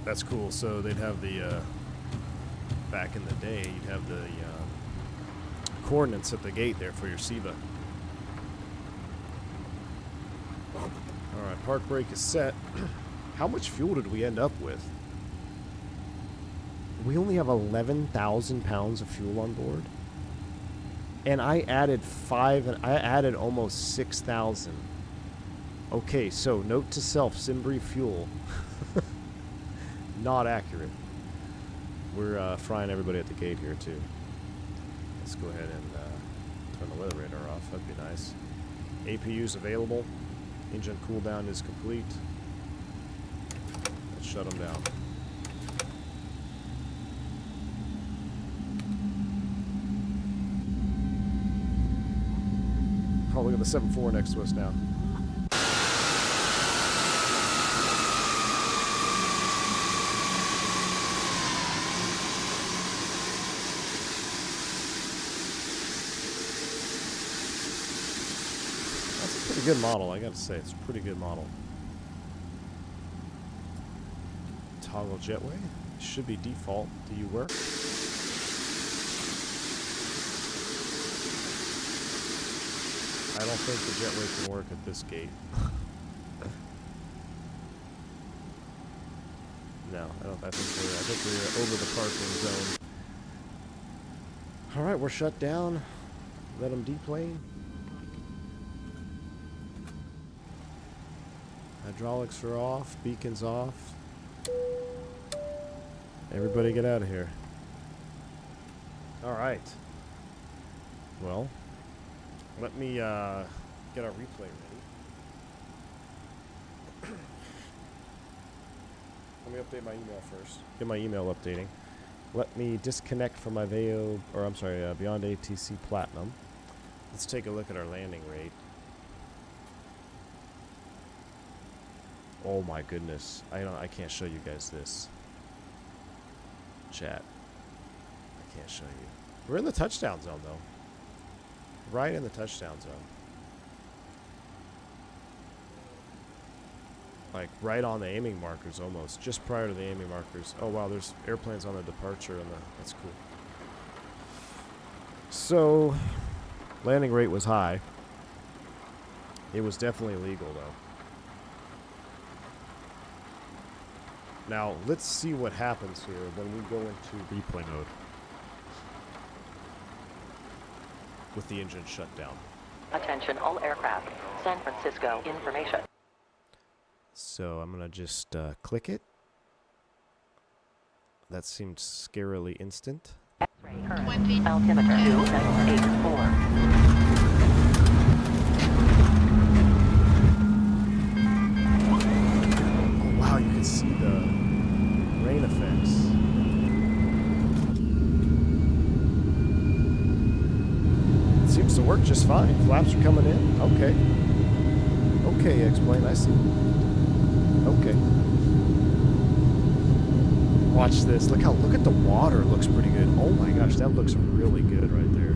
That's cool. So they'd have the, back in the day, you'd have the coordinates at the gate there for your SIVA. Alright, park brake is set. How much fuel did we end up with? We only have 11,000 pounds of fuel on board. And I added almost 6,000. Okay, so note to self, Simbrief fuel. Not accurate. We're frying everybody at the gate here too. Let's go ahead and turn the weather radar off. That'd be nice. APU's available. Engine cooldown is complete. Let's shut them down. Oh, look at the 7.4 next to us now. Good model, I gotta say, it's a pretty good model. Toggle jetway should be default. Do you work? I don't think the jetway can work at this gate. No, I don't. I think we're over the parking zone. All right, we're shut down. Let them deplane. Hydraulics are off, beacons off. Everybody get out of here. Alright. Well, let me get our replay ready. Let me update my email first. Get my email updating. Let me disconnect from my Beyond ATC Platinum. Let's take a look at our landing rate. Oh my goodness. I can't show you guys this. Chat. I can't show you. We're in the touchdown zone though. Right in the touchdown zone. Like right on the aiming markers almost. Just prior to the aiming markers. Oh wow, there's airplanes on the departure and that's cool. So Landing rate was high. It was definitely illegal, though. Now, let's see what happens here when we go into replay mode with the engine shut down. Attention all aircraft. San Francisco information. So I'm going to just click it. That seemed scarily instant. X-ray current. 20. Altimeter 2984. Oh wow, you can see the rain effects. It seems to work just fine. Flaps are coming in. Okay. Okay, X-Plane, I see. Okay. Watch this. Look at the water. It looks pretty good. Oh my gosh, that looks really good right there.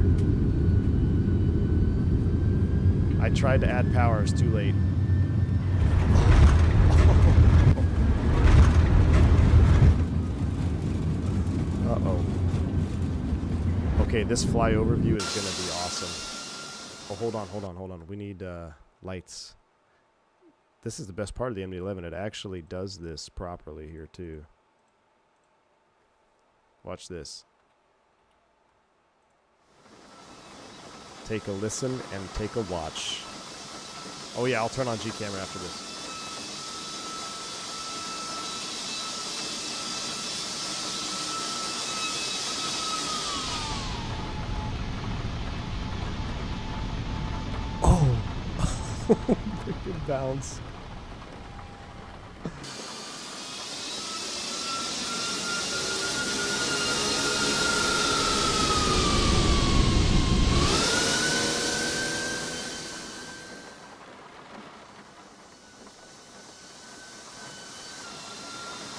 I tried to add power, it's too late. Uh-oh. Okay, this flyover view is gonna be awesome. Oh, hold on. We need lights. This is the best part of the MD11. It actually does this properly here too. Watch this. Take a listen and take a watch. Oh yeah, I'll turn on G camera after this. Oh! Freaking bounce.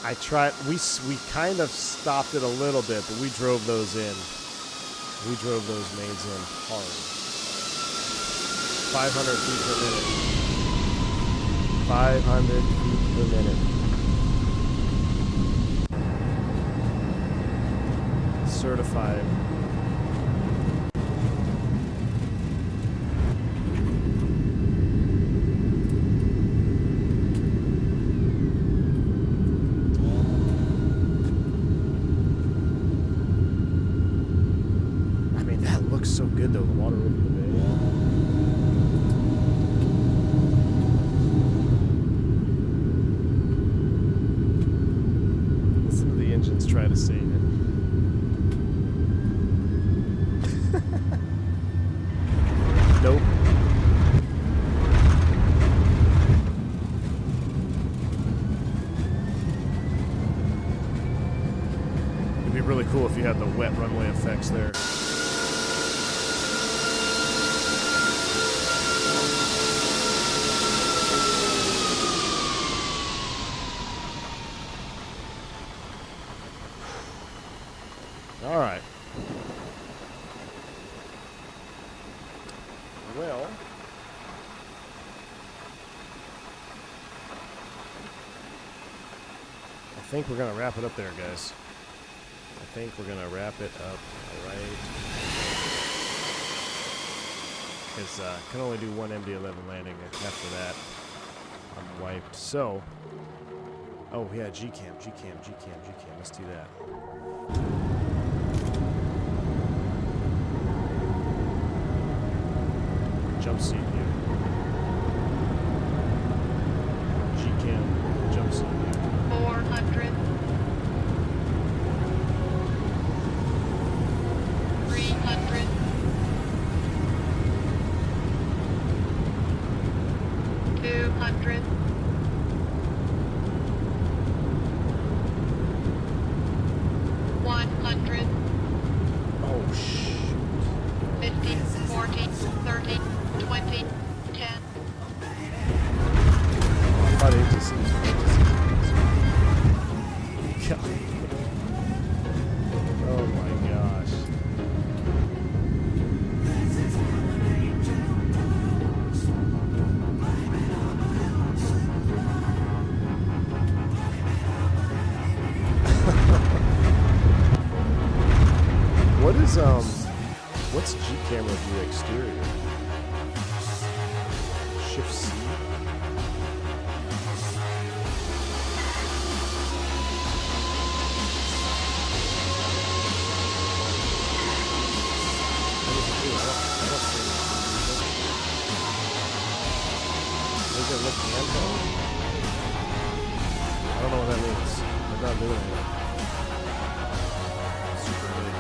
I tried, we kind of stopped it a little bit, but we drove those in. We drove those mains in hard. 500 feet per minute. 500 feet per minute. Certified. So good though, the water over the bay. Listen to the engines try to save it. Nope. It'd be really cool if you had the wet runway effects there. All right. Well, I think we're going to wrap it up there, guys. I think we're going to wrap it up right. Because I can only do one MD11 landing. After that, I'm wiped. So, oh yeah, G-Cam. Let's do that. Jump seat view. G-Cam, jump seat view. 400. 300. 200. 100. Oh, shoot. 50, 40, 30, 20, 10. I thought it just seems God. Oh my gosh. What is what's G camera view exterior? Shift C. What does it do? I don't see anything. Is it look hand mode? I don't know what that means. I'm not doing anything. Super big.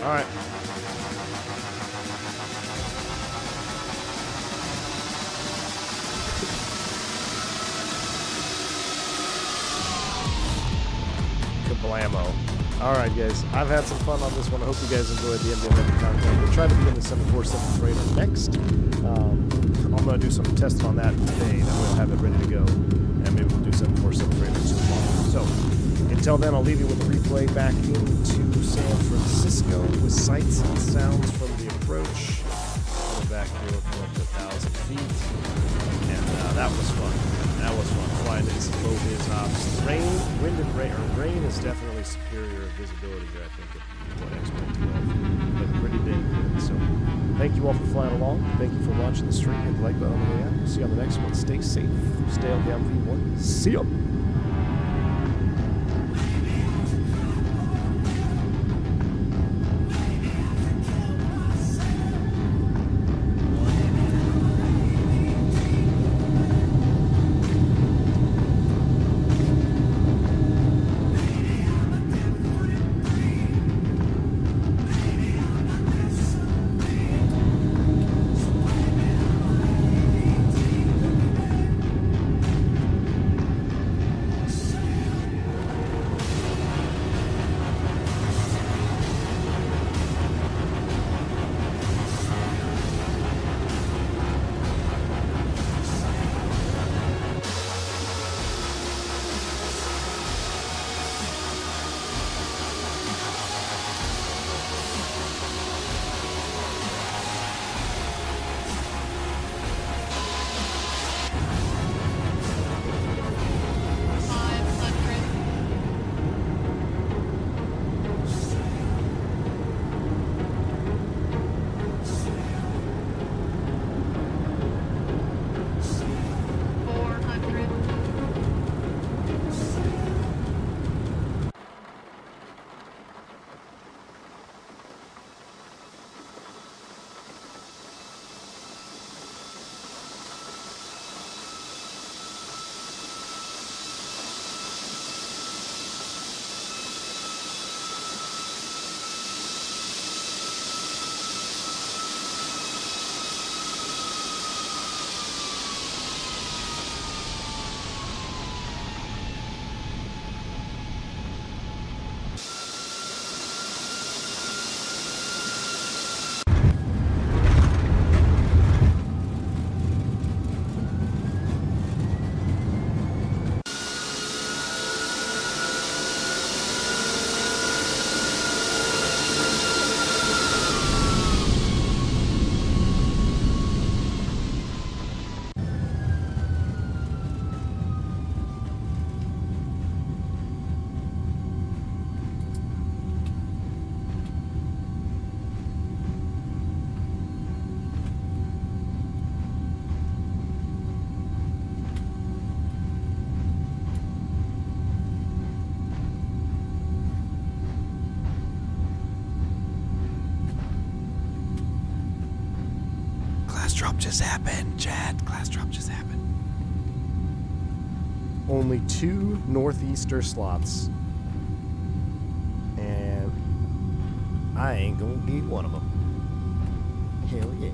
All right. Kablamo. All right, guys. I've had some fun on this one. I hope you guys enjoyed the MD11 content. We'll try to be in the 747 freighter next. I'm going to do some testing on that today. Then we'll have it ready to go. And maybe we'll do 747 freighters tomorrow. So, until then, I'll leave you with a replay back into San Francisco with sights and sounds from the approach. Coming back here, looking up to 1,000 feet. And that was fun. That was fun. Flying in some low vis hops. Rain, wind and rain, or rain is definitely superior visibility here, I think, at what Expo 12. But pretty dang good. So, thank you all for flying along. Thank you for watching the stream. Hit the like button on the way out. See you on the next one. Stay safe. Stay on the MV1. See ya. drop just happened, Chad. Class drop just happened. Only 2 northeaster slots. And I ain't gonna get one of them. Hell yeah.